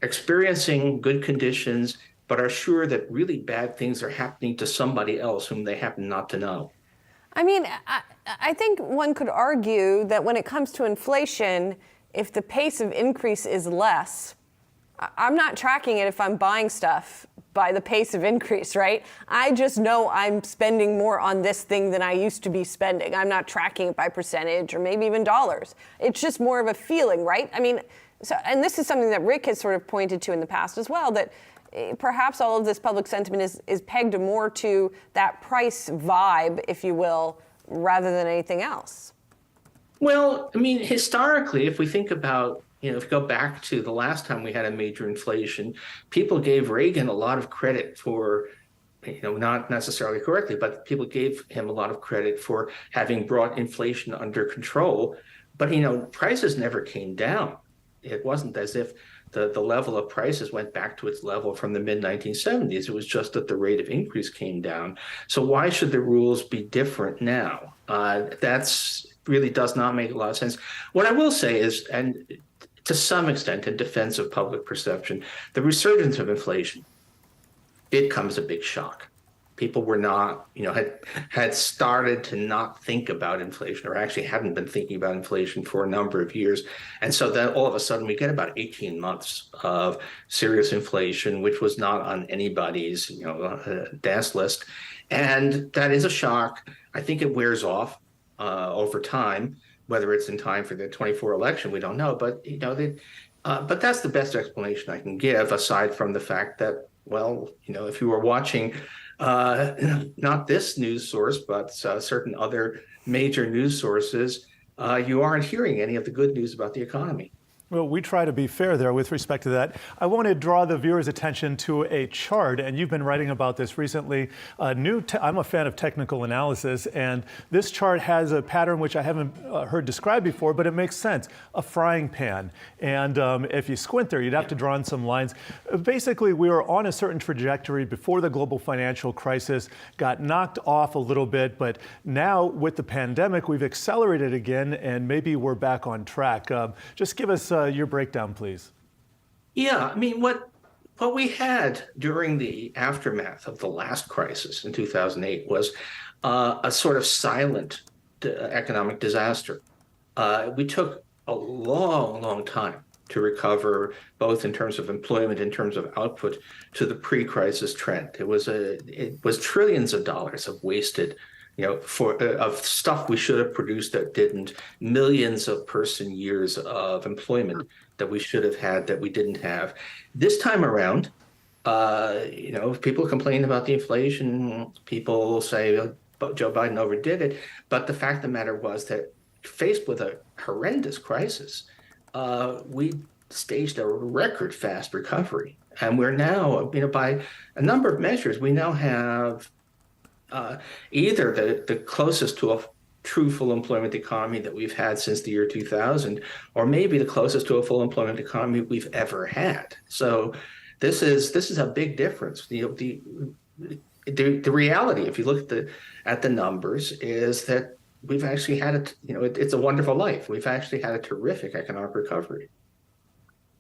experiencing good conditions, but are sure that really bad things are happening to somebody else whom they happen not to know. I think one could argue that when it comes to inflation, if the pace of increase is less, I'm not tracking it if I'm buying stuff by the pace of increase, right? I just know I'm spending more on this thing than I used to be spending. I'm not tracking it by percentage or maybe even dollars. It's just more of a feeling, right? And this is something that Rick has sort of pointed to in the past as well, that perhaps all of this public sentiment is pegged more to that price vibe, if you will, rather than anything else. Well, historically, if we think about, if you go back to the last time we had a major inflation, people gave Reagan a lot of credit for, not necessarily correctly, but people gave him a lot of credit for having brought inflation under control. But, prices never came down. It wasn't as if the level of prices went back to its level from the mid-1970s. It was just that the rate of increase came down. So why should the rules be different now? That's really does not make a lot of sense. What I will say is, and to some extent in defense of public perception, the resurgence of inflation did come as a big shock. People were not, had started to not think about inflation, or actually hadn't been thinking about inflation for a number of years. And so then all of a sudden we get about 18 months of serious inflation, which was not on anybody's, dance list. And that is a shock. I think it wears off over time. Whether it's in time for the 24 election, we don't know. But but that's the best explanation I can give, aside from the fact that, well, if you were watching not this news source, but certain other major news sources, you aren't hearing any of the good news about the economy. Well, we try to be fair there with respect to that. I want to draw the viewers' attention to a chart, and you've been writing about this recently. I'm a fan of technical analysis, and this chart has a pattern which I haven't heard described before, but it makes sense, a frying pan. And if you squint there, you'd have to draw in some lines. Basically, we were on a certain trajectory before the global financial crisis, got knocked off a little bit, but now with the pandemic, we've accelerated again, and maybe we're back on track. Just give us your breakdown, please. Yeah, what we had during the aftermath of the last crisis in 2008 was a sort of silent economic disaster. We took a long time to recover, both in terms of employment, in terms of output, to the pre-crisis trend. It was trillions of dollars of wasted, of stuff we should have produced that didn't, millions of person years of employment that we should have had that we didn't have. This time around, People complain about the inflation. People say Joe Biden overdid it. But the fact of the matter was that faced with a horrendous crisis, we staged a record fast recovery. And we're now, by a number of measures, we now have either the closest to a true full employment economy that we've had since the year 2000, or maybe the closest to a full employment economy we've ever had. So this is a big difference. The reality, if you look at the numbers, is that we've actually had it's a wonderful life. We've actually had a terrific economic recovery.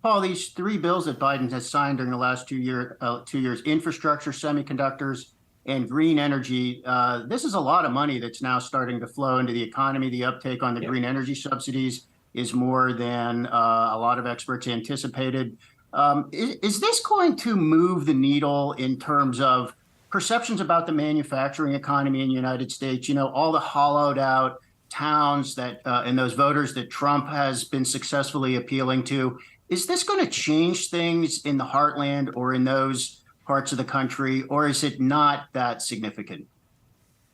Paul, these three bills that Biden has signed during the last 2 years, infrastructure, semiconductors, and green energy, this is a lot of money that's now starting to flow into the economy. The uptake on the green energy subsidies is more than a lot of experts anticipated. Is this going to move the needle in terms of perceptions about the manufacturing economy in the United States? All the hollowed out towns that and those voters that Trump has been successfully appealing to. Is this going to change things in the heartland or in those parts of the country, or is it not that significant?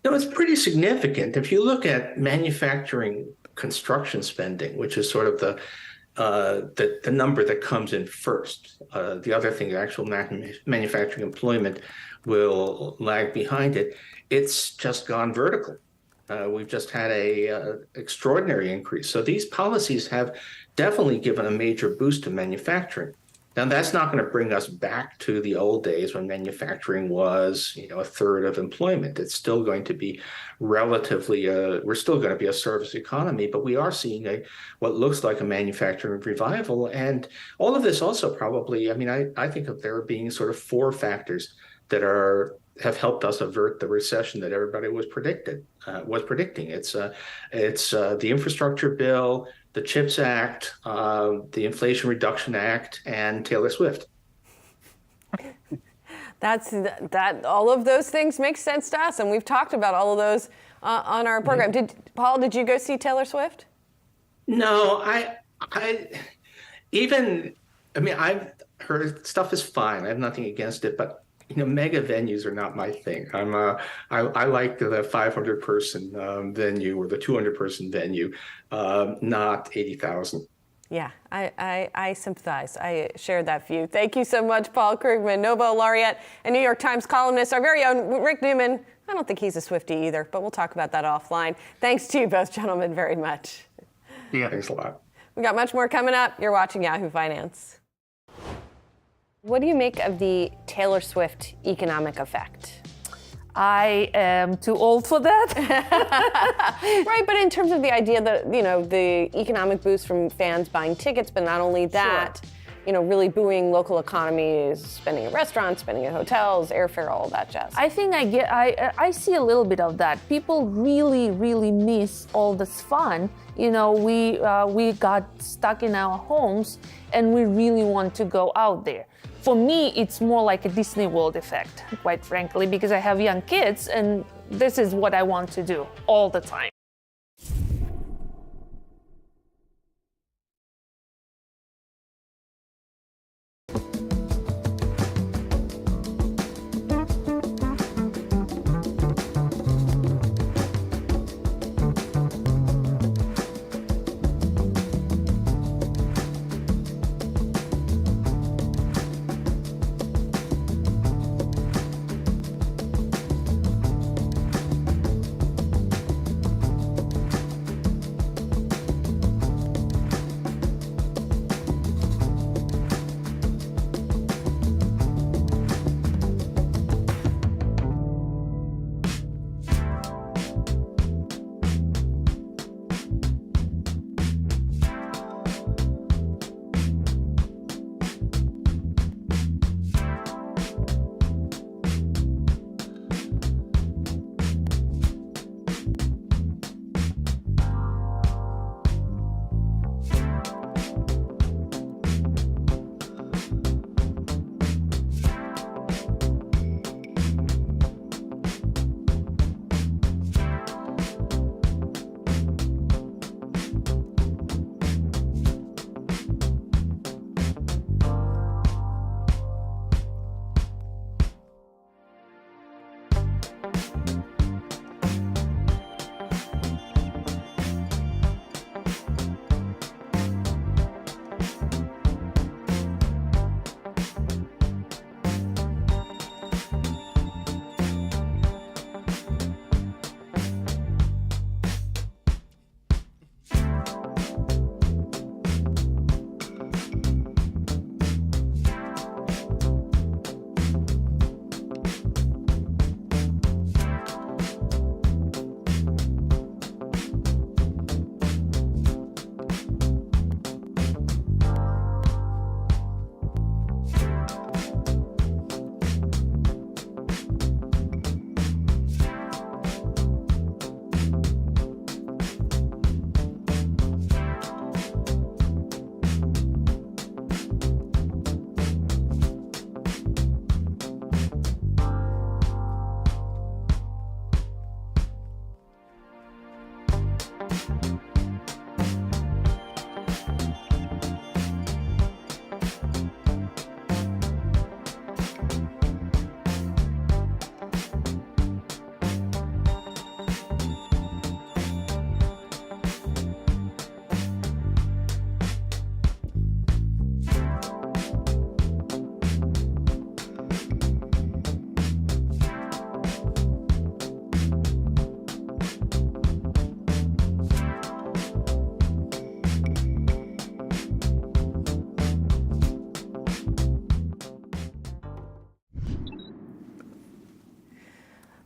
No, it's pretty significant. If you look at manufacturing construction spending, which is sort of the number that comes in first, the other thing, the actual manufacturing employment, will lag behind it. It's just gone vertical. We've just had a extraordinary increase. So these policies have definitely given a major boost to manufacturing. Now, that's not going to bring us back to the old days when manufacturing was, a third of employment. It's still going to be relatively, we're still going to be a service economy, but we are seeing what looks like a manufacturing revival. And all of this also probably, I think of there being sort of four factors that have helped us avert the recession that everybody was predicting. It's the infrastructure bill, the CHIPS Act, the Inflation Reduction Act, and Taylor Swift. All of those things make sense to us, and we've talked about all of those on our program. Did you go see Taylor Swift? No, I've heard stuff is fine. I have nothing against it, but mega venues are not my thing. I like the 500 person venue or the 200 person venue, not 80,000. Yeah, I sympathize. I share that view. Thank you so much, Paul Krugman, Nobel laureate and New York Times columnist. Our very own Rick Newman. I don't think he's a Swiftie either, but we'll talk about that offline. Thanks to you both, gentlemen, very much. Yeah, thanks a lot. We got much more coming up. You're watching Yahoo Finance. What do you make of the Taylor Swift economic effect? I am too old for that. Right, but in terms of the idea that, the economic boost from fans buying tickets, but not only that, really buoying local economies, spending at restaurants, spending at hotels, airfare, all that jazz. I think I see a little bit of that. People really, really miss all this fun. We got stuck in our homes and we really want to go out there. For me, it's more like a Disney World effect, quite frankly, because I have young kids and this is what I want to do all the time.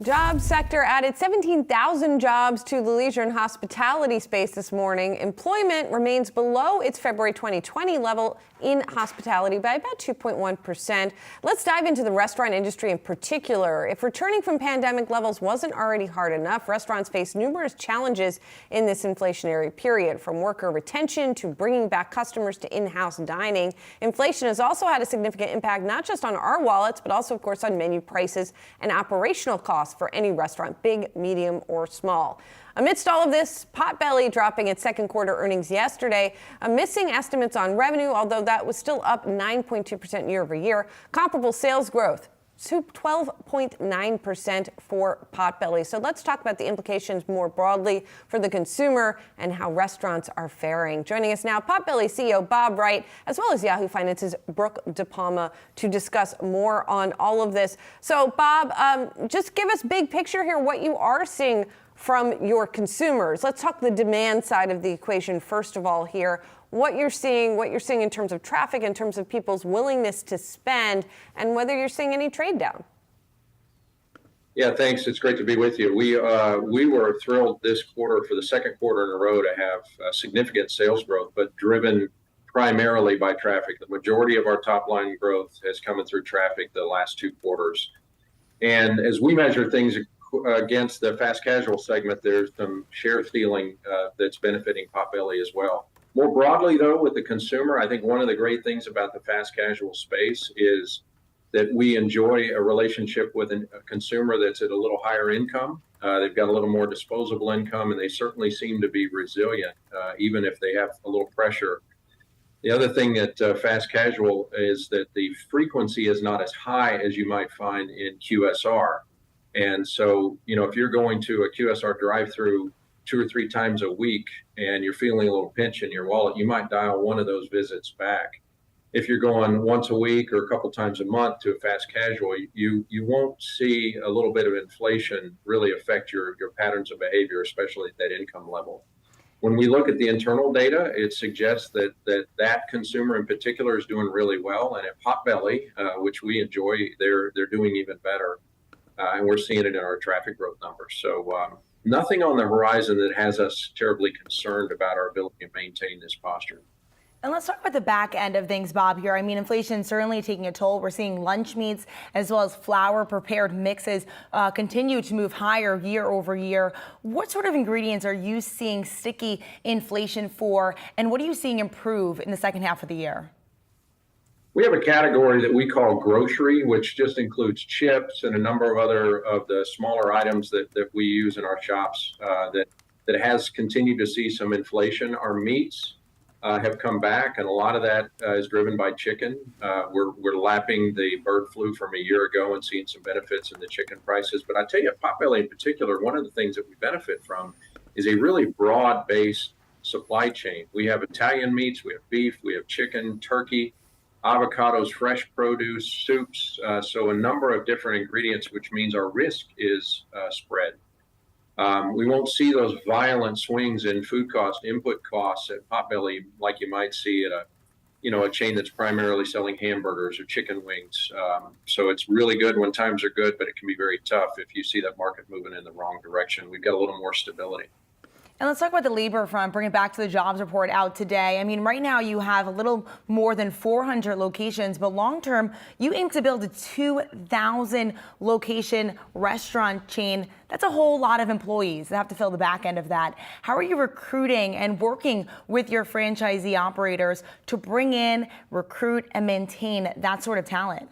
Jobs sector added 17,000 jobs to the leisure and hospitality space this morning. Employment remains below its February 2020 level in hospitality by about 2.1%. Let's dive into the restaurant industry in particular. If returning from pandemic levels wasn't already hard enough, restaurants face numerous challenges in this inflationary period, from worker retention to bringing back customers to in-house dining. Inflation has also had a significant impact not just on our wallets, but also, of course, on menu prices and operational costs for any restaurant, big, medium, or small. Amidst all of this, Potbelly dropping its second quarter earnings yesterday, missing estimates on revenue, although that was still up 9.2% year over year. Comparable sales growth, 12.9% for Potbelly. So let's talk about the implications more broadly for the consumer and how restaurants are faring. Joining us now, Potbelly CEO Bob Wright, as well as Yahoo Finance's Brooke DePalma, to discuss more on all of this. So Bob, just give us big picture here, what you are seeing from your consumers. Let's talk the demand side of the equation first of all here. What you're seeing in terms of traffic, in terms of people's willingness to spend, and whether you're seeing any trade down. Yeah, thanks. It's great to be with you. We were thrilled this quarter, for the second quarter in a row, to have significant sales growth, but driven primarily by traffic. The majority of our top line growth has come through traffic the last two quarters. And as we measure things against the fast casual segment, there's some share stealing that's benefiting Potbelly as well. More broadly, though, with the consumer, I think one of the great things about the fast casual space is that we enjoy a relationship with a consumer that's at a little higher income. They've got a little more disposable income, and they certainly seem to be resilient, even if they have a little pressure. The other thing that fast casual is that the frequency is not as high as you might find in QSR. And so, if you're going to a QSR drive-through 2 or 3 times a week and you're feeling a little pinch in your wallet, you might dial one of those visits back. If you're going once a week or a couple times a month to a fast casual, you won't see a little bit of inflation really affect your patterns of behavior, especially at that income level. When we look at the internal data, it suggests that consumer in particular is doing really well. And at Potbelly, which we enjoy, they're doing even better. And we're seeing it in our traffic growth numbers. So nothing on the horizon that has us terribly concerned about our ability to maintain this posture. And let's talk about the back end of things, Bob, here. I mean, inflation certainly taking a toll. We're seeing lunch meats as well as flour prepared mixes continue to move higher year over year. What sort of ingredients are you seeing sticky inflation for, and what are you seeing improve in the second half of the year? We have a category that we call grocery, which just includes chips and a number of other of the smaller items that we use in our shops that has continued to see some inflation. Our meats have come back, and a lot of that is driven by chicken. We're lapping the bird flu from a year ago and seeing some benefits in the chicken prices. But I tell you, at Potbelly in particular, one of the things that we benefit from is a really broad-based supply chain. We have Italian meats, we have beef, we have chicken, turkey, avocados, fresh produce, soups, so a number of different ingredients, which means our risk is spread. We won't see those violent swings in food cost, input costs at Potbelly like you might see at a chain that's primarily selling hamburgers or chicken wings. So it's really good when times are good, but it can be very tough if you see that market moving in the wrong direction. We've got a little more stability. And let's talk about the labor front, bring it back to the jobs report out today. I mean, right now you have a little more than 400 locations, but long term, you aim to build a 2,000 location restaurant chain. That's a whole lot of employees that have to fill the back end of that. How are you recruiting and working with your franchisee operators to bring in, recruit, and maintain that sort of talent?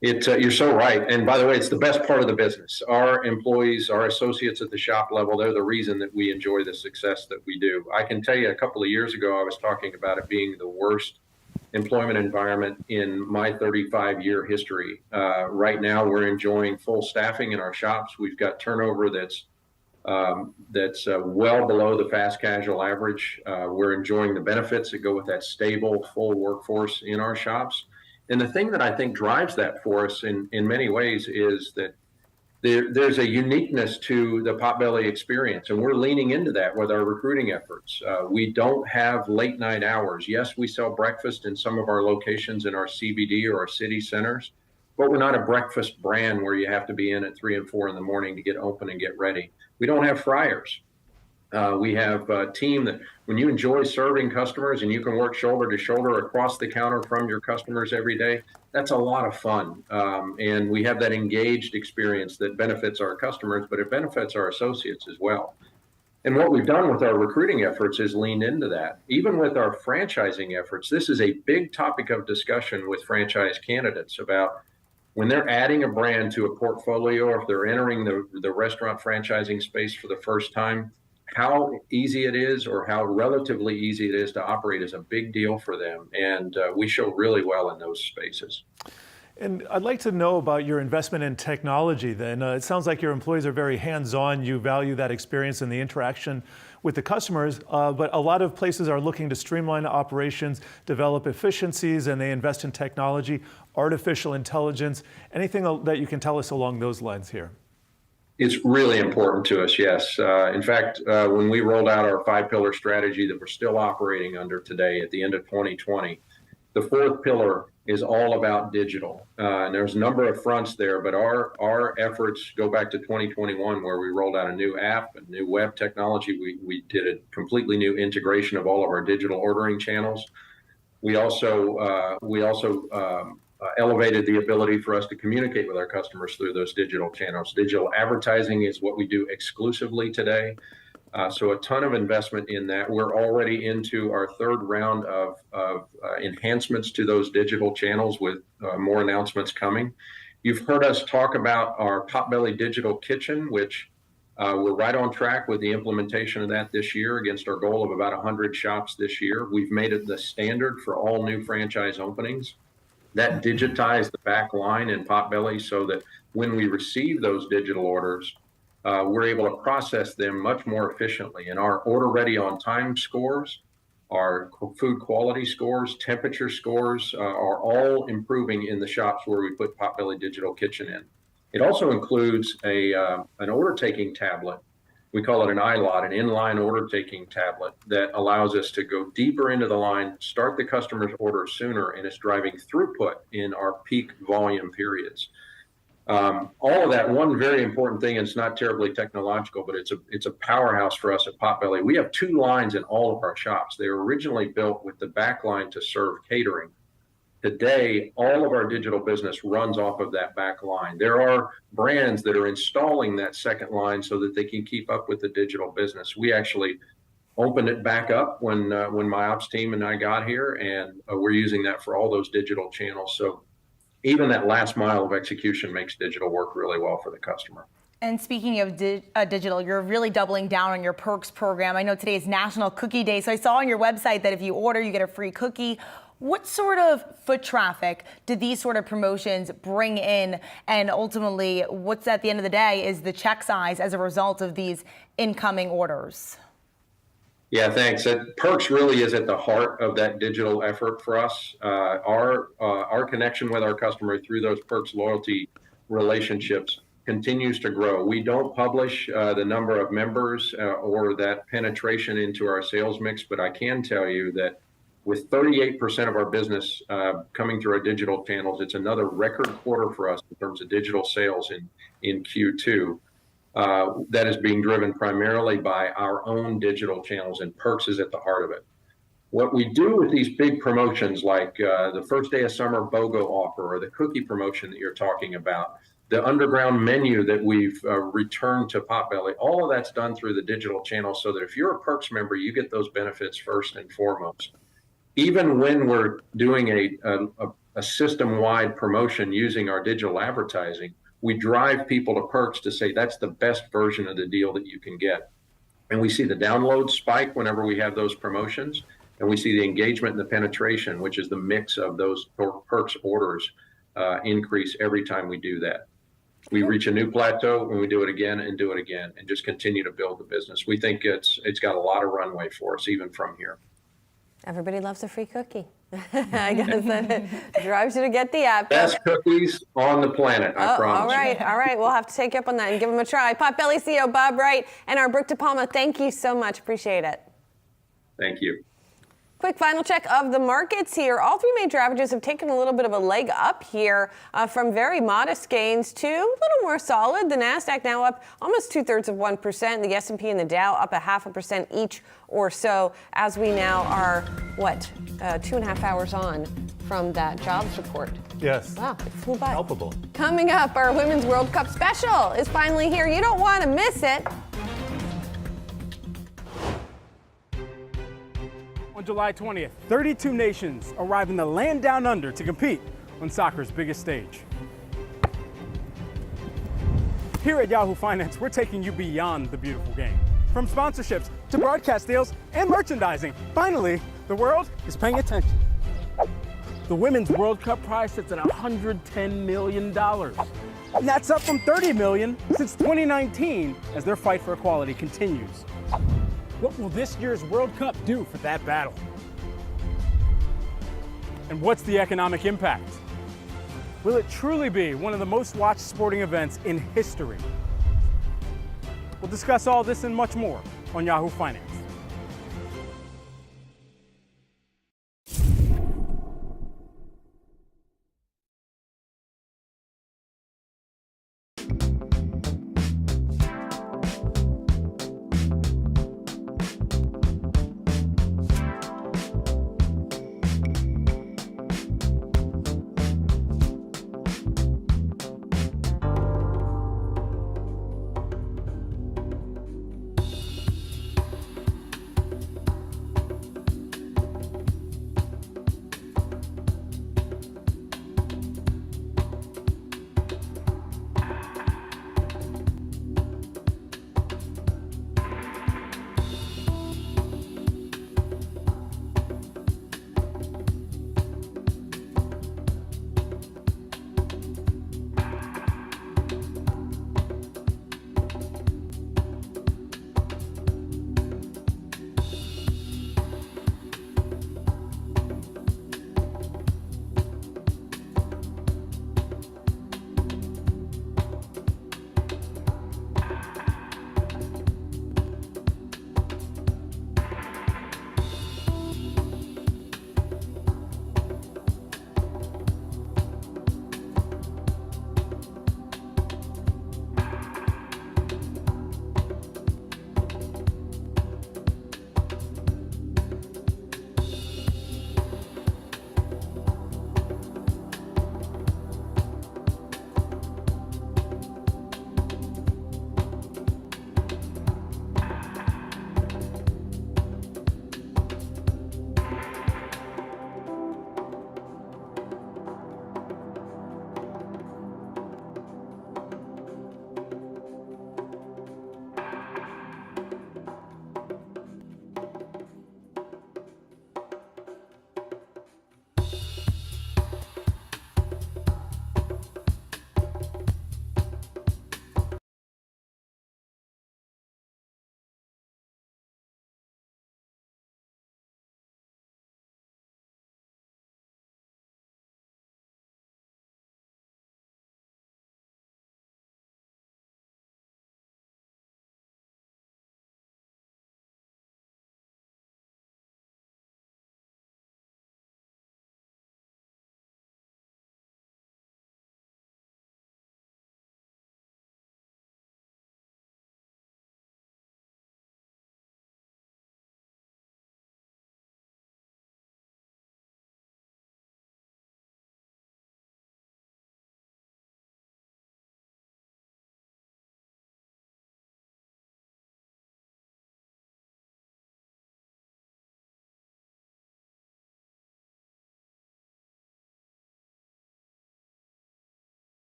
You're so right. And by the way, it's the best part of the business. Our employees, our associates at the shop level, they're the reason that we enjoy the success that we do. I can tell you a couple of years ago, I was talking about it being the worst employment environment in my 35-year history. Right now, we're enjoying full staffing in our shops. We've got turnover that's well below the fast casual average. We're enjoying the benefits that go with that stable, full workforce in our shops. And the thing that I think drives that for us in many ways is that there's a uniqueness to the Potbelly experience, and we're leaning into that with our recruiting efforts. We don't have late night hours. Yes, we sell breakfast in some of our locations in our CBD or our city centers, but we're not a breakfast brand where you have to be in at 3 and 4 in the morning to get open and get ready. We don't have fryers. We have a team that when you enjoy serving customers and you can work shoulder to shoulder across the counter from your customers every day, that's a lot of fun. And we have that engaged experience that benefits our customers, but it benefits our associates as well. And what we've done with our recruiting efforts is leaned into that. Even with our franchising efforts, this is a big topic of discussion with franchise candidates about when they're adding a brand to a portfolio, or if they're entering the restaurant franchising space for the first time, how easy it is or how relatively easy it is to operate is a big deal for them. And we show really well in those spaces. And I'd like to know about your investment in technology then. It sounds like your employees are very hands-on. You value that experience and the interaction with the customers, but a lot of places are looking to streamline operations, develop efficiencies, and they invest in technology, artificial intelligence. Anything that you can tell us along those lines here? It's really important to us, yes. In fact, when we rolled out our 5-pillar strategy that we're still operating under today at the end of 2020, the 4th pillar is all about digital. And there's a number of fronts there, but our efforts go back to 2021, where we rolled out a new app, a new web technology. We did a completely new integration of all of our digital ordering channels. We also elevated the ability for us to communicate with our customers through those digital channels. Digital advertising is what we do exclusively today. So a ton of investment in that. We're already into our 3rd round of enhancements to those digital channels, with more announcements coming. You've heard us talk about our Potbelly Digital Kitchen, which we're right on track with the implementation of that this year against our goal of about 100 shops this year. We've made it the standard for all new franchise openings. That digitized the back line in Potbelly so that when we receive those digital orders, we're able to process them much more efficiently. And our order ready on time scores, our food quality scores, temperature scores are all improving in the shops where we put Potbelly Digital Kitchen in. It also includes an order taking tablet. We call it an iLot, an inline order taking tablet that allows us to go deeper into the line, start the customer's order sooner, and it's driving throughput in our peak volume periods. All of that, one very important thing, and it's not terribly technological, but it's a powerhouse for us at Potbelly. We have 2 lines in all of our shops. They were originally built with the back line to serve catering. Today, all of our digital business runs off of that back line. There are brands that are installing that second line so that they can keep up with the digital business. We actually opened it back up when my ops team and I got here, and we're using that for all those digital channels. So even that last mile of execution makes digital work really well for the customer. And speaking of digital, you're really doubling down on your perks program. I know today is National Cookie Day, so I saw on your website that if you order, you get a free cookie. What sort of foot traffic do these sort of promotions bring in? And ultimately, what's at the end of the day is the check size as a result of these incoming orders? Yeah, thanks. Perks really is at the heart of that digital effort for us. Our connection with our customer through those Perks loyalty relationships continues to grow. We don't publish the number of members or that penetration into our sales mix, but I can tell you that with 38% of our business coming through our digital channels, it's another record quarter for us in terms of digital sales in Q2. That is being driven primarily by our own digital channels, and Perks is at the heart of it. What we do with these big promotions, like the first day of summer BOGO offer or the cookie promotion that you're talking about, the underground menu that we've returned to Potbelly, all of that's done through the digital channel so that if you're a Perks member, you get those benefits first and foremost. Even when we're doing a system-wide promotion using our digital advertising, we drive people to Perks to say that's the best version of the deal that you can get. And we see the download spike whenever we have those promotions, and we see the engagement and the penetration, which is the mix of those Perks orders, increase every time we do that. We reach a new plateau and we do it again and do it again and just continue to build the business. We think it's got a lot of runway for us even from here. Everybody loves a free cookie. I guess that drives you to get the app. Best cookies on the planet, I promise. All right. We'll have to take you up on that and give them a try. Potbelly CEO Bob Wright and our Brooke DePalma, thank you so much. Appreciate it. Thank you. Quick final check of the markets here. All three major averages have taken a little bit of a leg up here from very modest gains to a little more solid. The Nasdaq now up almost 2/3%. The S&P and the Dow up 0.5% each or so, as we now are 2.5 hours on from that jobs report. Yes. Wow, it flew by. Palpable. Coming up, our Women's World Cup special is finally here. You don't want to miss it. On July 20th, 32 nations arrive in the land down under to compete on soccer's biggest stage. Here at Yahoo Finance, we're taking you beyond the beautiful game. From sponsorships to broadcast deals and merchandising, finally, the world is paying attention. The Women's World Cup prize sits at $110 million. And that's up from $30 million since 2019 as their fight for equality continues. What will this year's World Cup do for that battle? And what's the economic impact? Will it truly be one of the most watched sporting events in history? We'll discuss all this and much more on Yahoo Finance.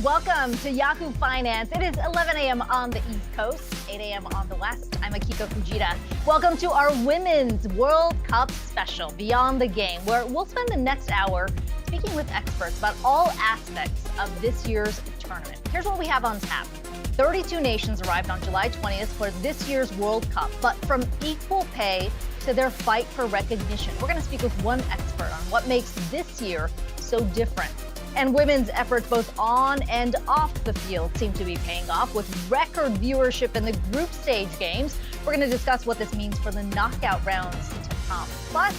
Welcome to Yahoo Finance. It is 11 a.m. on the East Coast, 8 a.m. on the West. I'm Akiko Fujita. Welcome to our Women's World Cup special, Beyond the Game, where we'll spend the next hour speaking with experts about all aspects of this year's tournament. Here's what we have on tap. 32 nations arrived on July 20th for this year's World Cup, but from equal pay to their fight for recognition. We're going to speak with one expert on what makes this year so different. And women's efforts both on and off the field seem to be paying off with record viewership in the group stage games. We're going to discuss what this means for the knockout rounds to come. Plus,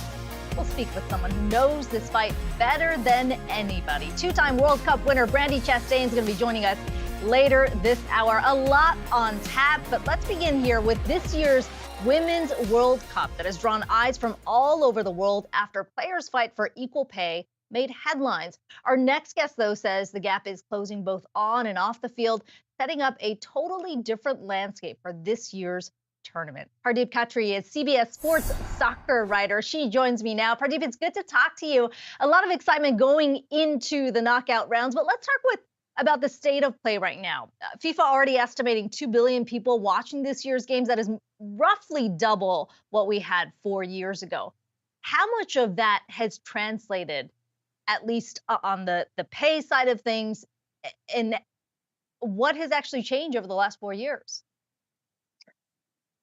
we'll speak with someone who knows this fight better than anybody. Two-time World Cup winner Brandi Chastain is going to be joining us later this hour. A lot on tap, but let's begin here with this year's Women's World Cup that has drawn eyes from all over the world after players' fight for equal pay made headlines. Our next guest, though, says the gap is closing both on and off the field, setting up a totally different landscape for this year's tournament. Pardeep Khatri is CBS Sports soccer writer. She joins me now. Pardeep, it's good to talk to you. A lot of excitement going into the knockout rounds, but let's talk about the state of play right now. FIFA already estimating 2 billion people watching this year's games. That is roughly double what we had 4 years ago. How much of that has translated, at least on the pay side of things, and what has actually changed over the last 4 years?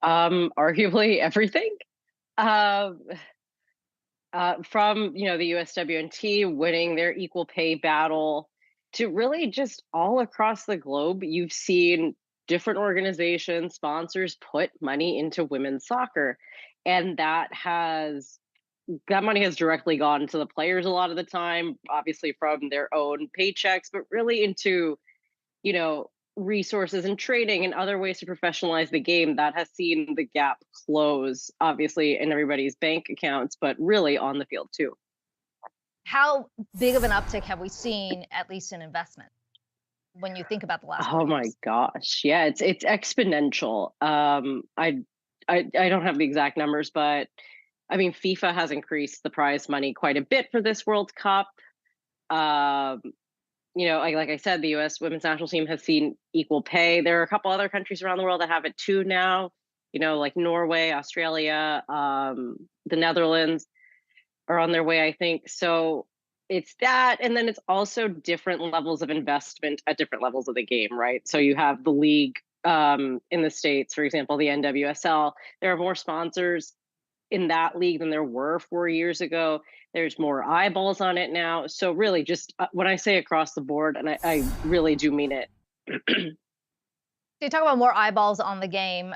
Arguably everything. From the USWNT winning their equal pay battle to really just all across the globe, you've seen different organizations, sponsors put money into women's soccer, and that money has directly gone to the players a lot of the time, obviously from their own paychecks, but really into, resources and training and other ways to professionalize the game. That has seen the gap close, obviously, in everybody's bank accounts, but really on the field too. How big of an uptick have we seen, at least in investment, when you think about the last? Oh my gosh, yeah, it's exponential. I don't have the exact numbers, but I mean, FIFA has increased the prize money quite a bit for this World Cup. Like I said, the U.S. women's national team has seen equal pay. There are a couple other countries around the world that have it too now, like Norway, Australia, the Netherlands are on their way, I think. So it's that. And then it's also different levels of investment at different levels of the game, right? So you have the league in the States, for example, the NWSL. There are more sponsors in that league than there were 4 years ago. There's more eyeballs on it now. So really just when I say across the board, and I really do mean it. You talk about more eyeballs on the game.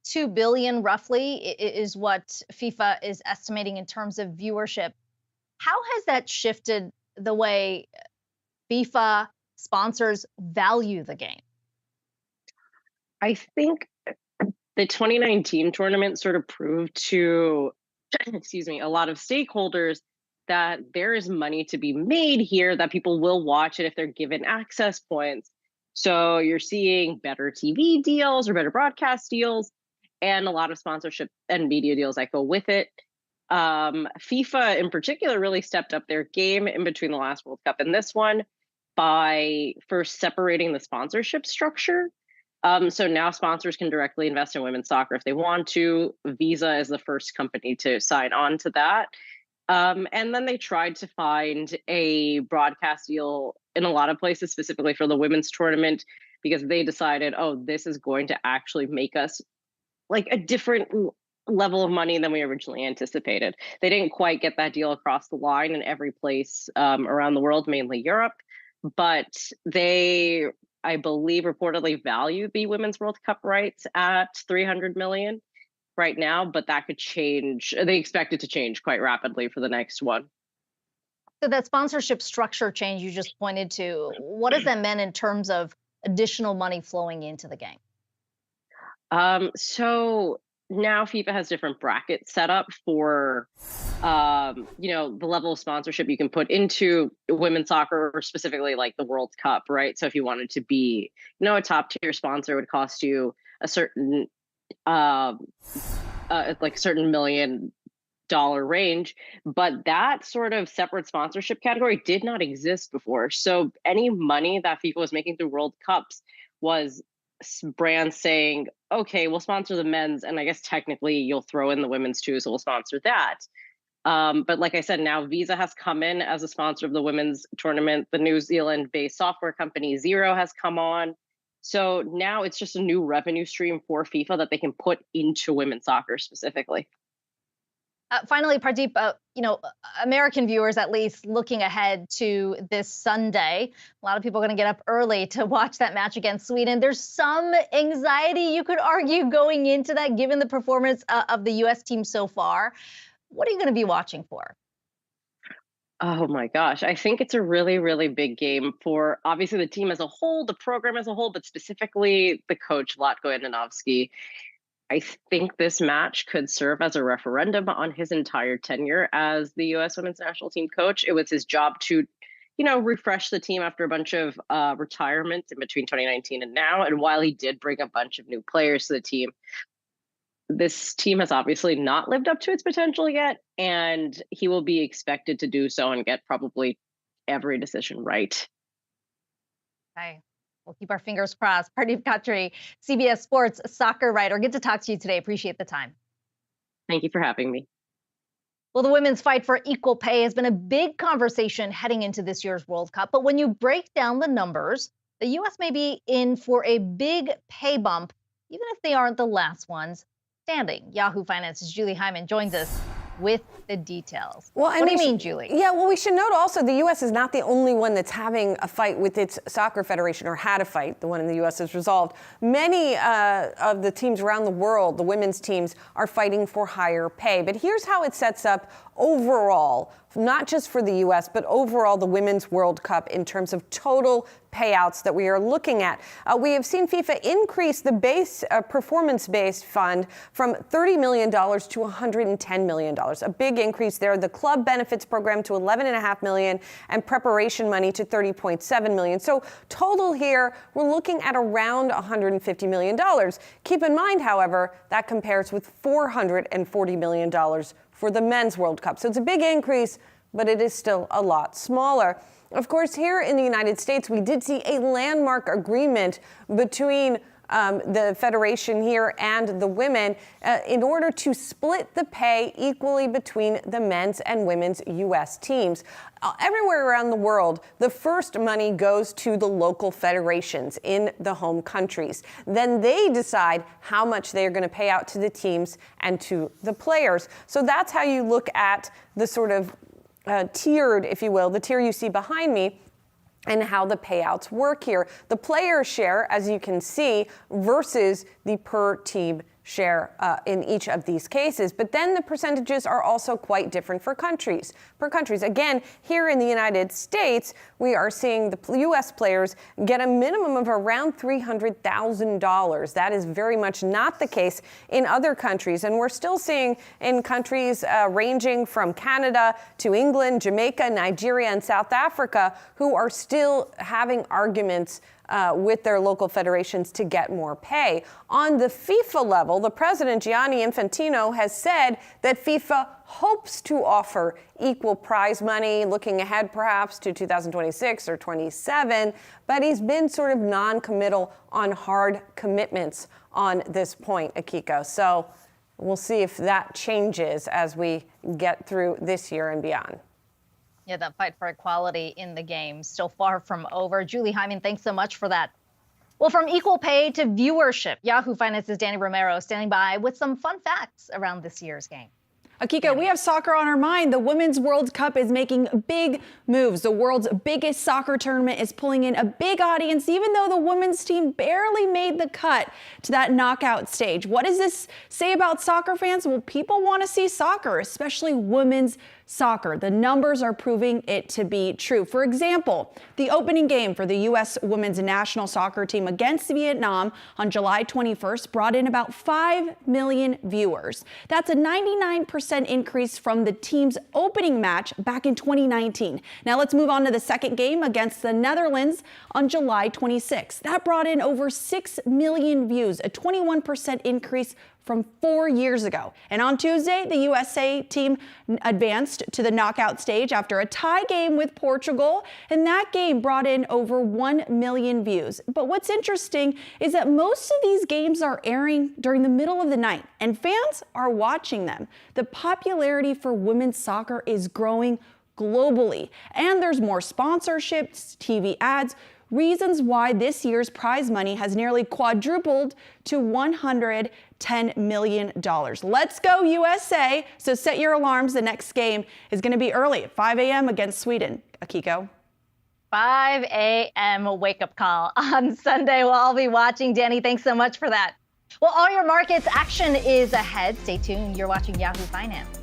2 billion roughly is what FIFA is estimating in terms of viewership. How has that shifted the way FIFA sponsors value the game? I think the 2019 tournament sort of proved to, a lot of stakeholders that there is money to be made here, that people will watch it if they're given access points. So you're seeing better TV deals or better broadcast deals, and a lot of sponsorship and media deals that go with it. FIFA in particular really stepped up their game in between the last World Cup and this one by first separating the sponsorship structure. So now sponsors can directly invest in women's soccer if they want to. Visa is the first company to sign on to that. And then they tried to find a broadcast deal in a lot of places, specifically for the women's tournament, because they decided, this is going to actually make us like a different level of money than we originally anticipated. They didn't quite get that deal across the line in every place around the world, mainly Europe, but they, I believe, reportedly value the Women's World Cup rights at $300 million right now, but that could change. They expect it to change quite rapidly for the next one. So that sponsorship structure change you just pointed to, what does that mean in terms of additional money flowing into the game? So now FIFA has different brackets set up for, the level of sponsorship you can put into women's soccer, or specifically like the World Cup, right? So if you wanted to be, a top tier sponsor, it would cost you a certain, $1 million range. But that sort of separate sponsorship category did not exist before. So any money that FIFA was making through World Cups was brands saying, okay, we'll sponsor the men's, and I guess technically you'll throw in the women's too, so we'll sponsor that. But like I said, now Visa has come in as a sponsor of the women's tournament. The New Zealand-based software company Xero has come on. So now it's just a new revenue stream for FIFA that they can put into women's soccer specifically. Finally, Pardeep, American viewers at least looking ahead to this Sunday. A lot of people are going to get up early to watch that match against Sweden. There's some anxiety, you could argue, going into that, given the performance of the U.S. team so far. What are you going to be watching for? Oh my gosh. I think it's a really, really big game for obviously the team as a whole, the program as a whole, but specifically the coach, Latko Yanovsky. I think this match could serve as a referendum on his entire tenure as the U.S. women's national team coach. It was his job to, refresh the team after a bunch of retirements in between 2019 and now. And while he did bring a bunch of new players to the team, this team has obviously not lived up to its potential yet, and he will be expected to do so and get probably every decision right. Okay. We'll keep our fingers crossed. Pardeep Khatri, CBS Sports soccer writer. Good to talk to you today. Appreciate the time. Thank you for having me. Well, the women's fight for equal pay has been a big conversation heading into this year's World Cup. But when you break down the numbers, the U.S. may be in for a big pay bump, even if they aren't the last ones standing. Yahoo Finance's Julie Hyman joins us with the details. Well, what do you mean, Julie? Yeah, well, we should note also the U.S. is not the only one that's having a fight with its soccer federation, or had a fight. The one in the U.S. is resolved. Many of the teams around the world, the women's teams, are fighting for higher pay. But here's how it sets up overall, not just for the U.S., but overall the Women's World Cup in terms of total payouts that we are looking at. We have seen FIFA increase the base performance-based fund from $30 million to $110 million. A big increase there. The club benefits program to $11.5 million and preparation money to $30.7 million. So total here, we're looking at around $150 million. Keep in mind, however, that compares with $440 million for the Men's World Cup. So it's a big increase, but it is still a lot smaller. Of course, here in the United States, we did see a landmark agreement between the federation here and the women in order to split the pay equally between the men's and women's U.S. teams. Everywhere around the world, the first money goes to the local federations in the home countries. Then they decide how much they are going to pay out to the teams and to the players. So that's how you look at the sort of tiered, if you will, the tier you see behind me, and how the payouts work here. The player share, as you can see, versus the per team share in each of these cases. But then the percentages are also quite different for countries. Again, here in the United States, we are seeing the U.S. players get a minimum of around $300,000. That is very much not the case in other countries. And we're still seeing in countries ranging from Canada to England, Jamaica, Nigeria, and South Africa, who are still having arguments with their local federations to get more pay. On the FIFA level, the president, Gianni Infantino, has said that FIFA hopes to offer equal prize money, looking ahead perhaps to 2026 or 27, but he's been sort of non-committal on hard commitments on this point, Akiko. So we'll see if that changes as we get through this year and beyond. Yeah, that fight for equality in the game still far from over. Julie Hyman, thanks so much for that. Well, from equal pay to viewership, Yahoo Finance's Danny Romero standing by with some fun facts around this year's game. Akiko, we have soccer on our mind. The Women's World Cup is making big moves. The world's biggest soccer tournament is pulling in a big audience, even though the women's team barely made the cut to that knockout stage. What does this say about soccer fans? Well, people want to see soccer, especially women's soccer. The numbers are proving it to be true. For example, the opening game for the U.S. women's national soccer team against Vietnam on July 21st brought in about 5 million viewers. That's a 99% increase from the team's opening match back in 2019. Now let's move on to the second game against the Netherlands on July 26th. That brought in over 6 million views, a 21% increase from 4 years ago. And on Tuesday, the USA team advanced to the knockout stage after a tie game with Portugal, and that game brought in over 1 million views. But what's interesting is that most of these games are airing during the middle of the night, and fans are watching them. The popularity for women's soccer is growing globally, and there's more sponsorships, TV ads, reasons why this year's prize money has nearly quadrupled to $110 million. Let's go USA. So set your alarms. The next game is going to be early at 5 a.m. against Sweden. Akiko. 5 a.m. wake-up call on Sunday. We'll all be watching. Danny, thanks so much for that. Well, all your markets action is ahead. Stay tuned. You're watching Yahoo Finance.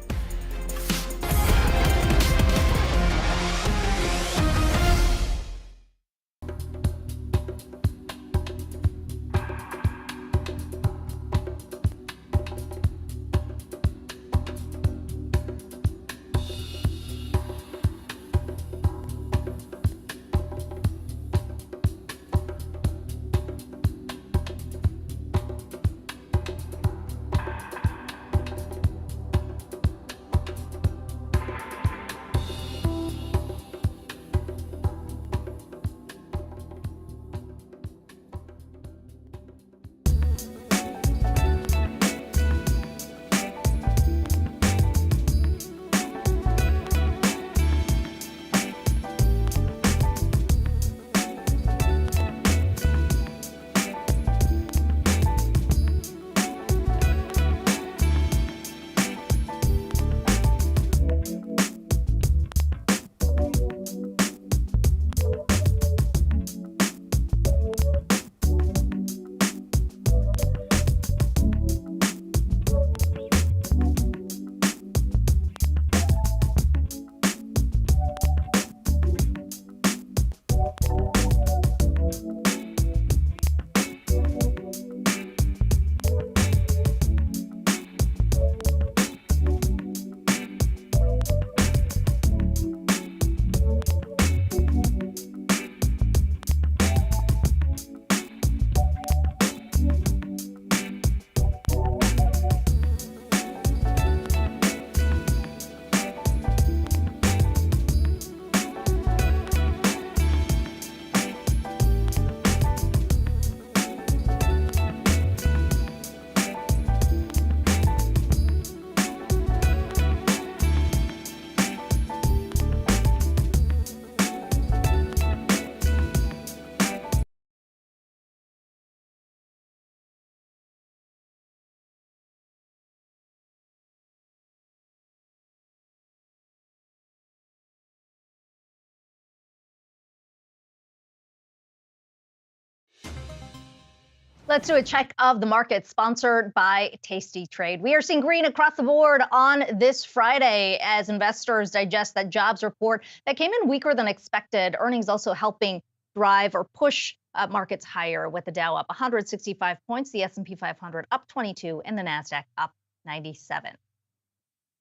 Let's do a check of the market sponsored by Tasty Trade. We are seeing green across the board on this Friday as investors digest that jobs report that came in weaker than expected. Earnings also helping drive or push markets higher, with the Dow up 165 points, the S&P 500 up 22, and the Nasdaq up 97.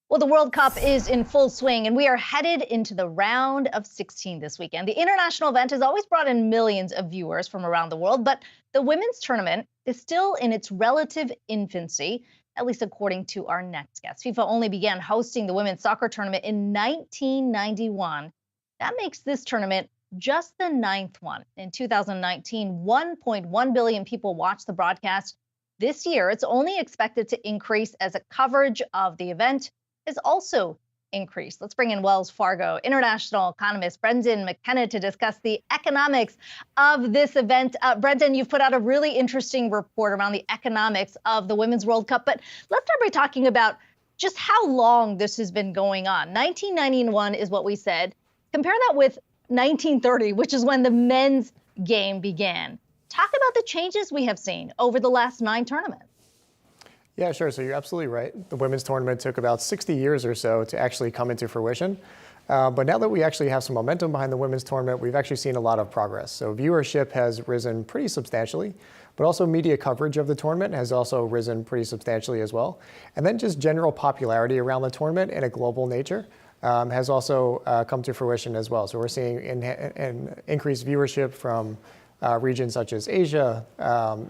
Well, the World Cup is in full swing, and we are headed into the round of 16 this weekend. The international event has always brought in millions of viewers from around the world, but the women's tournament is still in its relative infancy, at least according to our next guest. FIFA only began hosting the women's soccer tournament in 1991. That makes this tournament just the 9th one. In 2019, 1.1 billion people watched the broadcast. This year, it's only expected to increase as a coverage of the event is also increased. Let's bring in Wells Fargo international economist Brendan McKenna to discuss the economics of this event. Brendan, you've put out a really interesting report around the economics of the Women's World Cup, but let's start by talking about just how long this has been going on. 1991 is what we said. Compare that with 1930, which is when the men's game began. Talk about the changes we have seen over the last 9 tournaments. Yeah, sure. So you're absolutely right. The women's tournament took about 60 years or so to actually come into fruition. But now that we actually have some momentum behind the women's tournament, we've actually seen a lot of progress. So viewership has risen pretty substantially, but also media coverage of the tournament has also risen pretty substantially as well. And then just general popularity around the tournament in a global nature has also come to fruition as well. So we're seeing an increased viewership from regions such as Asia,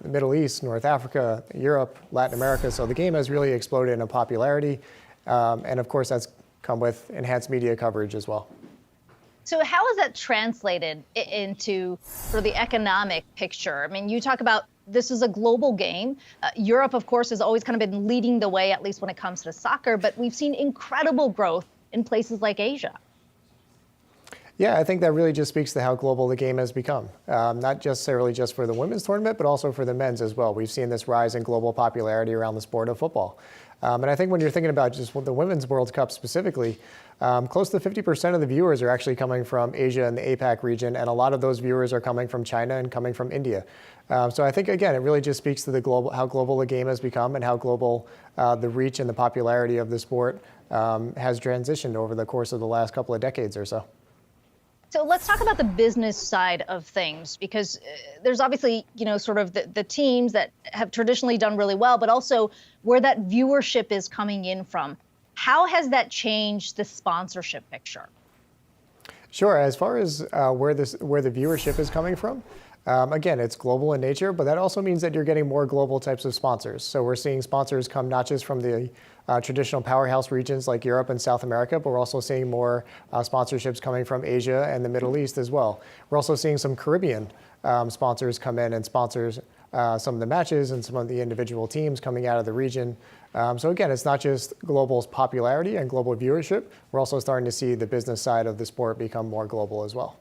Middle East, North Africa, Europe, Latin America. So the game has really exploded in popularity. And of course, that's come with enhanced media coverage as well. So how is that translated into sort of the economic picture? I mean, you talk about this is a global game. Europe, of course, has always kind of been leading the way, at least when it comes to soccer. But we've seen incredible growth in places like Asia. Yeah, I think that really just speaks to how global the game has become. Not necessarily just for the women's tournament, but also for the men's as well. We've seen this rise in global popularity around the sport of football. And I think when you're thinking about just the Women's World Cup specifically, close to 50% of the viewers are actually coming from Asia and the APAC region, and a lot of those viewers are coming from China and coming from India. So I think, again, it really just speaks to how global the game has become and how global the reach and the popularity of the sport has transitioned over the course of the last couple of decades or so. So let's talk about the business side of things, because there's obviously, sort of the teams that have traditionally done really well, but also where that viewership is coming in from. How has that changed the sponsorship picture? Sure. As far as where the viewership is coming from, again, it's global in nature, but that also means that you're getting more global types of sponsors. So we're seeing sponsors come not just from the traditional powerhouse regions like Europe and South America, but we're also seeing more sponsorships coming from Asia and the Middle East as well. We're also seeing some Caribbean sponsors come in and sponsors some of the matches and some of the individual teams coming out of the region. So again, it's not just global popularity and global viewership. We're also starting to see the business side of the sport become more global as well.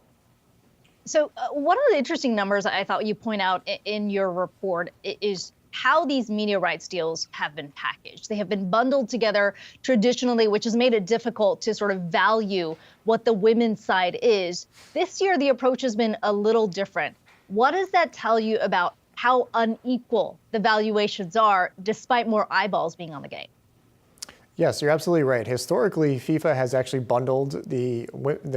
So one of the interesting numbers I thought you point out in your report is how these media rights deals have been packaged. They have been bundled together traditionally, which has made it difficult to sort of value what the women's side is. This year, the approach has been a little different. What does that tell you about how unequal the valuations are, despite more eyeballs being on the game? Yes, you're absolutely right. Historically, FIFA has actually bundled the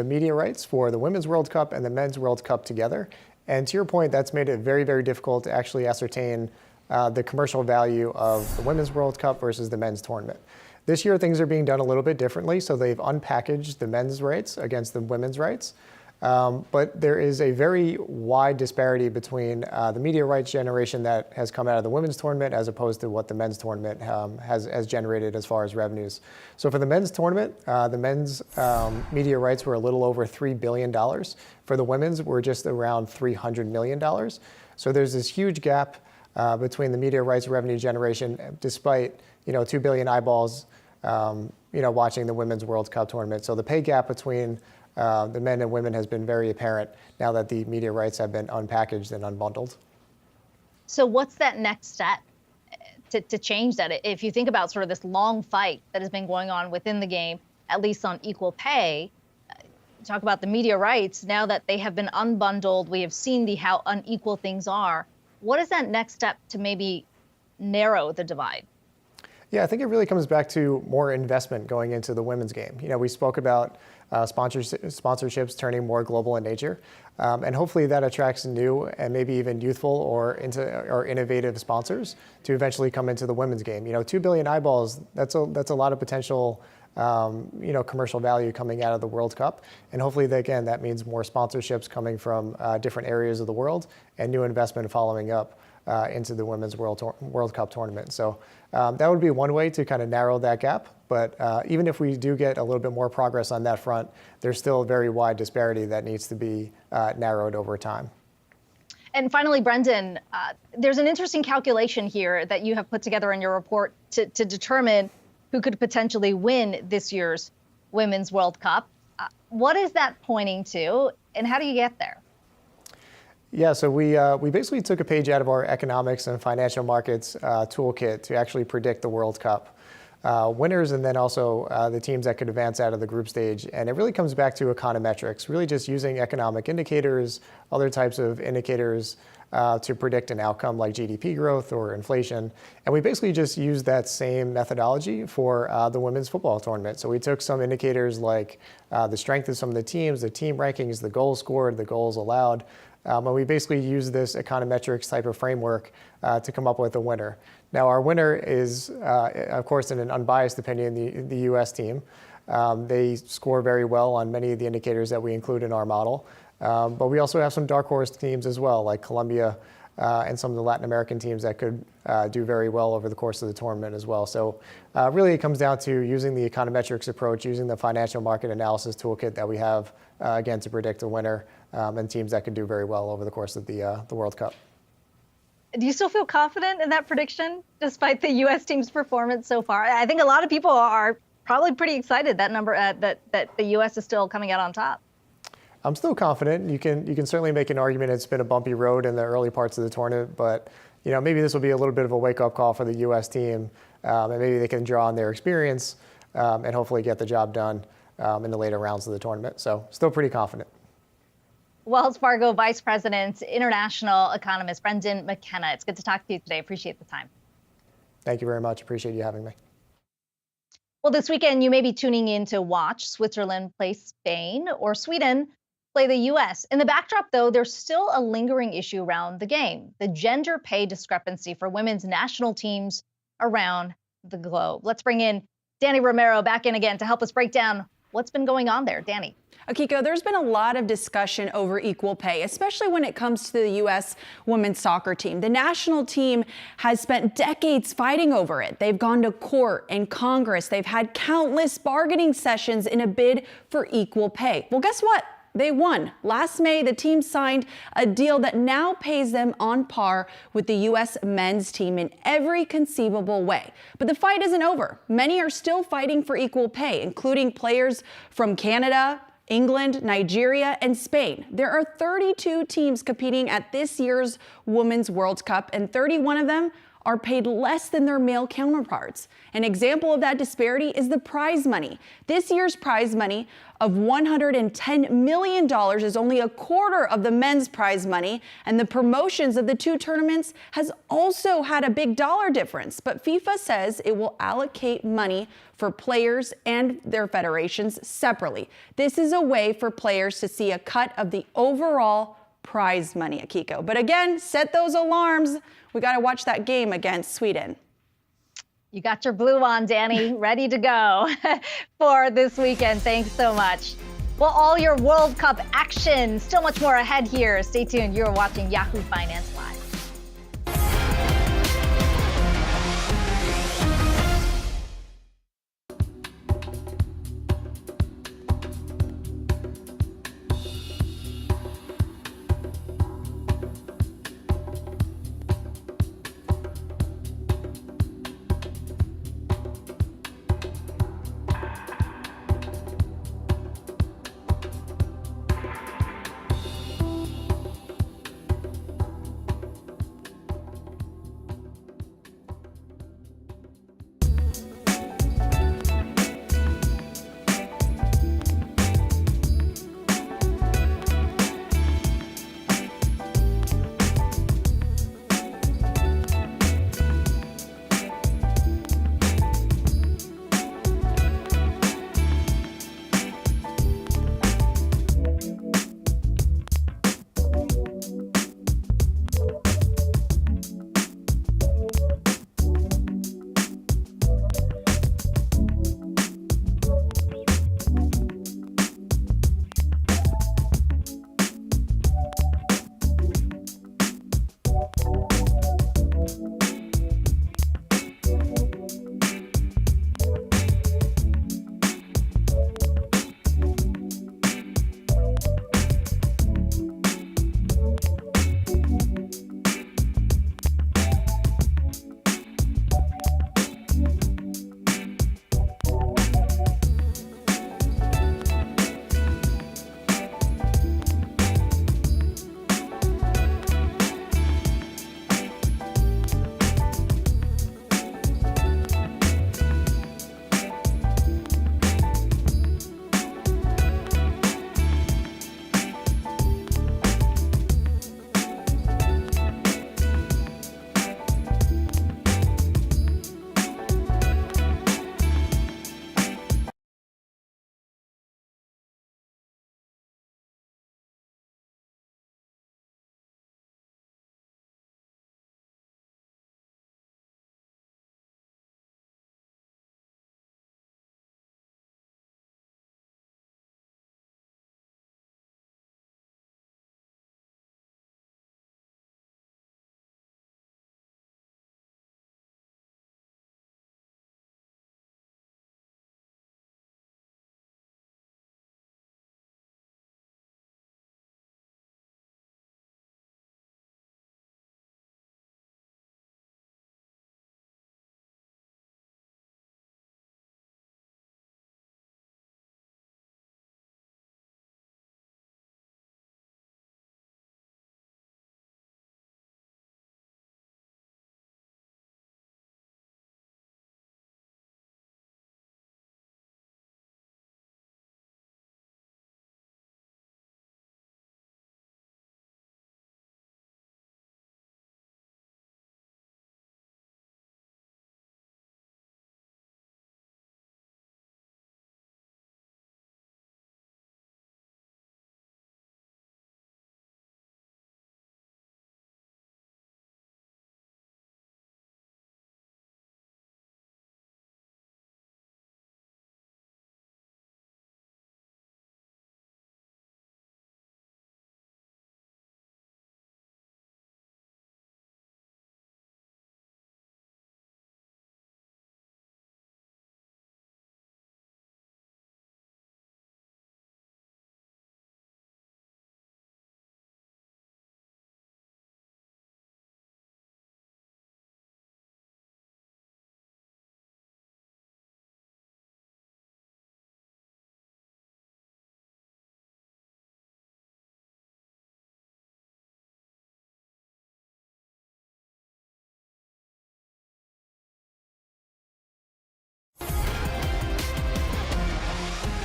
media rights for the Women's World Cup and the Men's World Cup together. And to your point, that's made it very, very difficult to actually ascertain the commercial value of the Women's World Cup versus the men's tournament. This year, things are being done a little bit differently. So they've unpackaged the men's rights against the women's rights. But there is a very wide disparity between the media rights generation that has come out of the women's tournament as opposed to what the men's tournament has generated as far as revenues. So for the men's tournament, the men's media rights were a little over $3 billion. For the women's, we're just around $300 million. So there's this huge gap between the media rights revenue generation, despite 2 billion eyeballs watching the Women's World Cup tournament. So the pay gap between the men and women has been very apparent now that the media rights have been unpackaged and unbundled. So what's that next step to change that? If you think about sort of this long fight that has been going on within the game, at least on equal pay, talk about the media rights, now that they have been unbundled, we have seen how unequal things are. What is that next step to maybe narrow the divide? Yeah, I think it really comes back to more investment going into the women's game. We spoke about sponsorships turning more global in nature, and hopefully that attracts new and maybe even youthful or innovative sponsors to eventually come into the women's game. 2 billion eyeballs, that's a lot of potential commercial value coming out of the World Cup. And hopefully, again, that means more sponsorships coming from different areas of the world and new investment following up into the Women's World Cup tournament. So that would be one way to kind of narrow that gap. But even if we do get a little bit more progress on that front, there's still a very wide disparity that needs to be narrowed over time. And finally, Brendan, there's an interesting calculation here that you have put together in your report to determine who could potentially win this year's Women's World Cup. What is that pointing to, and how do you get there? Yeah, so we basically took a page out of our economics and financial markets toolkit to actually predict the World Cup winners, and then also the teams that could advance out of the group stage. And it really comes back to econometrics, really just using economic indicators, other types of indicators to predict an outcome like GDP growth or inflation. And we basically just used that same methodology for the women's football tournament. So we took some indicators like the strength of some of the teams, the team rankings, the goals scored, the goals allowed. And we basically use this econometrics type of framework to come up with a winner. Now, our winner is, of course, in an unbiased opinion, the U.S. team. They score very well on many of the indicators that we include in our model. But we also have some dark horse teams as well, like Colombia and some of the Latin American teams that could do very well over the course of the tournament as well. So really it comes down to using the econometrics approach, using the financial market analysis toolkit that we have, again, to predict a winner and teams that could do very well over the course of the World Cup. Do you still feel confident in that prediction, despite the U.S. team's performance so far? I think a lot of people are probably pretty excited that the U.S. is still coming out on top. I'm still confident. You can certainly make an argument it's been a bumpy road in the early parts of the tournament, but maybe this will be a little bit of a wake-up call for the U.S. team, and maybe they can draw on their experience and hopefully get the job done in the later rounds of the tournament. So still pretty confident. Wells Fargo Vice President, International Economist Brendan McKenna. It's good to talk to you today. Appreciate the time. Thank you very much. Appreciate you having me. Well, this weekend, you may be tuning in to watch Switzerland play Spain or Sweden play the U.S. In the backdrop, though, there's still a lingering issue around the game, the gender pay discrepancy for women's national teams around the globe. Let's bring in Danny Romero back in again to help us break down what's been going on there. Danny. Akiko, there's been a lot of discussion over equal pay, especially when it comes to the U.S. women's soccer team. The national team has spent decades fighting over it. They've gone to court and Congress. They've had countless bargaining sessions in a bid for equal pay. Well, guess what? They won. Last May, the team signed a deal that now pays them on par with the U.S. men's team in every conceivable way. But the fight isn't over. Many are still fighting for equal pay, including players from Canada, England, Nigeria, and Spain. There are 32 teams competing at this year's Women's World Cup, and 31 of them are paid less than their male counterparts. An example of that disparity is the prize money. This year's prize money of $110 million is only a quarter of the men's prize money, and the promotions of the two tournaments has also had a big dollar difference. But FIFA says it will allocate money for players and their federations separately. This is a way for players to see a cut of the overall prize money, Akiko. But again, set those alarms. We got to watch that game against Sweden. You got your blue on, Danny, ready to go for this weekend. Thanks so much. Well, all your World Cup action, still much more ahead here. Stay tuned. You're watching Yahoo Finance Live.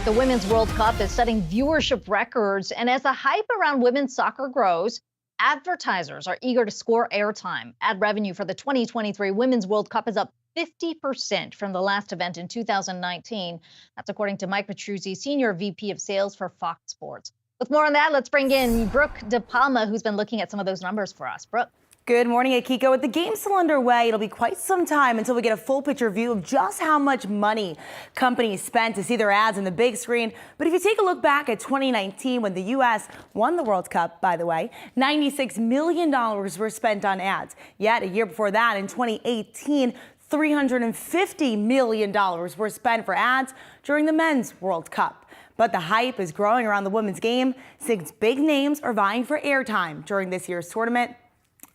The Women's World Cup is setting viewership records, and as the hype around women's soccer grows, advertisers are eager to score airtime. Ad revenue for the 2023 Women's World Cup is up 50% from the last event in 2019. That's according to Mike Petruzzi, Senior VP of Sales for Fox Sports. With more on that, let's bring in Brooke De Palma, who's been looking at some of those numbers for us. Brooke. Good morning, Akiko. With the game still underway, it'll be quite some time until we get a full picture view of just how much money companies spent to see their ads on the big screen. But if you take a look back at 2019, when the U.S. won the World Cup, by the way, $96 million were spent on ads. Yet a year before that, in 2018, $350 million were spent for ads during the Men's World Cup. But the hype is growing around the women's game since big names are vying for airtime during this year's tournament.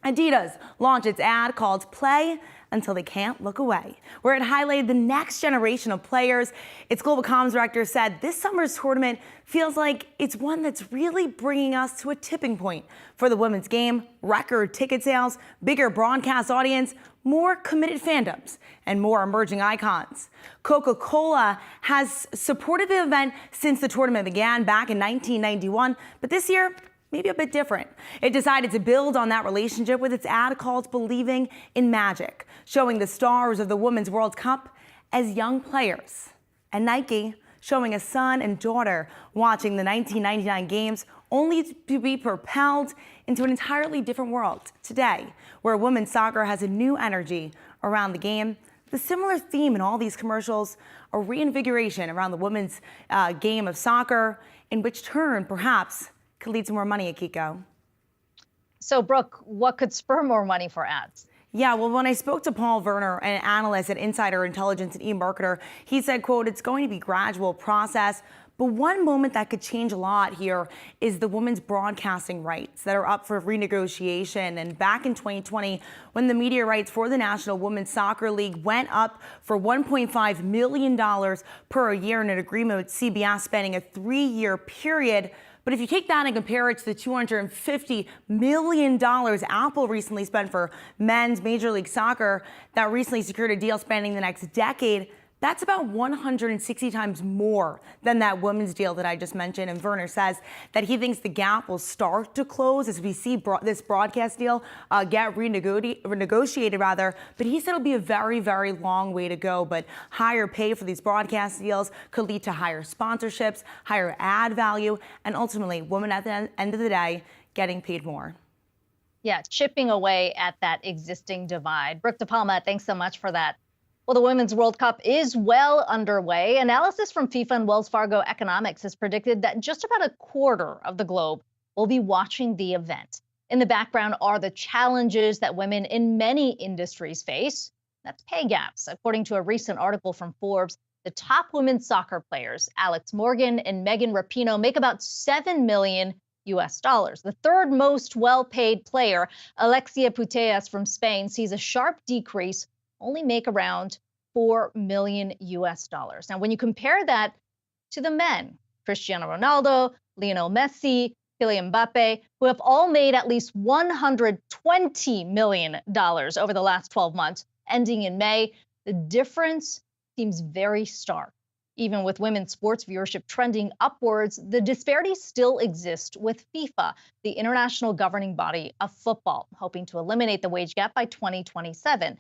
Adidas launched its ad called Play Until They Can't Look Away, where it highlighted the next generation of players. Its global comms director said this summer's tournament feels like it's one that's really bringing us to a tipping point for the women's game. Record ticket sales, bigger broadcast audience, more committed fandoms, and more emerging icons. Coca-Cola has supported the event since the tournament began back in 1991, but this year, maybe a bit different. It decided to build on that relationship with its ad called Believing in Magic, showing the stars of the Women's World Cup as young players. And Nike showing a son and daughter watching the 1999 games only to be propelled into an entirely different world today, where women's soccer has a new energy around the game. The similar theme in all these commercials, a reinvigoration around the women's game of soccer, in which turn, perhaps, could lead to more money, Akiko. So, Brooke, what could spur more money for ads? Yeah, well, when I spoke to Paul Werner, an analyst at Insider Intelligence and eMarketer, he said, quote, it's going to be a gradual process. But one moment that could change a lot here is the women's broadcasting rights that are up for renegotiation. And back in 2020, when the media rights for the National Women's Soccer League went up for $1.5 million per year in an agreement with CBS spanning a 3-year period. But if you take that and compare it to the $250 million Apple recently spent for men's Major League Soccer that recently secured a deal spanning the next decade, that's about 160 times more than that women's deal that I just mentioned. And Werner says that he thinks the gap will start to close as we see this broadcast deal get renegotiated, rather. But he said it'll be a very, very long way to go. But higher pay for these broadcast deals could lead to higher sponsorships, higher ad value, and ultimately women at the end of the day getting paid more. Yeah, chipping away at that existing divide. Brooke De Palma, thanks so much for that. Well, the Women's World Cup is well underway. Analysis from FIFA and Wells Fargo Economics has predicted that just about a quarter of the globe will be watching the event. In the background are the challenges that women in many industries face. That's pay gaps. According to a recent article from Forbes, the top women's soccer players, Alex Morgan and Megan Rapinoe, make about $7 million. The third most well-paid player, Alexia Putellas from Spain, sees a sharp decrease, only make around $4 million. Now, when you compare that to the men, Cristiano Ronaldo, Lionel Messi, Kylian Mbappe, who have all made at least $120 million over the last 12 months, ending in May, the difference seems very stark. Even with women's sports viewership trending upwards, the disparities still exist with FIFA, the international governing body of football, hoping to eliminate the wage gap by 2027.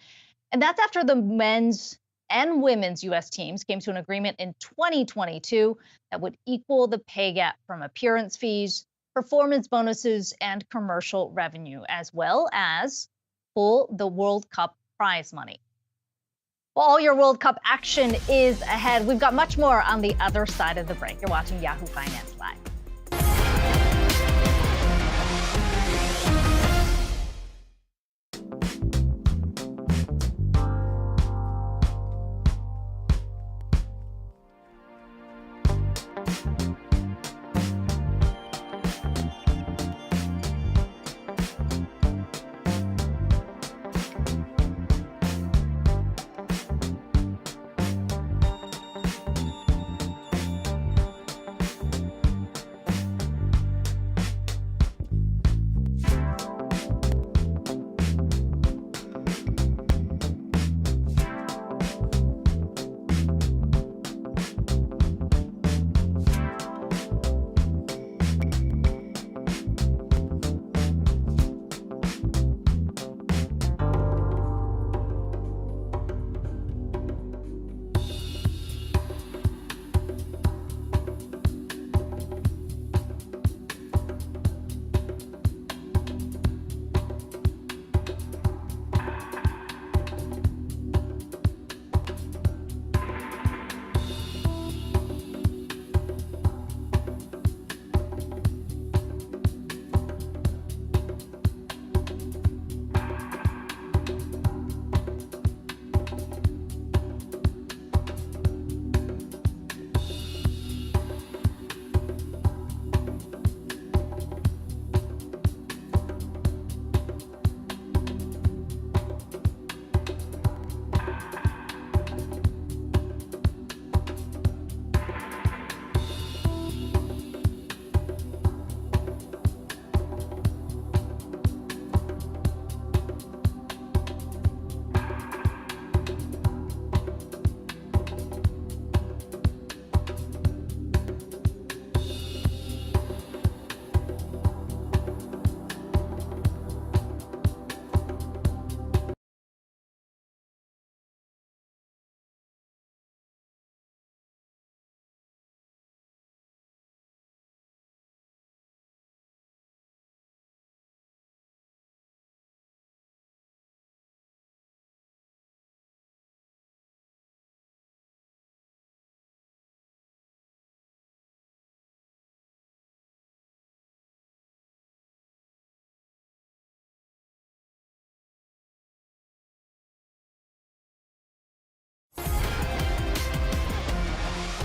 And that's after the men's and women's U.S. teams came to an agreement in 2022 that would equal the pay gap from appearance fees, performance bonuses, and commercial revenue, as well as pull the World Cup prize money. Well, all your World Cup action is ahead. We've got much more on the other side of the break. You're watching Yahoo Finance Live.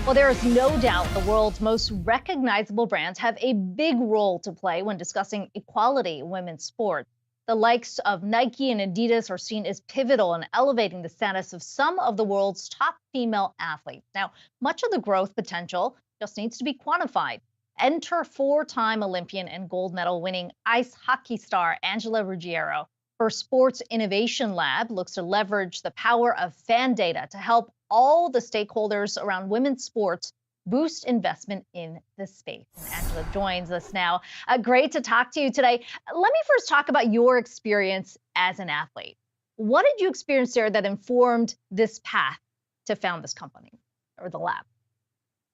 Well, there is no doubt the world's most recognizable brands have a big role to play when discussing equality in women's sports. The likes of Nike and Adidas are seen as pivotal in elevating the status of some of the world's top female athletes. Now, much of the growth potential just needs to be quantified. Enter four-time Olympian and gold medal winning ice hockey star Angela Ruggiero. Her Sports Innovation Lab looks to leverage the power of fan data to help all the stakeholders around women's sports boost investment in the space. And Angela joins us now. Great to talk to you today. Let me first talk about your experience as an athlete. What did you experience there that informed this path to found this company or the lab?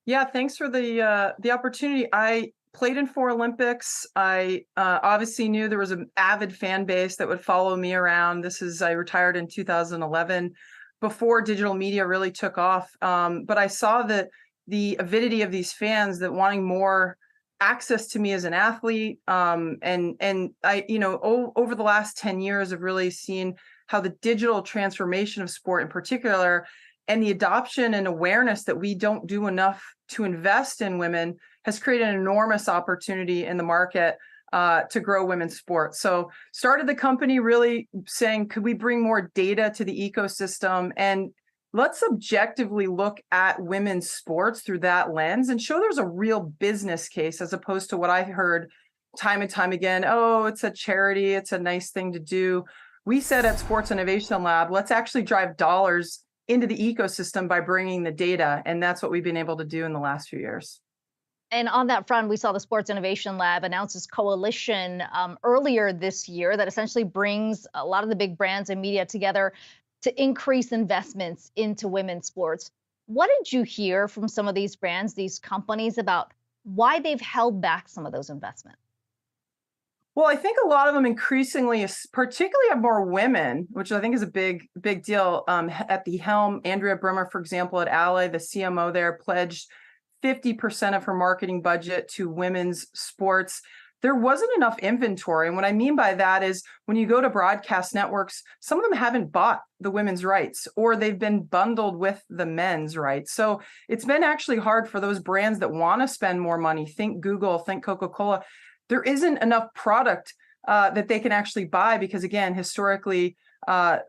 Yeah, thanks for the opportunity. I played in 4 Olympics. I obviously knew there was an avid fan base that would follow me around. I retired in 2011 before digital media really took off. But I saw the avidity of these fans that wanting more access to me as an athlete. And I, over the last 10 years, I've really seen how the digital transformation of sport in particular and the adoption and awareness that we don't do enough to invest in women has created an enormous opportunity in the market to grow women's sports. So started the company really saying, could we bring more data to the ecosystem and let's objectively look at women's sports through that lens and show there's a real business case as opposed to what I heard time and time again. Oh, it's a charity. It's a nice thing to do. We said at Sports Innovation Lab, let's actually drive dollars into the ecosystem by bringing the data. And that's what we've been able to do in the last few years. And on that front, we saw the Sports Innovation Lab announce this coalition earlier this year that essentially brings a lot of the big brands and media together to increase investments into women's sports. What did you hear from some of these brands, these companies, about why they've held back some of those investments? Well, I think a lot of them increasingly, particularly have more women, which I think is a big deal. At the helm, Andrea Brimmer, for example, at Ally, the CMO there, pledged 50% of her marketing budget to women's sports. There wasn't enough inventory. And what I mean by that is when you go to broadcast networks, some of them haven't bought the women's rights or they've been bundled with the men's rights. So it's been actually hard for those brands that want to spend more money. Think Google, think Coca-Cola. There isn't enough product that they can actually buy because, again, historically,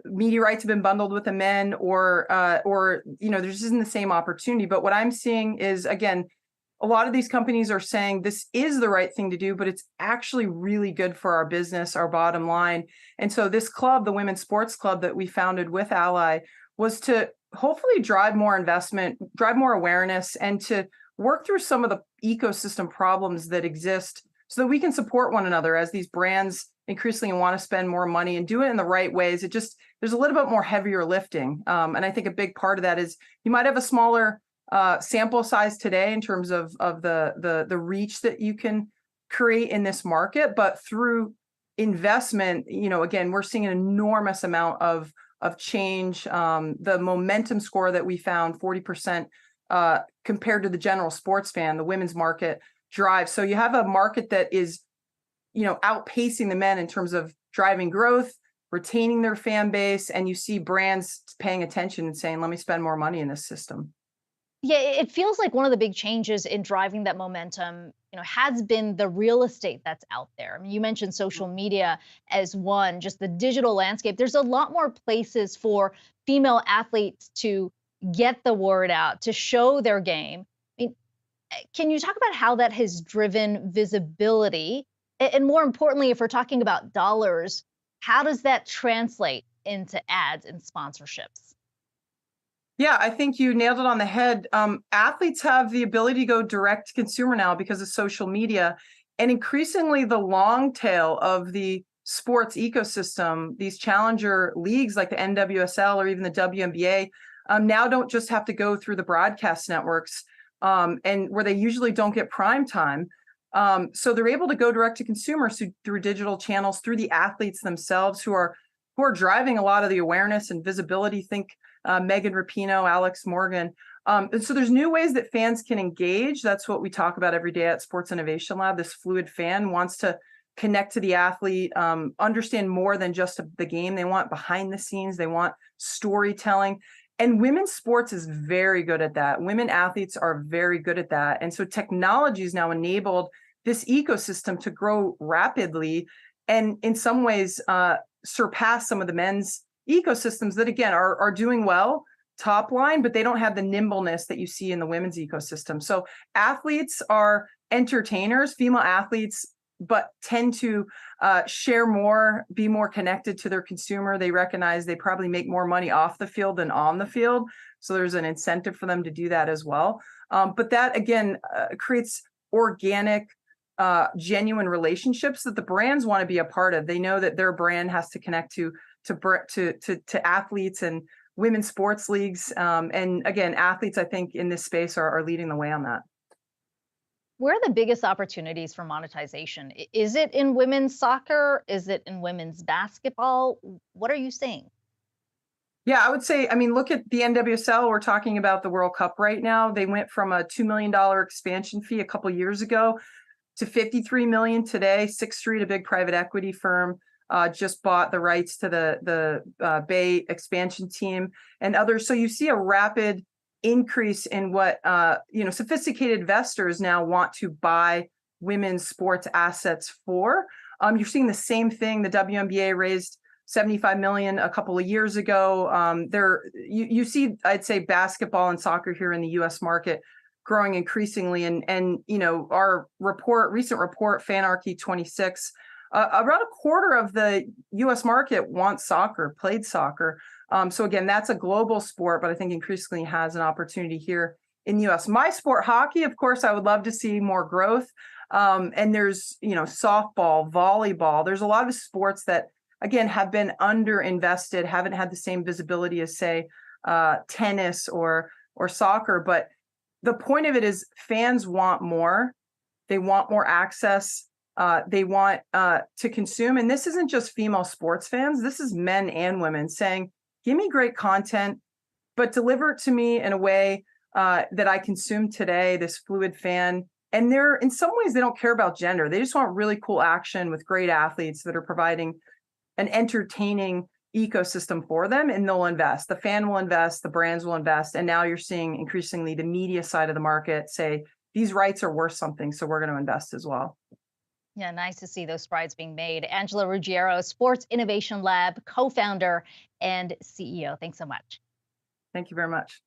media rights have been bundled with the men or there just isn't the same opportunity. But what I'm seeing is, again, a lot of these companies are saying this is the right thing to do, but it's actually really good for our business, our bottom line. And so this club, the Women's Sports Club that we founded with Ally, was to hopefully drive more investment, drive more awareness, and to work through some of the ecosystem problems that exist so that we can support one another as these brands increasingly want to spend more money and do it in the right ways. There's a little bit more heavier lifting. And I think a big part of that is you might have a smaller sample size today in terms of the reach that you can create in this market, but through investment, again, we're seeing an enormous amount of change. The momentum score that we found, 40% compared to the general sports fan, the women's market drives. So you have a market that is, outpacing the men in terms of driving growth, retaining their fan base, and you see brands paying attention and saying, let me spend more money in this system. Yeah, it feels like one of the big changes in driving that momentum, has been the real estate that's out there. I mean, you mentioned social media as one, just the digital landscape. There's a lot more places for female athletes to get the word out, to show their game. I mean, can you talk about how that has driven visibility? And more importantly, if we're talking about dollars, how does that translate into ads and sponsorships? Yeah, I think you nailed it on the head. Athletes have the ability to go direct to consumer now because of social media. And increasingly, the long tail of the sports ecosystem, these challenger leagues like the NWSL or even the WNBA, now don't just have to go through the broadcast networks and where they usually don't get prime time. So they're able to go direct to consumers through digital channels, through the athletes themselves who are driving a lot of the awareness and visibility. Think Megan Rapinoe, Alex Morgan. And so there's new ways that fans can engage. That's what we talk about every day at Sports Innovation Lab. This fluid fan wants to connect to the athlete, understand more than just the game. They want behind the scenes. They want storytelling. And women's sports is very good at that. Women athletes are very good at that. And so technology has now enabled this ecosystem to grow rapidly and in some ways surpass some of the men's ecosystems that, again, are doing well top line, but they don't have the nimbleness that you see in the women's ecosystem. So athletes are entertainers, female athletes, but tend to share more, be more connected to their consumer. They recognize they probably make more money off the field than on the field. So there's an incentive for them to do that as well. But that, again, creates organic, genuine relationships that the brands want to be a part of. They know that their brand has to connect to athletes and women's sports leagues. And again, athletes, I think, in this space are leading the way on that. Where are the biggest opportunities for monetization? Is it in women's soccer? Is it in women's basketball? What are you seeing? Yeah, I would say, I mean, look at the NWSL. We're talking about the World Cup right now. They went from a $2 million expansion fee a couple years ago to $53 million today. Sixth Street, a big private equity firm, just bought the rights to the Bay expansion team and others. So you see a rapid increase in what sophisticated investors now want to buy women's sports assets for. You're seeing the same thing. The WNBA raised $75 million a couple of years ago. You see, I'd say, basketball and soccer here in the U.S. market growing increasingly. And our recent report, Fanarchy 26, about a quarter of the U.S. market wants soccer, played soccer. So again, that's a global sport, but I think increasingly has an opportunity here in the U.S. My sport, hockey, of course, I would love to see more growth. And there's, softball, volleyball. There's a lot of sports that, again, have been underinvested, haven't had the same visibility as, say, tennis or soccer. But the point of it is fans want more. They want more access. They want to consume. And this isn't just female sports fans. This is men and women saying, give me great content, but deliver it to me in a way that I consume today, this fluid fan. And in some ways, they don't care about gender. They just want really cool action with great athletes that are providing an entertaining ecosystem for them, and they'll invest. The fan will invest, the brands will invest. And now you're seeing increasingly the media side of the market say, these rights are worth something, so we're going to invest as well. Yeah, nice to see those strides being made. Angela Ruggiero, Sports Innovation Lab co-founder and CEO. Thanks so much. Thank you very much.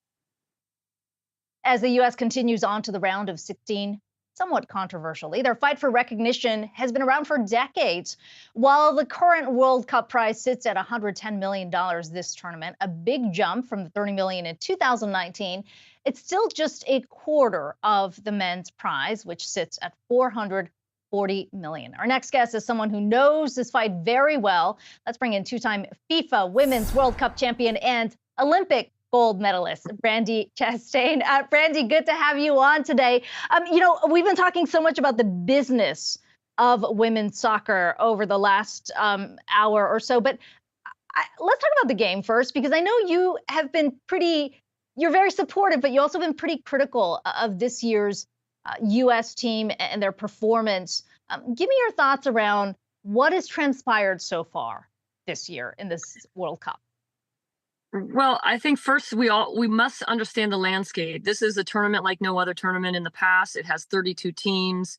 As the U.S. continues on to the round of 16, somewhat controversially, their fight for recognition has been around for decades. While the current World Cup prize sits at $110 million this tournament, a big jump from the $30 million in 2019, it's still just a quarter of the men's prize, which sits at $440 million. Our next guest is someone who knows this fight very well. Let's bring in two-time FIFA Women's World Cup champion and Olympic gold medalist, Brandi Chastain. Brandi, good to have you on today. We've been talking so much about the business of women's soccer over the last hour or so, but let's talk about the game first, because I know you have been you're very supportive, but you also been pretty critical of this year's U.S. team and their performance. Give me your thoughts around what has transpired so far this year in this World Cup. Well, I think first we must understand the landscape. This is a tournament like no other tournament in the past. It has 32 teams.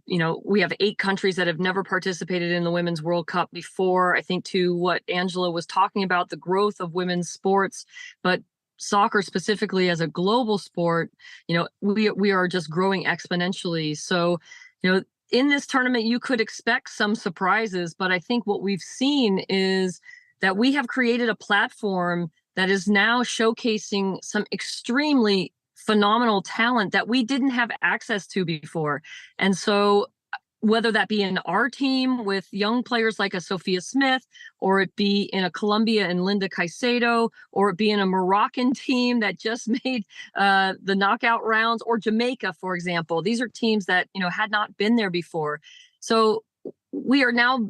We have 8 countries that have never participated in the Women's World Cup before. I think to what Angela was talking about, the growth of women's sports, but soccer specifically as a global sport, we are just growing exponentially. So, in this tournament, you could expect some surprises, but I think what we've seen is that we have created a platform that is now showcasing some extremely phenomenal talent that we didn't have access to before. And so whether that be in our team with young players like a Sophia Smith, or it be in a Colombia and Linda Caicedo, or it be in a Moroccan team that just made the knockout rounds, or Jamaica, for example. These are teams that, had not been there before. So we are now,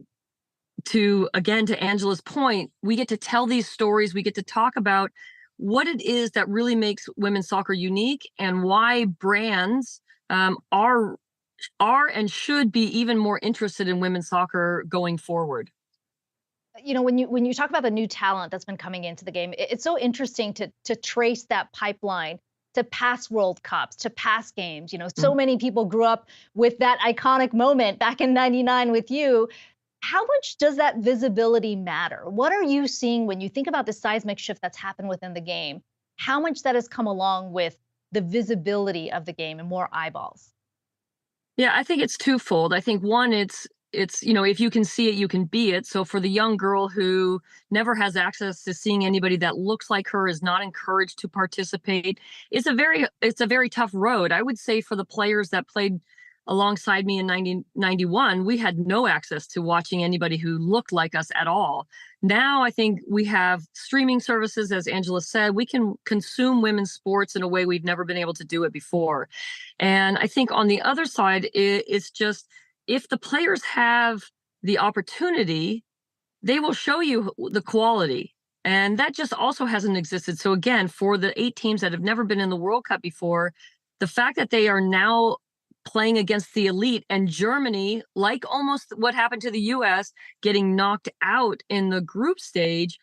to Angela's point, we get to tell these stories. We get to talk about what it is that really makes women's soccer unique and why brands are and should be even more interested in women's soccer going forward. when you talk about the new talent that's been coming into the game, it's so interesting to trace that pipeline to past World Cups, to past games. So many people grew up with that iconic moment back in '99 with you. How much does that visibility matter? What are you seeing when you think about the seismic shift that's happened within the game? How much that has come along with the visibility of the game and more eyeballs? Yeah, I think it's twofold. I think one, it's if you can see it, you can be it. So for the young girl who never has access to seeing anybody that looks like her, is not encouraged to participate, it's a very tough road. I would say for the players that played alongside me in 1991, we had no access to watching anybody who looked like us at all. Now I think we have streaming services, as Angela said. We can consume women's sports in a way we've never been able to do it before. And I think on the other side, it's just, if the players have the opportunity, they will show you the quality. And that just also hasn't existed. So again, for the 8 teams that have never been in the World Cup before, the fact that they are now playing against the elite, and Germany, like almost what happened to the US, getting knocked out in the group stage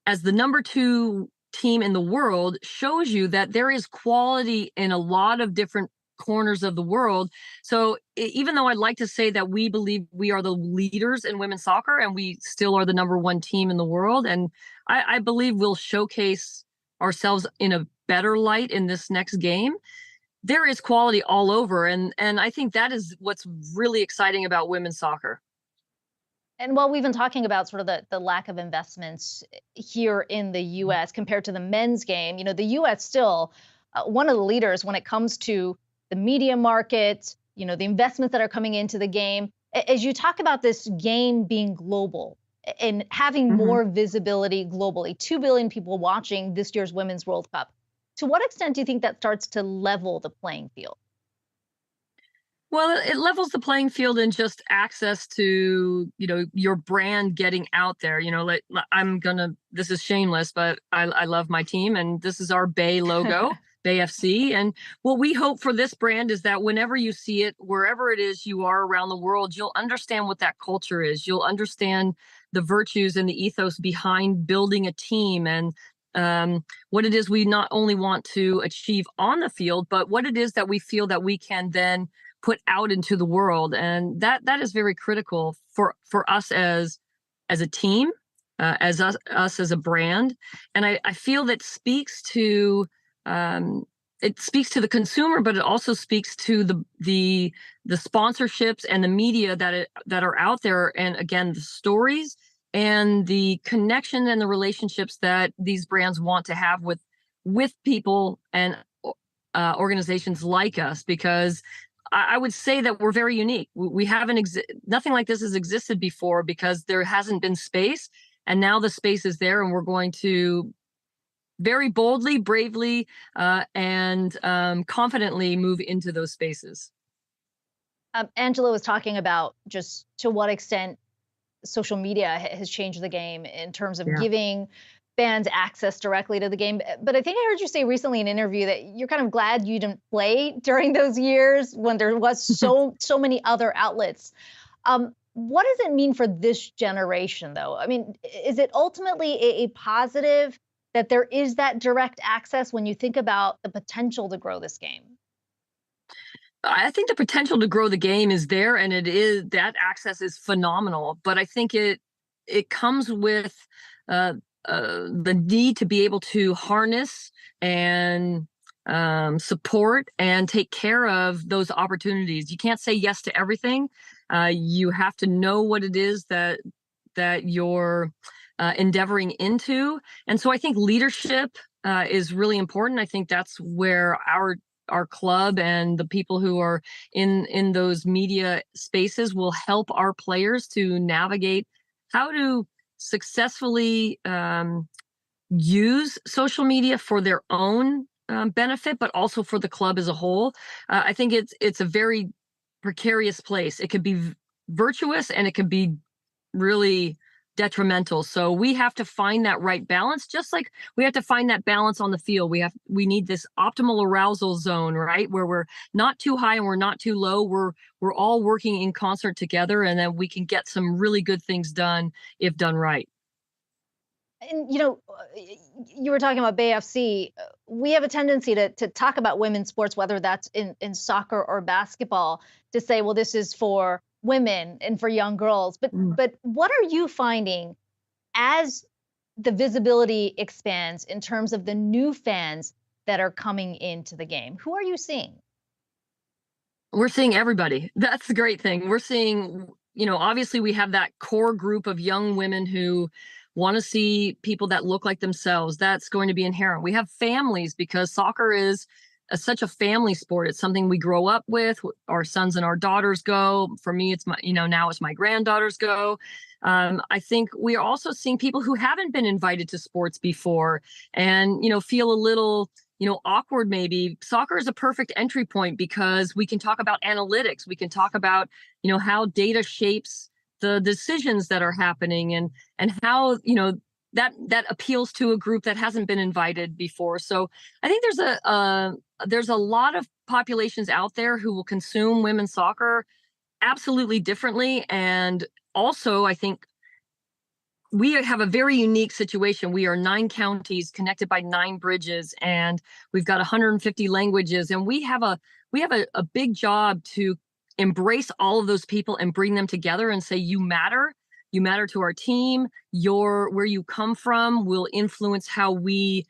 as the number 2 team in the world, shows you that there is quality in a lot of different corners of the world. So even though I'd like to say that we believe we are the leaders in women's soccer and we still are the number 1 team in the world, and I believe we'll showcase ourselves in a better light in this next game, there is quality all over. And I think that is what's really exciting about women's soccer. And while we've been talking about sort of the lack of investments here in the U.S. compared to the men's game, the U.S. still one of the leaders when it comes to the media market, the investments that are coming into the game. As you talk about this game being global and having more visibility globally, 2 billion people watching this year's Women's World Cup, to what extent do you think that starts to level the playing field? Well, it levels the playing field in just access to, your brand getting out there. This is shameless, but I love my team, and this is our Bay logo, Bay FC. And what we hope for this brand is that whenever you see it, wherever it is you are around the world, you'll understand what that culture is. You'll understand the virtues and the ethos behind building a team, and what it is we not only want to achieve on the field, but what it is that we feel that we can then put out into the world. And that is very critical for us as a team, as us as a brand. And I feel that speaks to the consumer, but it also speaks to the sponsorships and the media that are out there. And again, the stories and the connection and the relationships that these brands want to have with people and organizations like us, because I would say that we're very unique. We haven't nothing like this has existed before because there hasn't been space, and now the space is there, and we're going to very boldly, bravely, and confidently move into those spaces. Angela was talking about just to what extent social media has changed the game in terms of giving fans access directly to the game. But I think I heard you say recently in an interview that you're kind of glad you didn't play during those years when there was so many other outlets. What does it mean for this generation, though? I mean, is it ultimately a positive that there is that direct access when you think about the potential to grow this game? I think the potential to grow the game is there, and that access is phenomenal. But I think it comes with the need to be able to harness and support and take care of those opportunities. You can't say yes to everything. You have to know what it is that you're endeavoring into. And so I think leadership is really important. I think that's where our club and the people who are in those media spaces will help our players to navigate how to successfully use social media for their own benefit, but also for the club as a whole. I think it's a very precarious place. It could be virtuous and it could be really detrimental. So we have to find that right balance, just like we have to find that balance on the field. We need this optimal arousal zone, right? Where we're not too high and we're not too low. We're all working in concert together, and then we can get some really good things done if done right. And you were talking about BFC. We have a tendency to talk about women's sports, whether that's in soccer or basketball, to say, well, this is for women and for young girls. But what are you finding as the visibility expands in terms of the new fans that are coming into the game? Who are you seeing? We're seeing everybody. That's the great thing. We're seeing, obviously we have that core group of young women who want to see people that look like themselves. That's going to be inherent. We have families because soccer is such a family sport. It's something we grow up with. Our sons and our daughters go. For me, it's now it's my granddaughters go. I think we are also seeing people who haven't been invited to sports before and, feel a little, awkward maybe. Soccer is a perfect entry point because we can talk about analytics. We can talk about, how data shapes the decisions that are happening and how, that appeals to a group that hasn't been invited before. So I think there's a lot of populations out there who will consume women's soccer absolutely differently. And also, I think we have a very unique situation. We are 9 counties connected by 9 bridges, and we've got 150 languages. And we have a big job to embrace all of those people and bring them together and say, you matter to our team. Where you come from will influence how we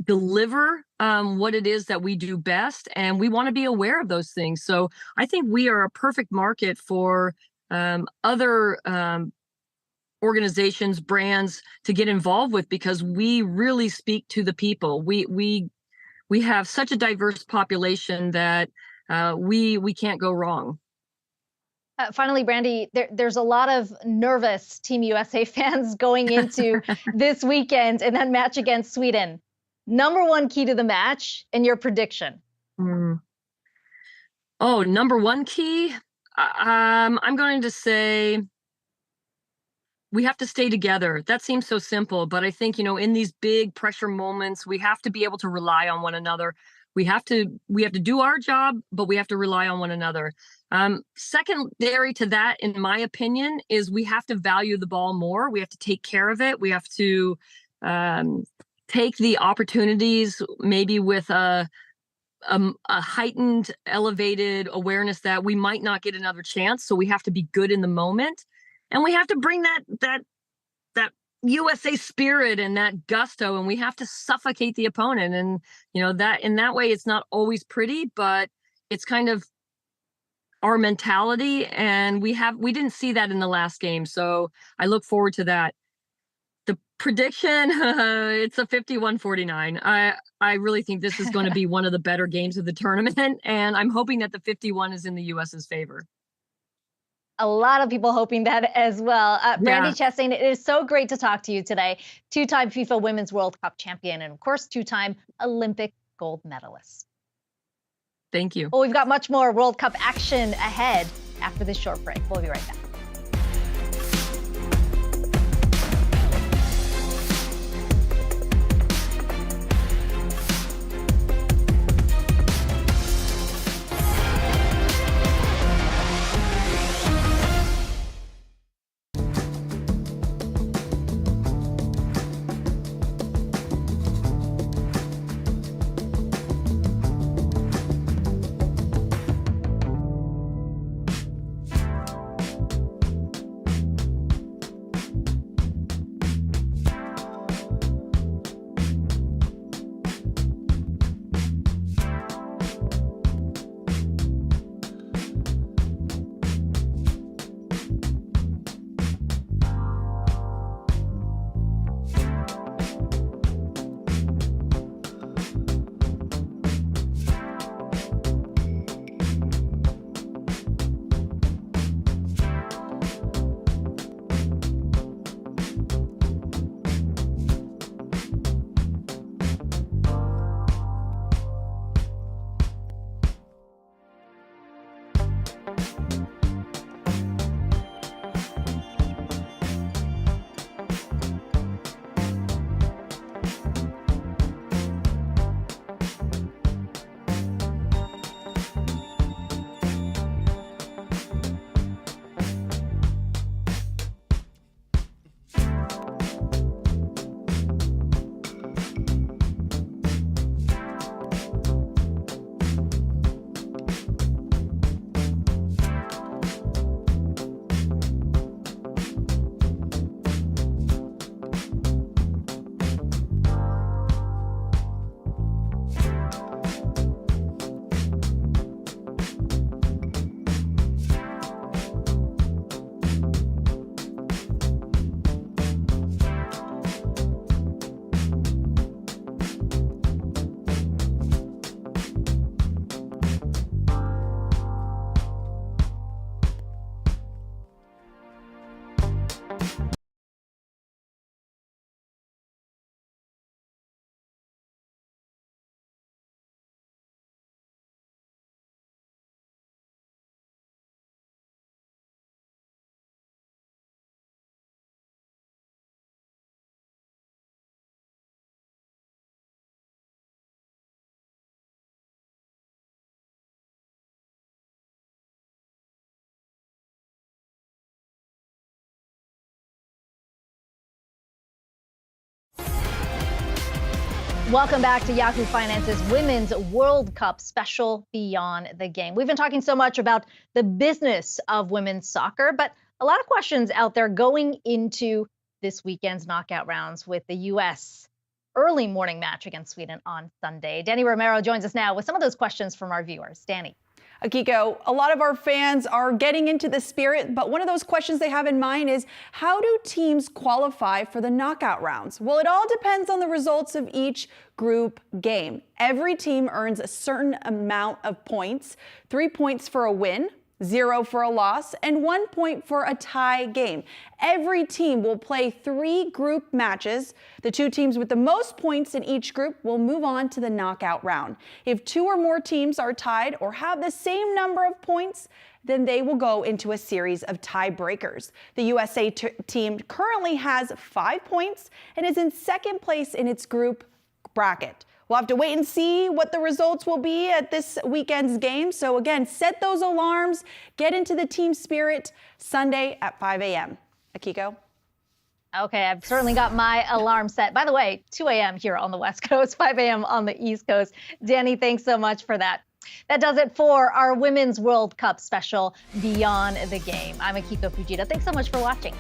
deliver what it is that we do best. And we want to be aware of those things. So I think we are a perfect market for other organizations, brands to get involved with, because we really speak to the people. We have such a diverse population that we can't go wrong. Finally, Brandy, there's a lot of nervous Team USA fans going into this weekend and that match against Sweden. Number one key to the match and your prediction. Oh, number one key? I'm going to say we have to stay together. That seems so simple, but I think, in these big pressure moments, we have to be able to rely on one another. We have to do our job, but we have to rely on one another. Secondary to that, in my opinion, is we have to value the ball more. We have to take care of it. We have to take the opportunities, maybe with a heightened, elevated awareness that we might not get another chance. So we have to be good in the moment, and we have to bring that USA spirit and that gusto, and we have to suffocate the opponent. And that in that way, it's not always pretty, but it's kind of our mentality, and we didn't see that in the last game. So I look forward to that. The prediction, it's a 51-49. I really think this is going to be one of the better games of the tournament, and I'm hoping that the 51 is in the US's favor. A lot of people hoping that as well. Brandy Chastain, it is so great to talk to you today. 2-time FIFA Women's World Cup champion and, of course, 2-time Olympic gold medalist. Thank you. Well, we've got much more World Cup action ahead after this short break. We'll be right back. Welcome back to Yahoo Finance's Women's World Cup special, Beyond the Game. We've been talking so much about the business of women's soccer, but a lot of questions out there going into this weekend's knockout rounds with the U.S. early morning match against Sweden on Sunday. Danny Romero joins us now with some of those questions from our viewers. Danny. Akiko, a lot of our fans are getting into the spirit, but one of those questions they have in mind is, how do teams qualify for the knockout rounds? Well, it all depends on the results of each group game. Every team earns a certain amount of points, 3 points for a win, 0 for a loss, and 1 point for a tie game. Every team will play 3 group matches. The 2 teams with the most points in each group will move on to the knockout round. If 2 or more teams are tied or have the same number of points, then they will go into a series of tiebreakers. The USA team currently has 5 points and is in second place in its group bracket. We'll have to wait and see what the results will be at this weekend's game. So again, set those alarms, get into the team spirit Sunday at 5 a.m. Akiko? Okay, I've certainly got my alarm set. By the way, 2 a.m. here on the West Coast, 5 a.m. on the East Coast. Danny, thanks so much for that. That does it for our Women's World Cup special, Beyond the Game. I'm Akiko Fujita. Thanks so much for watching.